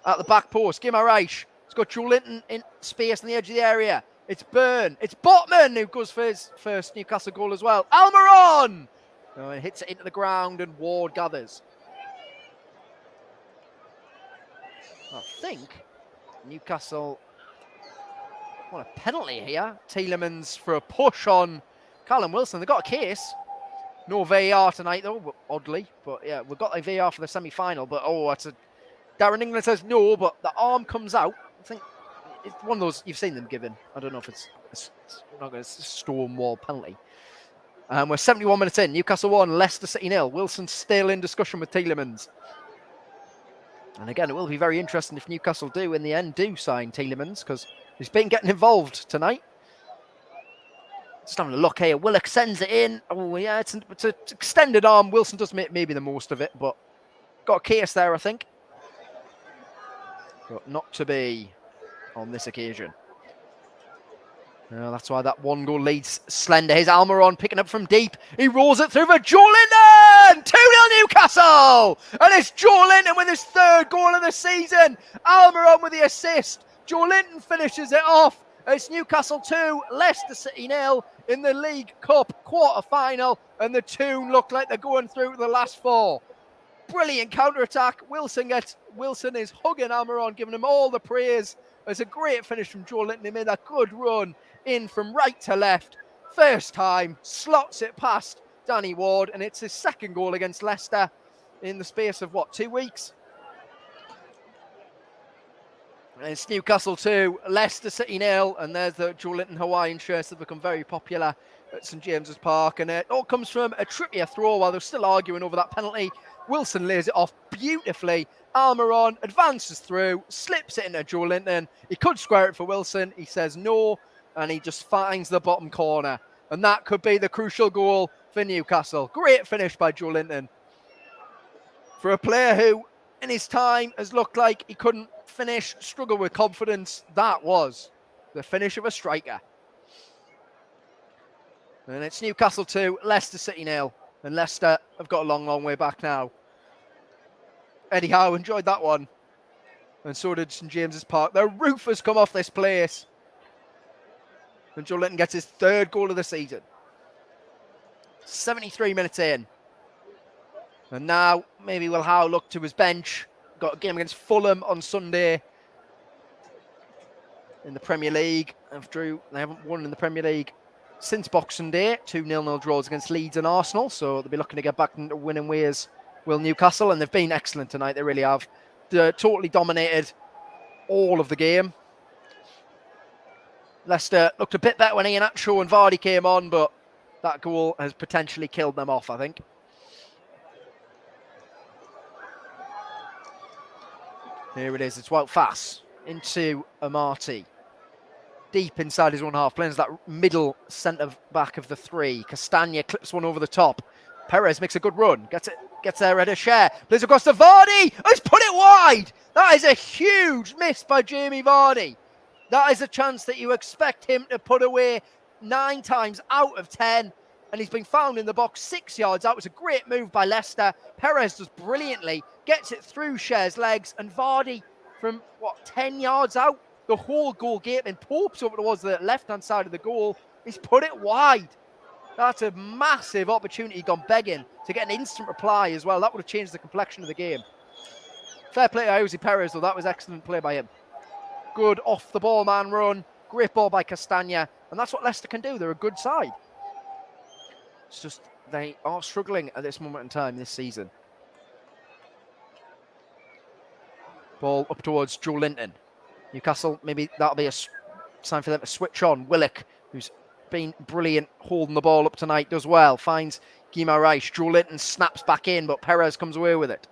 at the back post. Guimaraes. It's got Joe Linton in space on the edge of the area. It's Byrne. It's Botman who goes for his first Newcastle goal as well. Almiron! Oh, it hits it into the ground and Ward gathers. I think Newcastle want a penalty here. Tielemans for a push on Callum Wilson. They got a case. No VAR tonight, though, oddly. But yeah, we've got a VAR for the semi-final. But that's a... Darren England says no, but the arm comes out. I think it's one of those you've seen them given. I don't know if it's not going to Stonewall penalty. We're 71 minutes in. Newcastle 1, Leicester City 0. Wilson still in discussion with Tielemans. And again, it will be very interesting if Newcastle do, in the end, sign Tielemans, because he's been getting involved tonight. Just having a look here. Willock sends it in. Oh, yeah, it's an extended arm. Wilson does make maybe the most of it, but got a case there, I think. But not to be on this occasion. That's why that one goal leads slender. Here's Almiron picking up from deep. He rolls it through for Joe Linton! 2-0 Newcastle! And it's Joe Linton with his third goal of the season. Almiron with the assist. Joe Linton finishes it off. It's Newcastle 2, Leicester City 0 in the League Cup quarter-final. And the two look like they're going through the last four. Brilliant counter-attack. Wilson is hugging Almiron, giving him all the praise. It's a great finish from Joe Linton. He made that good run in from right to left. First time, slots it past Danny Ward, and it's his second goal against Leicester in the space of, 2 weeks? And it's Newcastle 2, Leicester City 0, and there's the Joe Linton Hawaiian shirts that have become very popular at St James's Park, and it all comes from a Trippier throw while they're still arguing over that penalty. Wilson lays it off beautifully. Almiron advances through, slips it into Joe Linton. He could square it for Wilson. He says no, and he just finds the bottom corner. And that could be the crucial goal for Newcastle. Great finish by Joe Linton. For a player who, in his time, has looked like he couldn't finish, struggled with confidence, that was the finish of a striker. And it's Newcastle 2, Leicester City 0. And Leicester have got a long way back now. Eddie Howe enjoyed that one. And so did St James's Park. The roof has come off this place. And Joe Linton gets his third goal of the season. 73 minutes in. And now maybe will Howe look to his bench. Got a game against Fulham on Sunday in the Premier League. They haven't won in the Premier League since Boxing Day. 2 0-0 draws against Leeds and Arsenal. So they'll be looking to get back into winning ways, will Newcastle. And they've been excellent tonight. They really have. totally dominated all of the game. Leicester looked a bit better when Iheanacho and Vardy came on, but that goal has potentially killed them off, I think. Here it is. It's Wout Fass into Amati. Deep inside his own half, playing as that middle centre-back of the three. Castagna clips one over the top. Perez makes a good run. Gets there at a share. Plays across to Vardy. Oh, he's put it wide. That is a huge miss by Jamie Vardy. That is a chance that you expect him to put away 9 times out of 10. And he's been found in the box 6 yards out. It's a great move by Leicester. Perez does brilliantly. Gets it through Cher's legs. And Vardy from, 10 yards out? The whole goal gate and Pope's over towards the left-hand side of the goal. He's put it wide. That's a massive opportunity gone begging to get an instant reply as well. That would have changed the complexion of the game. Fair play to Jose Perez, though. That was excellent play by him. Good off-the-ball man run. Great ball by Castagna. And that's what Leicester can do. They're a good side. It's just they are struggling at this moment in time this season. Ball up towards Joe Linton. Newcastle, maybe that'll be a sign for them to switch on. Willock, who's been brilliant holding the ball up tonight, does well. Finds Guimaraes. Joe Linton snaps back in, but Perez comes away with it.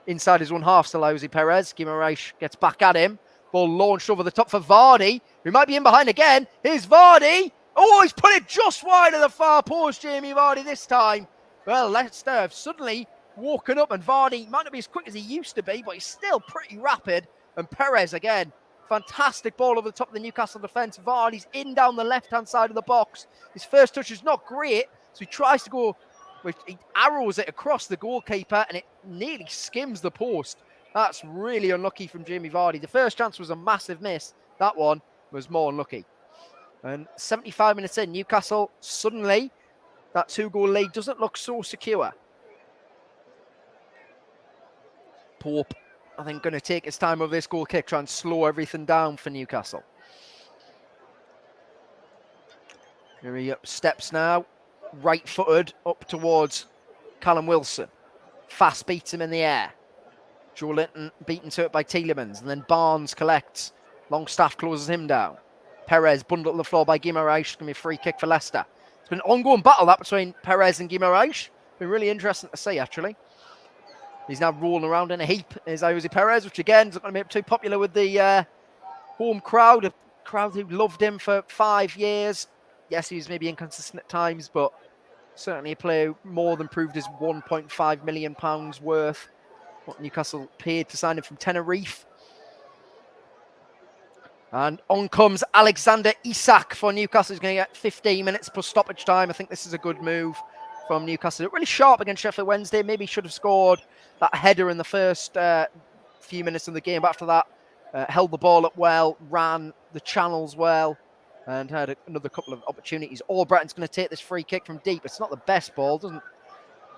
Inside his own half still Jose Perez. Guimaraes gets back at him. Ball launched over the top for Vardy, who might be in behind again. Here's Vardy. Oh, he's put it just wide of the far post, Jamie Vardy this time. Well, Leicester have suddenly woken up, and Vardy might not be as quick as he used to be, but he's still pretty rapid. And Perez again. Fantastic ball over the top of the Newcastle defence. Vardy's in down the left-hand side of the box. His first touch is not great, so he tries to go, he arrows it across the goalkeeper, and it nearly skims the post. That's really unlucky from Jamie Vardy. The first chance was a massive miss. That one was more unlucky. And 75 minutes in, Newcastle, suddenly, that 2-goal lead doesn't look so secure. Pope, I think, going to take his time over this goal kick, try and slow everything down for Newcastle. Here he steps now, right-footed up towards Callum Wilson. Fast beats him in the air. Joe Linton beaten to it by Tielemans, and then Barnes collects. Longstaff closes him down. Perez bundled to the floor by Guimaraes. It's going to be a free kick for Leicester. It's been an ongoing battle that between Perez and Guimaraes. Been really interesting to see, actually. He's now rolling around in a heap. Is Jose Perez, which again is not going to be too popular with the home crowd. A crowd who loved him for 5 years. Yes, he was maybe inconsistent at times, but certainly a player who more than proved his £1.5 million worth. What Newcastle paid to sign him from Tenerife. And on comes Alexander Isak for Newcastle. He's going to get 15 minutes plus stoppage time. I think this is a good move from Newcastle. Really sharp against Sheffield Wednesday. Maybe should have scored that header in the first few minutes of the game. But after that, held the ball up well, ran the channels well, and had another couple of opportunities. Albrecht's going to take this free kick from deep. It's not the best ball. Doesn't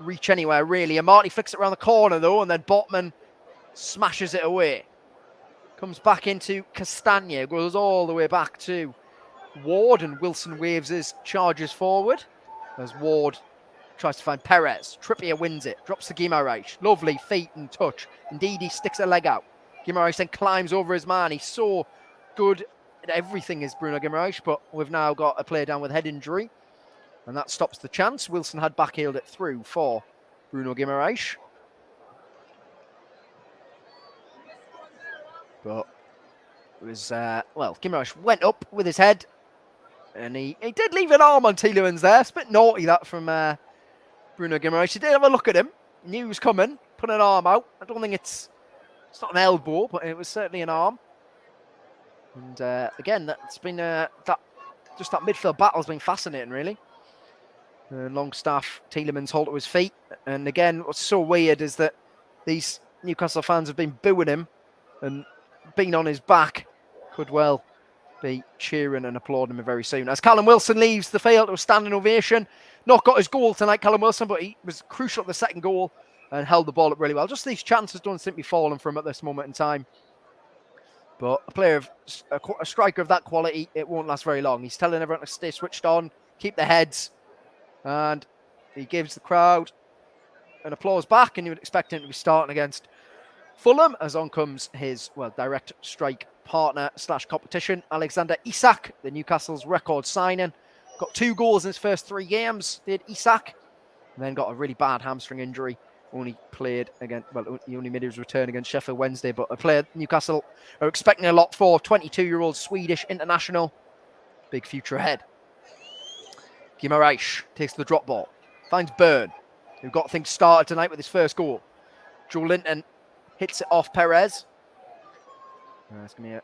reach anywhere, really. Amati flicks it around the corner, though, and then Botman smashes it away. Comes back into Castagna, goes all the way back to Ward, and Wilson waves his charges forward as Ward tries to find Perez. Trippier wins it, drops to Guimaraes. Lovely feet and touch. Indeed, he sticks a leg out. Guimaraes then climbs over his man. He's so good at everything, is Bruno Guimaraes, but we've now got a player down with head injury, and that stops the chance. Wilson had backheeled it through for Bruno Guimaraes. But it was, Guimaraes went up with his head, and he did leave an arm on Tielemans there. It's a bit naughty, that, from Bruno Guimaraes. He did have a look at him, knew he was coming, put an arm out. I don't think it's not an elbow, but it was certainly an arm. And again, that's been, that midfield battle's been fascinating, really. Longstaff, Tielemans hold to his feet. And again, what's so weird is that these Newcastle fans have been booing him, and being on his back could well be cheering and applauding him very soon. As Callum Wilson leaves the field to a standing ovation. Not got his goal tonight, Callum Wilson, but he was crucial at the second goal and held the ball up really well. Just these chances don't seem to be falling for him at this moment in time. But a striker of that quality, it won't last very long. He's telling everyone to stay switched on, keep their heads, and he gives the crowd an applause back, and you would expect him to be starting against Fulham, as on comes his, direct strike partner / competition, Alexander Isak, the Newcastle's record signing. Got 2 goals in his first 3 games, did Isak. And then got a really bad hamstring injury. Only played again, he only made his return against Sheffield Wednesday, but a player Newcastle are expecting a lot for. 22-year-old Swedish international. Big future ahead. Guimaraes takes the drop ball. Finds Byrne, who got things started tonight with his first goal. Joe Linton hits it off Perez. That's going to be a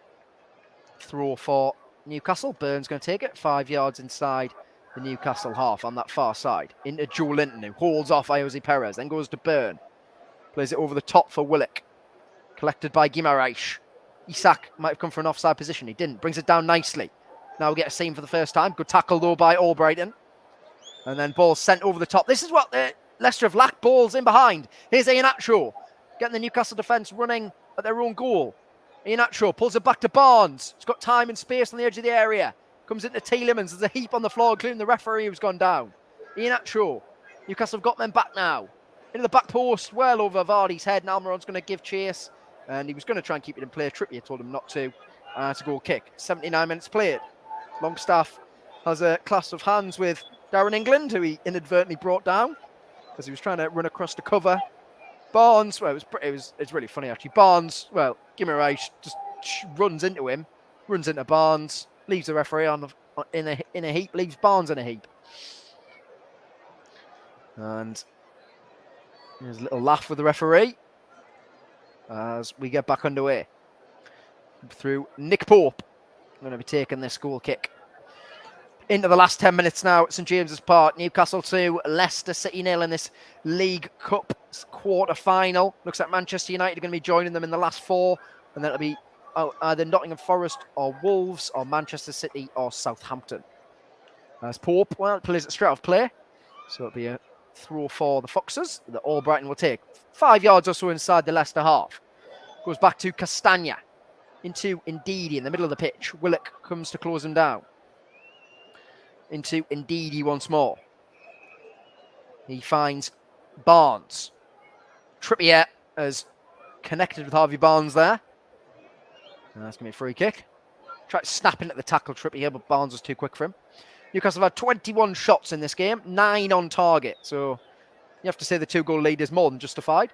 throw for Newcastle. Byrne's going to take it 5 yards inside the Newcastle half on that far side. Into Joe Linton, who holds off Jose Perez, then goes to Byrne. Plays it over the top for Willock. Collected by Guimaraes. Isak might have come for an offside position. He didn't. Brings it down nicely. Now we get a save for the first time. Good tackle, though, by Albrighton. And then ball sent over the top. This is what the Leicester have lacked, balls in behind. Here's Iheanacho, getting the Newcastle defence running at their own goal. Iheanacho pulls it back to Barnes. He's got time and space on the edge of the area. Comes into Tielemans. There's a heap on the floor, including the referee who's gone down. Iheanacho. Newcastle have got men back now. Into the back post, well over Vardy's head. And Almiron's going to give chase. And he was going to try and keep it in play. Trippier told him not to. To go kick. 79 minutes played. Longstaff has a clasp of hands with Darren England, who he inadvertently brought down as he was trying to run across the cover. Barnes, it's really funny actually. Barnes, Guimaraes just runs into him, runs into Barnes, leaves the referee in a heap, leaves Barnes in a heap. And there's a little laugh with the referee as we get back underway. Through Nick Pope, going to be taking this goal kick. Into the last 10 minutes now at St James's Park. Newcastle 2, Leicester City 0 in this League Cup quarter-final. Looks like Manchester United are going to be joining them in the last 4. And then it'll be either Nottingham Forest or Wolves or Manchester City or Southampton. As Pope, plays it straight off play. So it'll be a throw for the Foxes that Albrighton will take. 5 yards or so inside the Leicester half. Goes back to Castagna. Into Ndidi in the middle of the pitch. Willock comes to close him down. Into Ndidi once more. He finds Barnes. Trippier has connected with Harvey Barnes there. And that's going to be a free kick. Tried snapping at the tackle, Trippier, but Barnes was too quick for him. Newcastle have had 21 shots in this game, 9 on target. So you have to say the 2-goal lead is more than justified.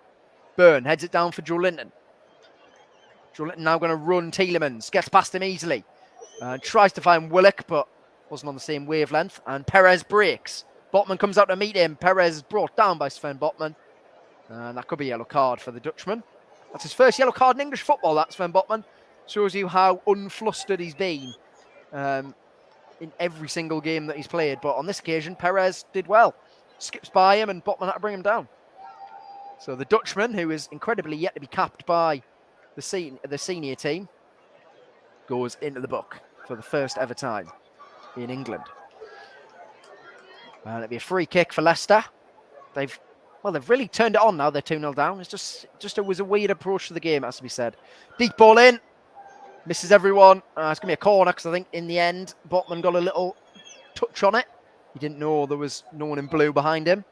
Byrne heads it down for Joe Linton. Joe Linton now going to run Tielemans. Gets past him easily. Tries to find Willock, but wasn't on the same wavelength. And Perez breaks. Botman comes out to meet him. Perez is brought down by Sven Botman. And that could be a yellow card for the Dutchman. That's his first yellow card in English football, that Sven Botman. Shows you how unflustered he's been in every single game that he's played. But on this occasion, Perez did well. Skips by him and Botman had to bring him down. So the Dutchman, who is incredibly yet to be capped by the senior team, goes into the book for the first ever time in England. And it'll be a free kick for Leicester. They've really turned it on now. They're 2-0 down. It's it was a weird approach to the game, it has to be said. Deep ball in. Misses everyone. It's going to be a corner because I think in the end, Botman got a little touch on it. He didn't know there was no one in blue behind him.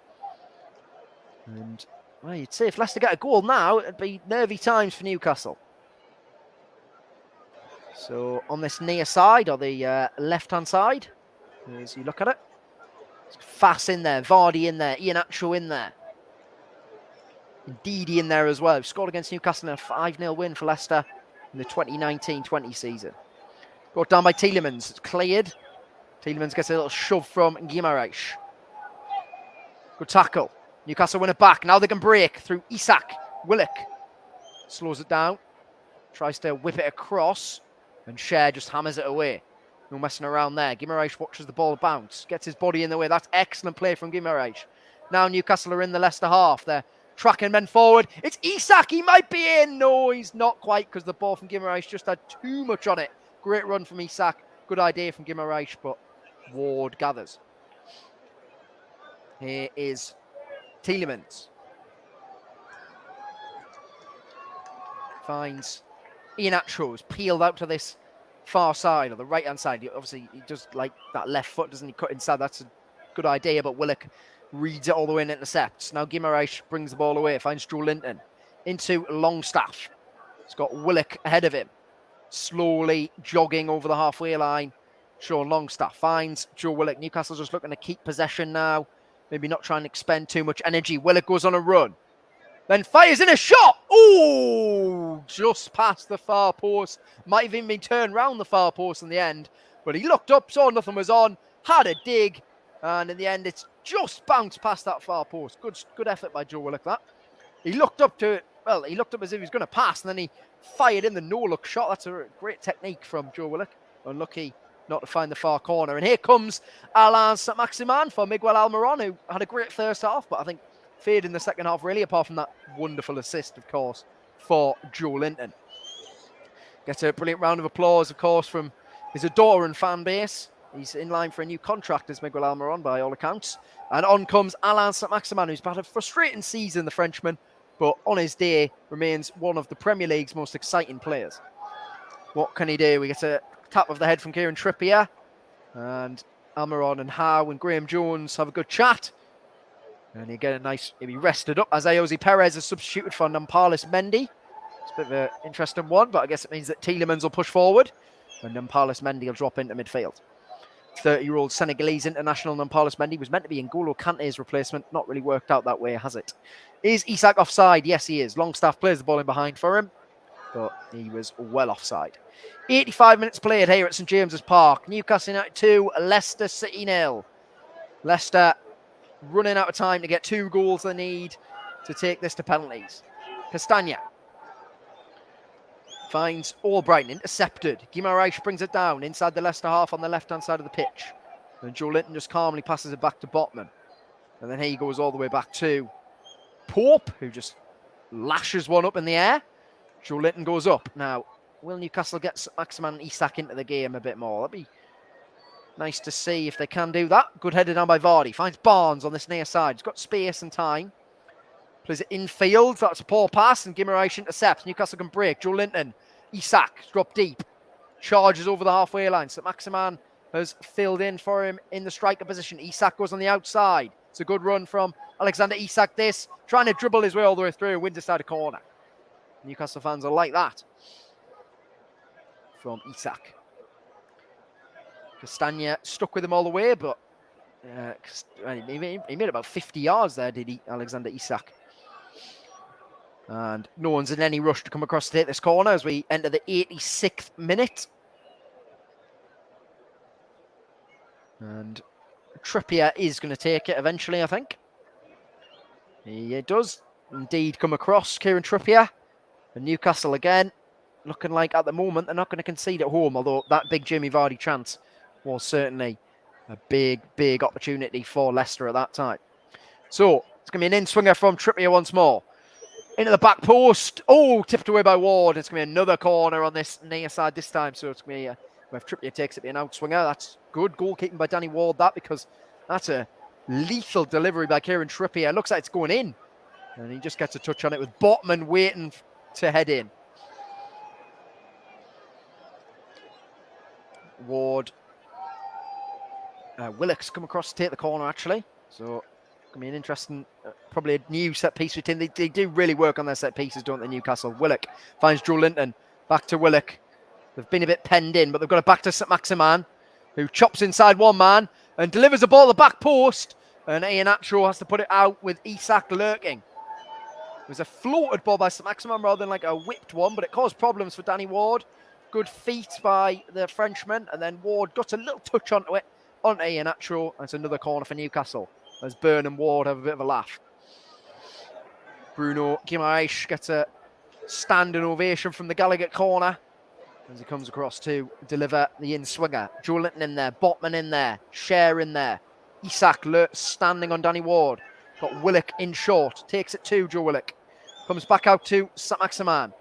And, you'd say if Leicester get a goal now, it'd be nervy times for Newcastle. So on this near side, or the left-hand side, as you look at it, Fass in there, Vardy in there, Iheanacho in there. Ndidi in there as well. Scored against Newcastle in a 5-0 win for Leicester in the 2019-20 season. Brought down by Tielemans. It's cleared. Tielemans gets a little shove from Guimaraes. Good tackle. Newcastle win it back. Now they can break through Isak. Willock slows it down. Tries to whip it across. And Cher just hammers it away. No messing around there. Guimaraes watches the ball bounce. Gets his body in the way. That's excellent play from Guimaraes. Now Newcastle are in the Leicester half. They're tracking men forward. It's Isak. He might be in. No, he's not quite because the ball from Guimaraes just had too much on it. Great run from Isak. Good idea from Guimaraes, but Ward gathers. Here is Tielemans. Finds Iheanacho's peeled out to this far side, or the right-hand side. Obviously, he does like that left foot, doesn't he? Cut inside. That's a good idea, but Willock reads it all the way and intercepts. Now Guimaraes brings the ball away, finds Joe Linton. into Longstaff. He's got Willock ahead of him. Slowly jogging over the halfway line. Sean Longstaff finds Joe Willock. Newcastle just looking to keep possession now. Maybe not trying to expend too much energy. Willock goes on a run. Then fires in a shot. Oh, just past the far post. Might have even been turned round the far post in the end. But he looked up, saw nothing was on, had a dig. And in the end, it's just bounced past that far post. Good effort by Joe Willock, that. He looked up to it. Well, he looked up as if he was going to pass, and then he fired in the no-look shot. That's a great technique from Joe Willock. Unlucky not to find the far corner. And here comes Alain Saint-Maximin for Miguel Almiron, who had a great first half, but I think faded in the second half, really, apart from that wonderful assist, of course, for Joe Linton. Gets a brilliant round of applause, of course, from his adoring fan base. He's in line for a new contract as Miguel Almiron, by all accounts. And on comes Alain Saint-Maximin, who's had a frustrating season, the Frenchman, but on his day remains one of the Premier League's most exciting players. What can he do? We get a tap of the head from Kieran Trippier. And Almiron and Howe and Graham Jones have a good chat. And you get a nice, he'll be rested up as Ayoze Perez is substituted for Nampalys Mendy. It's a bit of an interesting one, but I guess it means that Tielemans will push forward and Nampalys Mendy will drop into midfield. 30-year-old Senegalese international Nampalys Mendy was meant to be N'Golo Kante's replacement. Not really worked out that way, has it? Is Isak offside? Yes, he is. Longstaff plays the ball in behind for him, but he was well offside. 85 minutes played here at St James's Park. Newcastle United 2, Leicester City 0. Leicester running out of time to get 2 goals they need to take this to penalties. Castagna finds Albrighton, intercepted. Guimaraes brings it down inside the Leicester half on the left-hand side of the pitch. And Joe Linton just calmly passes it back to Botman. And then he goes all the way back to Pope, who just lashes one up in the air. Joe Linton goes up. Now, will Newcastle get Maximan and Isak into the game a bit more? That'd be nice to see if they can do that. Good headed down by Vardy. Finds Barnes on this near side. He's got space and time. Plays it infield. That's a poor pass, and Guimaraes intercepts. Newcastle can break. Joe Linton. Isak drop deep. Charges over the halfway line. Saint-Maximin has filled in for him in the striker position. Isak goes on the outside. It's a good run from Alexander Isak. This trying to dribble his way all the way through. Wins inside a corner. Newcastle fans are like that. From Isak. Castagna stuck with him all the way, but he made about 50 yards there, did he, Alexander Isak? And no one's in any rush to come across to take this corner as we enter the 86th minute. And Trippier is going to take it eventually, I think. He does indeed come across, Kieran Trippier. And Newcastle again, looking like at the moment they're not going to concede at home, although that big Jamie Vardy chance was certainly a big opportunity for Leicester at that time. So it's going to be an in-swinger from Trippier once more. Into the back post. Oh, tipped away by Ward. It's going to be another corner on this near side this time. So it's going to be, if Trippier takes it, be an out-swinger. That's good goalkeeping by Danny Ward, that, because that's a lethal delivery by Kieran Trippier. It looks like it's going in. And he just gets a touch on it with Botman waiting to head in. Ward. Willock's come across to take the corner, actually. So it's going to be an interesting, probably a new set piece routine. They do really work on their set pieces, don't they, Newcastle? Willock finds Joe Linton. Back to Willock. They've been a bit penned in, but they've got it back to Saint-Maximin, who chops inside one man and delivers a ball at the back post. And Iheanacho has to put it out with Isak lurking. It was a floated ball by Saint-Maximin rather than like a whipped one, but it caused problems for Danny Ward. Good feet by the Frenchman, and then Ward got a little touch onto it, onto Iheanacho, and it's another corner for Newcastle as Byrne and Ward have a bit of a laugh. Bruno Guimaraes gets a standing ovation from the Gallagher corner as he comes across to deliver the in-swinger. Joe Linton in there, Botman in there, Cher in there, Isak standing on Danny Ward. Got Willock in short, takes it to Joe Willock. Comes back out to Saint-Maximin,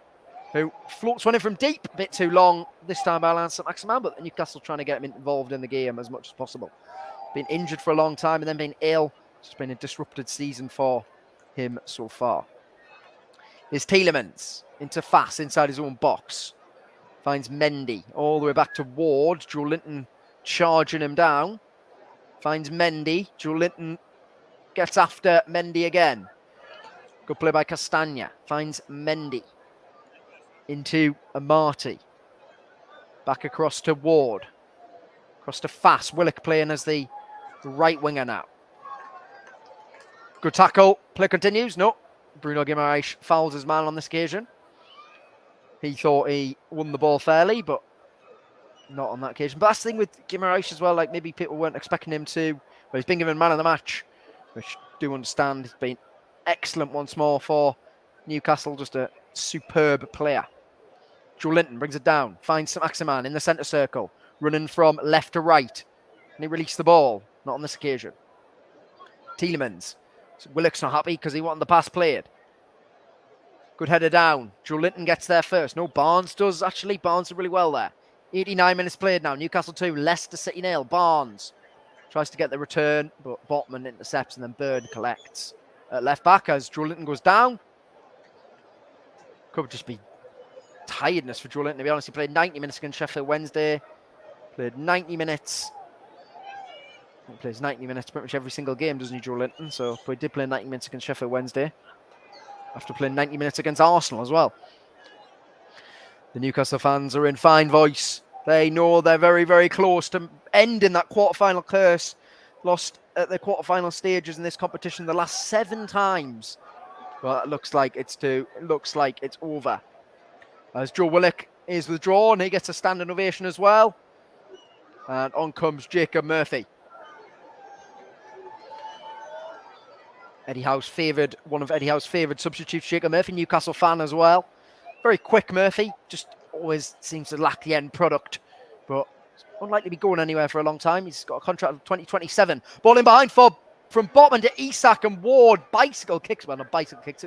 who floats one in from deep, a bit too long this time by Alain Saint-Maximin, but Newcastle trying to get him involved in the game as much as possible. Been injured for a long time and then been ill. It's been a disrupted season for him so far. Here's Tielemans into Fass inside his own box. Finds Mendy all the way back to Ward. Joe Linton charging him down. Finds Mendy. Joe Linton gets after Mendy again. Good play by Castagna. Finds Mendy. Into Amati. Back across to Ward. Across to Fass. Willock playing as the right winger now. Good tackle. Play continues. No. Bruno Guimaraes fouls his man on this occasion. He thought he won the ball fairly, but not on that occasion. But that's the thing with Guimaraes as well. Like, maybe people weren't expecting him to. But he's been given man of the match, which I do understand. He's been excellent once more for Newcastle. Just a superb player. Joe Linton brings it down. Finds Maximan in the centre circle. Running from left to right. And he released the ball. Not on this occasion. Tielemans. So Willock's not happy because he wanted the pass played. Good header down. Joe Linton gets there first. No, Barnes does actually. Barnes did really well there. 89 minutes played now. Newcastle 2, Leicester City 0. Barnes tries to get the return, but Botman intercepts and then Bird collects. At left back as Joe Linton goes down. Could just be tiredness for Joe Linton, to be honest. He played 90 minutes against Sheffield Wednesday. Played 90 minutes. He plays 90 minutes pretty much every single game, doesn't he, Joe Linton? So he did play 90 minutes against Sheffield Wednesday. After playing 90 minutes against Arsenal as well. The Newcastle fans are in fine voice. They know they're very, very close to ending that quarter-final curse. Lost at the quarter-final stages in this competition the last 7 times. Well, it looks like it's over. As Joe Willock is withdrawn, he gets a standing ovation as well. And on comes Jacob Murphy. One of Eddie Howe's favoured substitutes, Jacob Murphy, Newcastle fan as well. Very quick Murphy, just always seems to lack the end product, but unlikely to be going anywhere for a long time. He's got a contract of 2027. Ball in behind from Botman to Isak, and Ward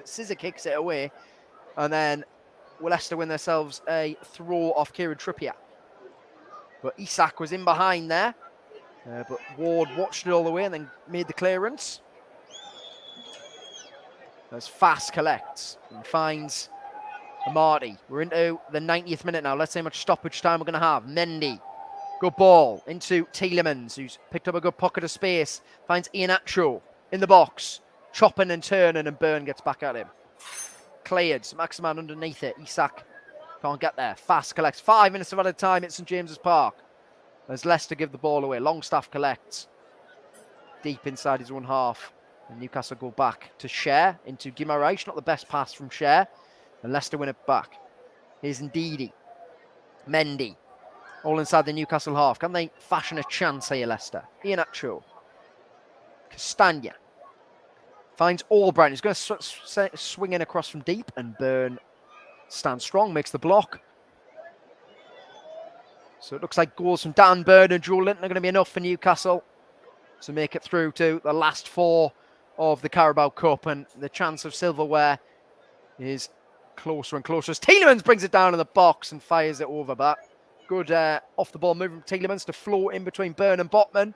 scissor kicks it away. And then will Leicester win themselves a throw off Kieran Trippier. But Isak was in behind there, but Ward watched it all the way and then made the clearance. As Fass collects and finds Amati. We're into the 90th minute now. Let's see how much stoppage time we're going to have. Mendy. Good ball into Tielemans, who's picked up a good pocket of space. Finds Iheanacho in the box. Chopping and turning, and Byrne gets back at him. Cleared. Maximan underneath it. Isak can't get there. Fass collects. 5 minutes of added time at St James's Park. As Leicester give the ball away. Longstaff collects. Deep inside his own half. And Newcastle go back to Cher into Guimaraes. Not the best pass from Cher. And Leicester win it back. Here's Ndidi. Mendy. All inside the Newcastle half. Can they fashion a chance here, Leicester? Iheanacho. Castagna. Finds Albright. He's going to swing in across from deep. And Byrne stands strong. Makes the block. So it looks like goals from Dan Byrne and Joe Linton are going to be enough for Newcastle to make it through to the last 4 of the Carabao Cup. And the chance of silverware is closer and closer as Tielemans brings it down in the box and fires it over back. Good off the ball movement from Tielemans to float in between Byrne and Botman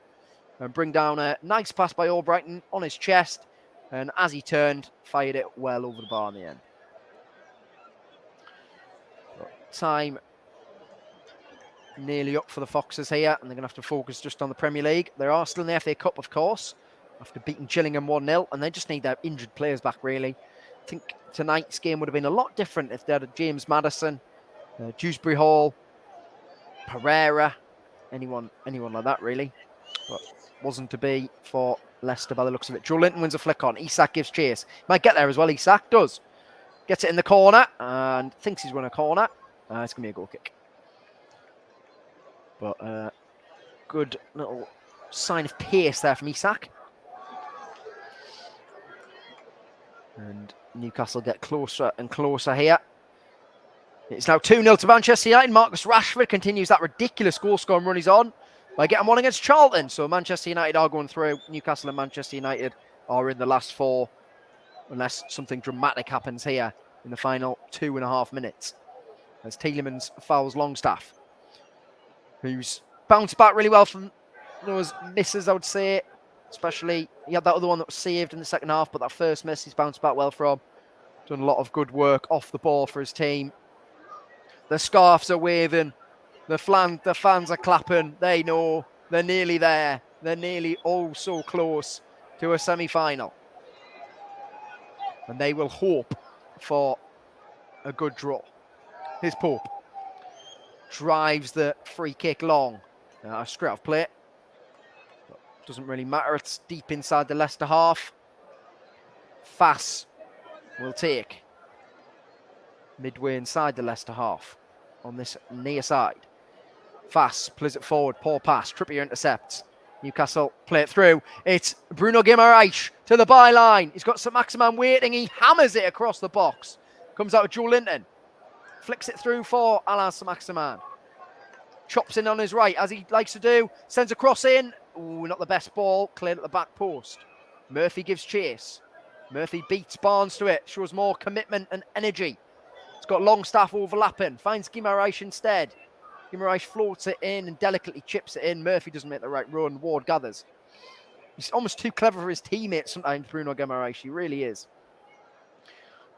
and bring down a nice pass by Albrighton on his chest, and as he turned, fired it well over the bar in the end. But time nearly up for the Foxes here, and they're going to have to focus just on the Premier League. They are still in the FA Cup, of course, after beating Gillingham 1-0, and they just need their injured players back, really. I think tonight's game would have been a lot different if they had James Maddison, Dewsbury Hall, Pereira, anyone like that, really. But wasn't to be for Leicester by the looks of it. Joe Linton wins a flick on. Isak gives chase. Might get there as well. Isak does. Gets it in the corner and thinks he's won a corner. It's going to be a goal kick. But good little sign of pace there from Isak. And Newcastle get closer and closer here. It's now 2-0 to Manchester United. Marcus Rashford continues that ridiculous goal-scoring run he's on by getting one against Charlton. So Manchester United are going through. Newcastle and Manchester United are in the last 4, unless something dramatic happens here in the final 2.5 minutes. As Tielemans fouls Longstaff, who's bounced back really well from those misses, I would say. Especially, he had that other one that was saved in the second half, but that first miss he's bounced back well from. Done a lot of good work off the ball for his team. The scarves are waving. The fans are clapping. They know they're nearly there. They're nearly so close to a semi-final. and they will hope for a good draw. Here's Pope. Drives the free kick long. Straight off play. Doesn't really matter. It's deep inside the Leicester half. Fass will take midway inside the Leicester half on this near side. Fass plays it forward. Poor pass. Trippier intercepts. Newcastle play it through. It's Bruno Guimaraes to the byline. He's got St Maximin waiting. He hammers it across the box. Comes out with Joe Linton. Flicks it through for Alain St Maximin. Chops in on his right, as he likes to do. Sends a cross in. Ooh, not the best ball. Cleared at the back post. Murphy gives chase. Murphy beats Barnes to it. Shows more commitment and energy. It's got Longstaff overlapping. Finds Guimaraes instead. Guimaraes floats it in and delicately chips it in. Murphy doesn't make the right run. Ward gathers. He's almost too clever for his teammates sometimes, Bruno Guimaraes. He really is.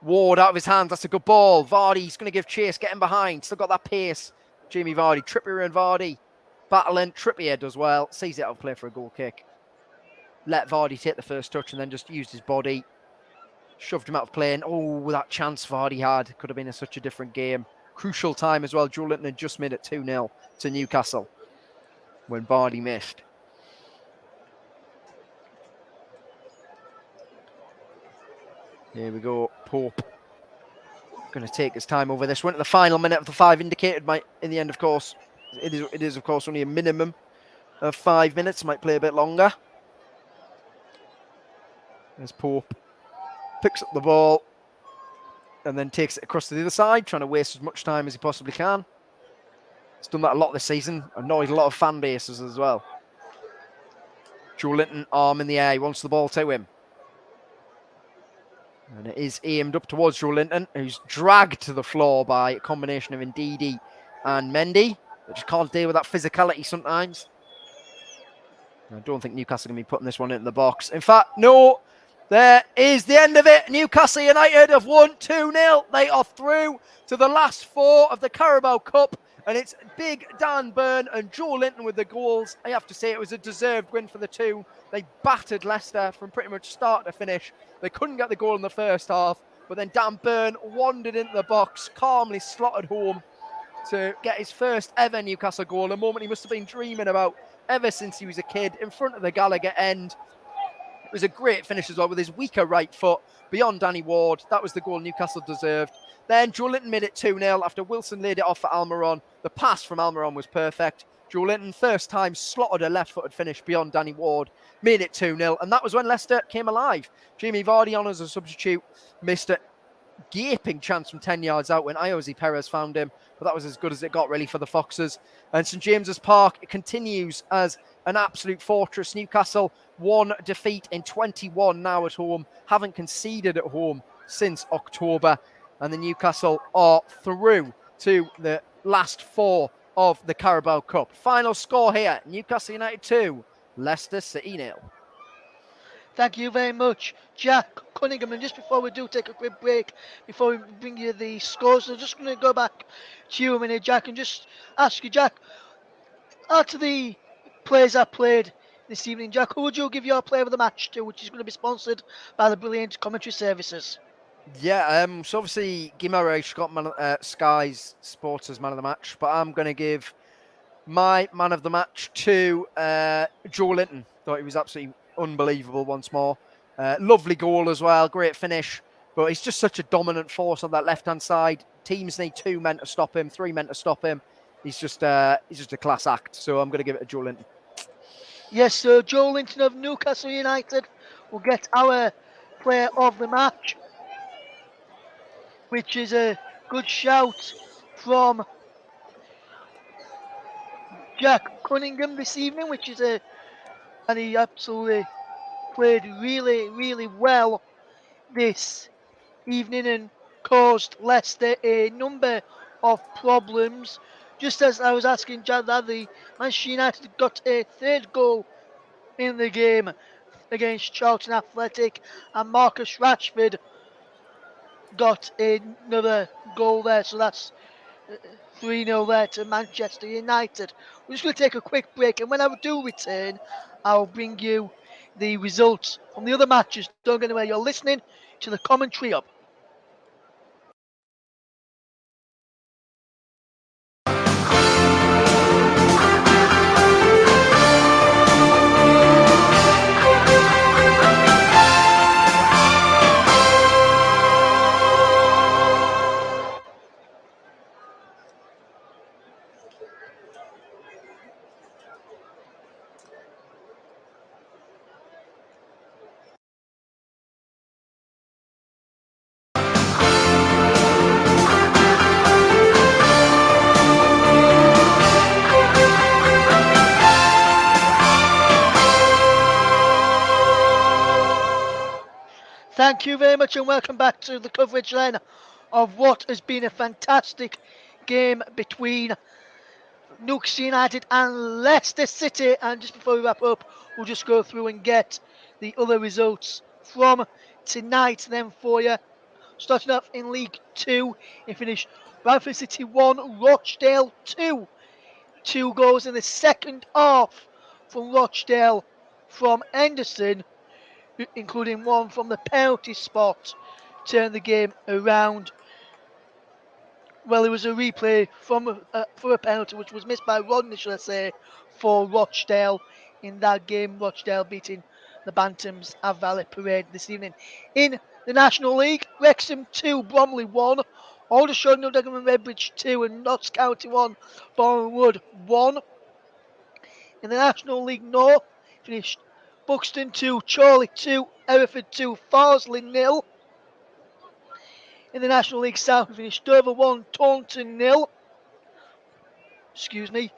Ward out of his hands. That's a good ball. Vardy's going to give chase. Get him behind. Still got that pace. Jamie Vardy. Trippier and Vardy battling. Trippier does well. Sees it out of play for a goal kick. Let Vardy take the first touch and then just used his body. Shoved him out of play. And oh, that chance Vardy had. Could have been such a different game. Crucial time as well. Joe Linton had just made it 2-0 to Newcastle when Vardy missed. Here we go. Pope going to take his time over this one. At the final minute of the 5 indicated in the end, of course. It is, of course, only a minimum of 5 minutes. Might play a bit longer. There's Pope. Picks up the ball and then takes it across to the other side, trying to waste as much time as he possibly can. He's done that a lot this season. Annoyed a lot of fan bases as well. Joe Linton, arm in the air. He wants the ball to him. And it is aimed up towards Joe Linton, who's dragged to the floor by a combination of Ndidi and Mendy. They just can't deal with that physicality sometimes. I don't think Newcastle are going to be putting this one into the box. In fact, no. There is the end of it. Newcastle United have won 2-0. They are through to the last 4 of the Carabao Cup. And it's big Dan Burn and Joe Linton with the goals. I have to say it was a deserved win for the two. They battered Leicester from pretty much start to finish. They couldn't get the goal in the first half. But then Dan Burn wandered into the box, calmly slotted home to get his first ever Newcastle goal. A moment he must have been dreaming about ever since he was a kid, in front of the Gallagher end. It was a great finish as well with his weaker right foot beyond Danny Ward. That was the goal Newcastle deserved. Then Joe Linton made it 2-0 after Wilson laid it off for Almiron. The pass from Almiron was perfect. Joe Linton, first time, slotted a left-footed finish beyond Danny Ward, made it 2-0. And that was when Leicester came alive. Jamie Vardy on as a substitute missed a gaping chance from 10 yards out when Iosi Perez found him. But that was as good as it got, really, for the Foxes. And St James's Park, it continues as an absolute fortress. Newcastle, 1 defeat in 21 now at home. Haven't conceded at home since October. And the Newcastle are through to the last 4 of the Carabao Cup. Final score here, Newcastle United 2, Leicester City 0. Thank you very much, Jack Cunningham. And just before we do take a quick break, before we bring you the scores, I'm just going to go back to you a minute, Jack, and just ask you, Jack, out of the players that played this evening, Jack, who would you give your player of the match to, which is going to be sponsored by the brilliant commentary services? Yeah, so obviously Guimaraes got Sky's Sports as man of the match, but I'm going to give my man of the match to Joe Linton. Thought he was absolutely unbelievable once more. Lovely goal as well, great finish, but he's just such a dominant force on that left-hand side. Teams need 2 men to stop him, 3 men to stop him. He's just a class act, so I'm going to give it to Joe Linton. Yes, so Joe Linton of Newcastle United will get our player of the match, which is a good shout from Jack Cunningham this evening, and he absolutely played really, really well this evening and caused Leicester a number of problems. Just as I was asking Jack that, the Manchester United got a 3rd goal in the game against Charlton Athletic, and Marcus Rashford got another goal there, so that's 3-0 there to Manchester United. We're just going to take a quick break, and when I do return, I'll bring you the results from the other matches. Don't go anywhere, you're listening to the commentary up. Thank you very much and welcome back to the coverage then of what has been a fantastic game between Newcastle United and Leicester City. And just before we wrap up, we'll just go through and get the other results from tonight then for you. Starting off in League 2, it finished Bradford City 1, Rochdale 2. 2 goals in the second half from Rochdale from Henderson, including one from the penalty spot, turned the game around. Well, it was a replay from for a penalty which was missed by Rodney, should I say, for Rochdale in that game. Rochdale beating the Bantams at Valley Parade this evening. In the National League, Wrexham 2, Bromley 1, Aldershot, Dagenham and Redbridge 2, and Notts County 1, Boreham Wood 1. In the National League North, finished Buxton 2, Chorley 2, Hereford 2, Farsley 0. In the National League South, we finished Dover 1, Taunton 0. Excuse me.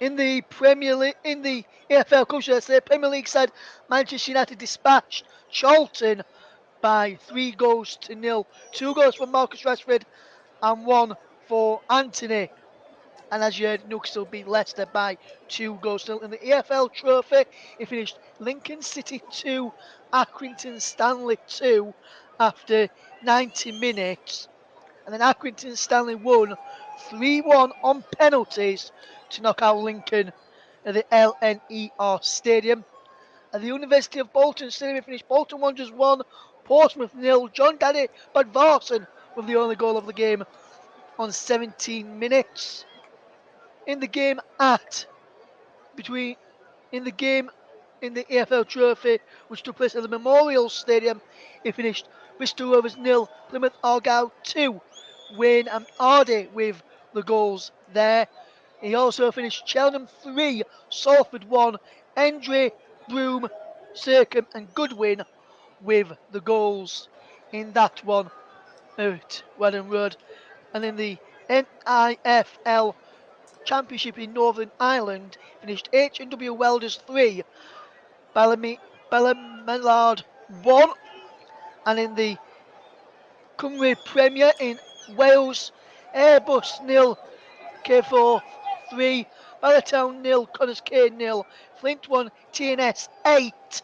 In the Premier League, in the EFL Cup, should I say, Premier League side, Manchester United dispatched Charlton by 3 goals to 0. 2 goals from Marcus Rashford and 1 for Anthony. And as you heard, Newcastle beat Leicester by 2 goals to 0. In the EFL Trophy, it finished Lincoln City 2, Accrington Stanley 2 after 90 minutes. And then Accrington Stanley won 3-1 on penalties to knock out Lincoln at the LNER Stadium. At the University of Bolton Stadium, it finished Bolton Wanderers 1, Portsmouth 0. John Daddy Badvarson with the only goal of the game on 17 minutes. In the game in the EFL Trophy, which took place at the Memorial Stadium, it finished Bristol Rovers 0, Plymouth Argyle 2. Wayne and Ardy with the goals there. He also finished Cheltenham 3, Salford 1, Endre, Broome, Circum and Goodwin with the goals in that one at Whaddon Road. And in the NIFL Championship in Northern Ireland, finished H&W Welders 3, Ballymelard 1. And in the Cymru Premier in Wales, Airbus 0, K4 3, Ballatown 0, Connors K 0, Flint 1, TNS 8,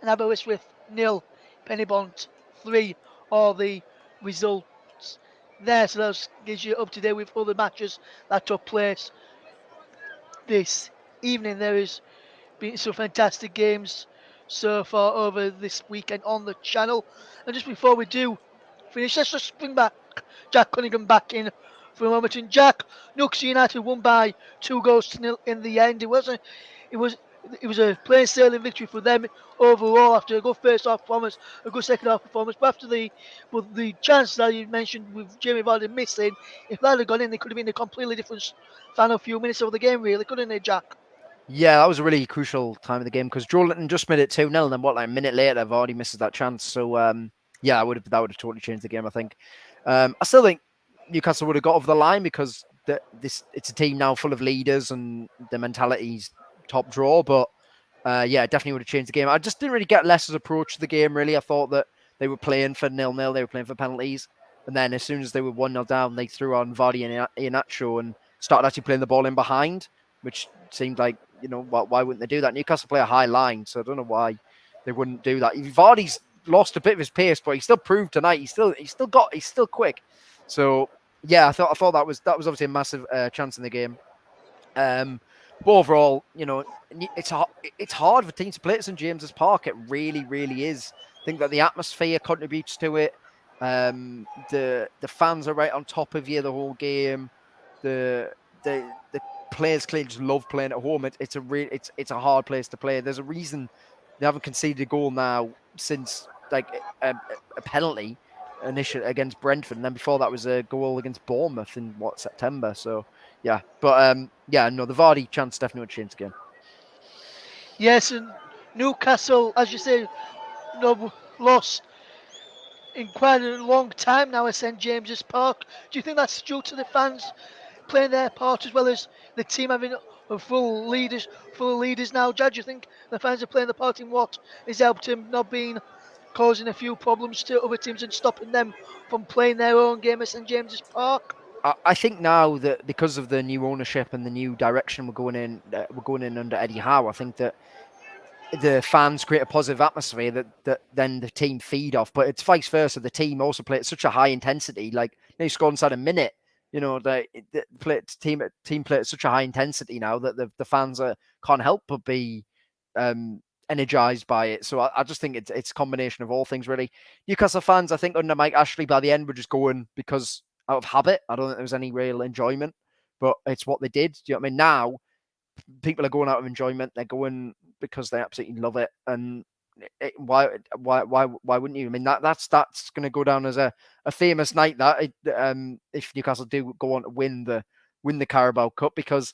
and Aberystwyth 0, Pennybont 3 are the results there. So that gives you up to date with other matches that took place this evening. There has been some fantastic games so far over this weekend on the channel. And just before we do finish, let's just bring back Jack Cunningham back in for a moment. And Jack, Newcastle United won by 2 goals to 0 in the end. It was a plain sailing victory for them overall after a good first half performance, a good second half performance. But after the chance that you mentioned with Jamie Vardy missing, if that had gone in, it could have been a completely different final few minutes of the game, really, couldn't it, Jack? Yeah, that was a really crucial time of the game because Joelinton just made it 2-0, and then like a minute later, Vardy misses that chance. So yeah, that would have totally changed the game, I think. I still think Newcastle would have got over the line because it's a team now full of leaders and the mentality's top draw. But yeah, it definitely would have changed the game. I just didn't really get Leicester's approach to the game, really. I thought that they were playing for 0-0, they were playing for penalties. And then as soon as they were 1-0 down, they threw on Vardy and Iheanacho and started actually playing the ball in behind, which seemed like, why wouldn't they do that? Newcastle play a high line, so I don't know why they wouldn't do that. Vardy's lost a bit of his pace, but he still proved tonight. He's still quick. So yeah, I thought that was obviously a massive chance in the game. But overall, it's hard for teams to play at St James's Park. It really, really is. think that the atmosphere contributes to it. The fans are right on top of you the whole game. The players clearly just love playing at home. It's a hard place to play. There's a reason they haven't conceded a goal now since like a penalty initially against Brentford, and then before that was a goal against Bournemouth in September. So yeah, but yeah, no, the Vardy chance definitely would change the game. Yes, and Newcastle, as you say, no lost in quite a long time now at St James's Park. Do you think that's due to the fans playing their part as well as the team having a full of leaders now? Judge, you think the fans are playing the part in what has helped him not being causing a few problems to other teams and stopping them from playing their own game at St James's Park? I think now that because of the new ownership and the new direction we're going in under Eddie Howe, I think that the fans create a positive atmosphere that then the team feed off. But it's vice versa. The team also play at such a high intensity. Like they score inside a minute. You know, team play at such a high intensity now that the fans can't help but be energized by it. So I just think it's a combination of all things really. Newcastle fans, I think under Mike Ashley by the end were just going because out of habit. I don't think there was any real enjoyment, but it's what they did. Do you know what I mean? Now people are going out of enjoyment. They're going because they absolutely love it. And why wouldn't you? I mean, that's going to go down as a famous night. That if Newcastle do go on to win the Carabao Cup, because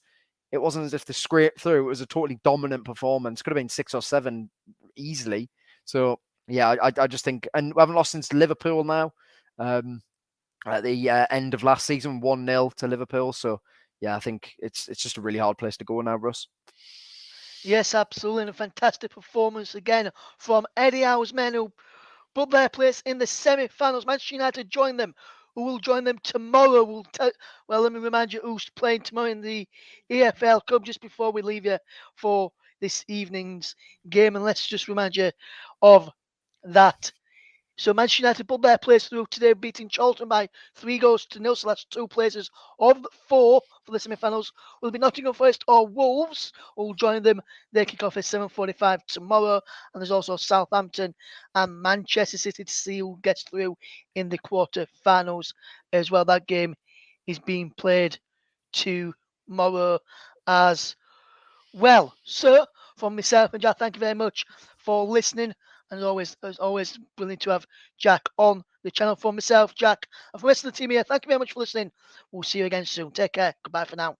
it wasn't as if they scraped through. It was a totally dominant performance. Could have been 6 or 7 easily. So yeah, I just think, and we haven't lost since Liverpool now. At the end of last season, 1-0 to Liverpool. So yeah, I think it's just a really hard place to go now, Russ. Yes, absolutely. And a fantastic performance again from Eddie Howe's men who put their place in the semi-finals. Manchester United join them. Who will join them tomorrow? Well, let me remind you who's playing tomorrow in the EFL Cup just before we leave you for this evening's game. And let's just remind you of that. So Manchester United put their place through today, beating Charlton by 3-0. So that's 2 places of 4 for the semi-finals. Will be Nottingham Forest or Wolves, who will join them. They kick off at 7:45 tomorrow. And there's also Southampton and Manchester City to see who gets through in the quarter-finals as well. That game is being played tomorrow as well. So, from myself and Jack, thank you very much for listening. And as always, brilliant to have Jack on the channel. For myself, Jack, and for the rest of the team here, thank you very much for listening. We'll see you again soon. Take care. Goodbye for now.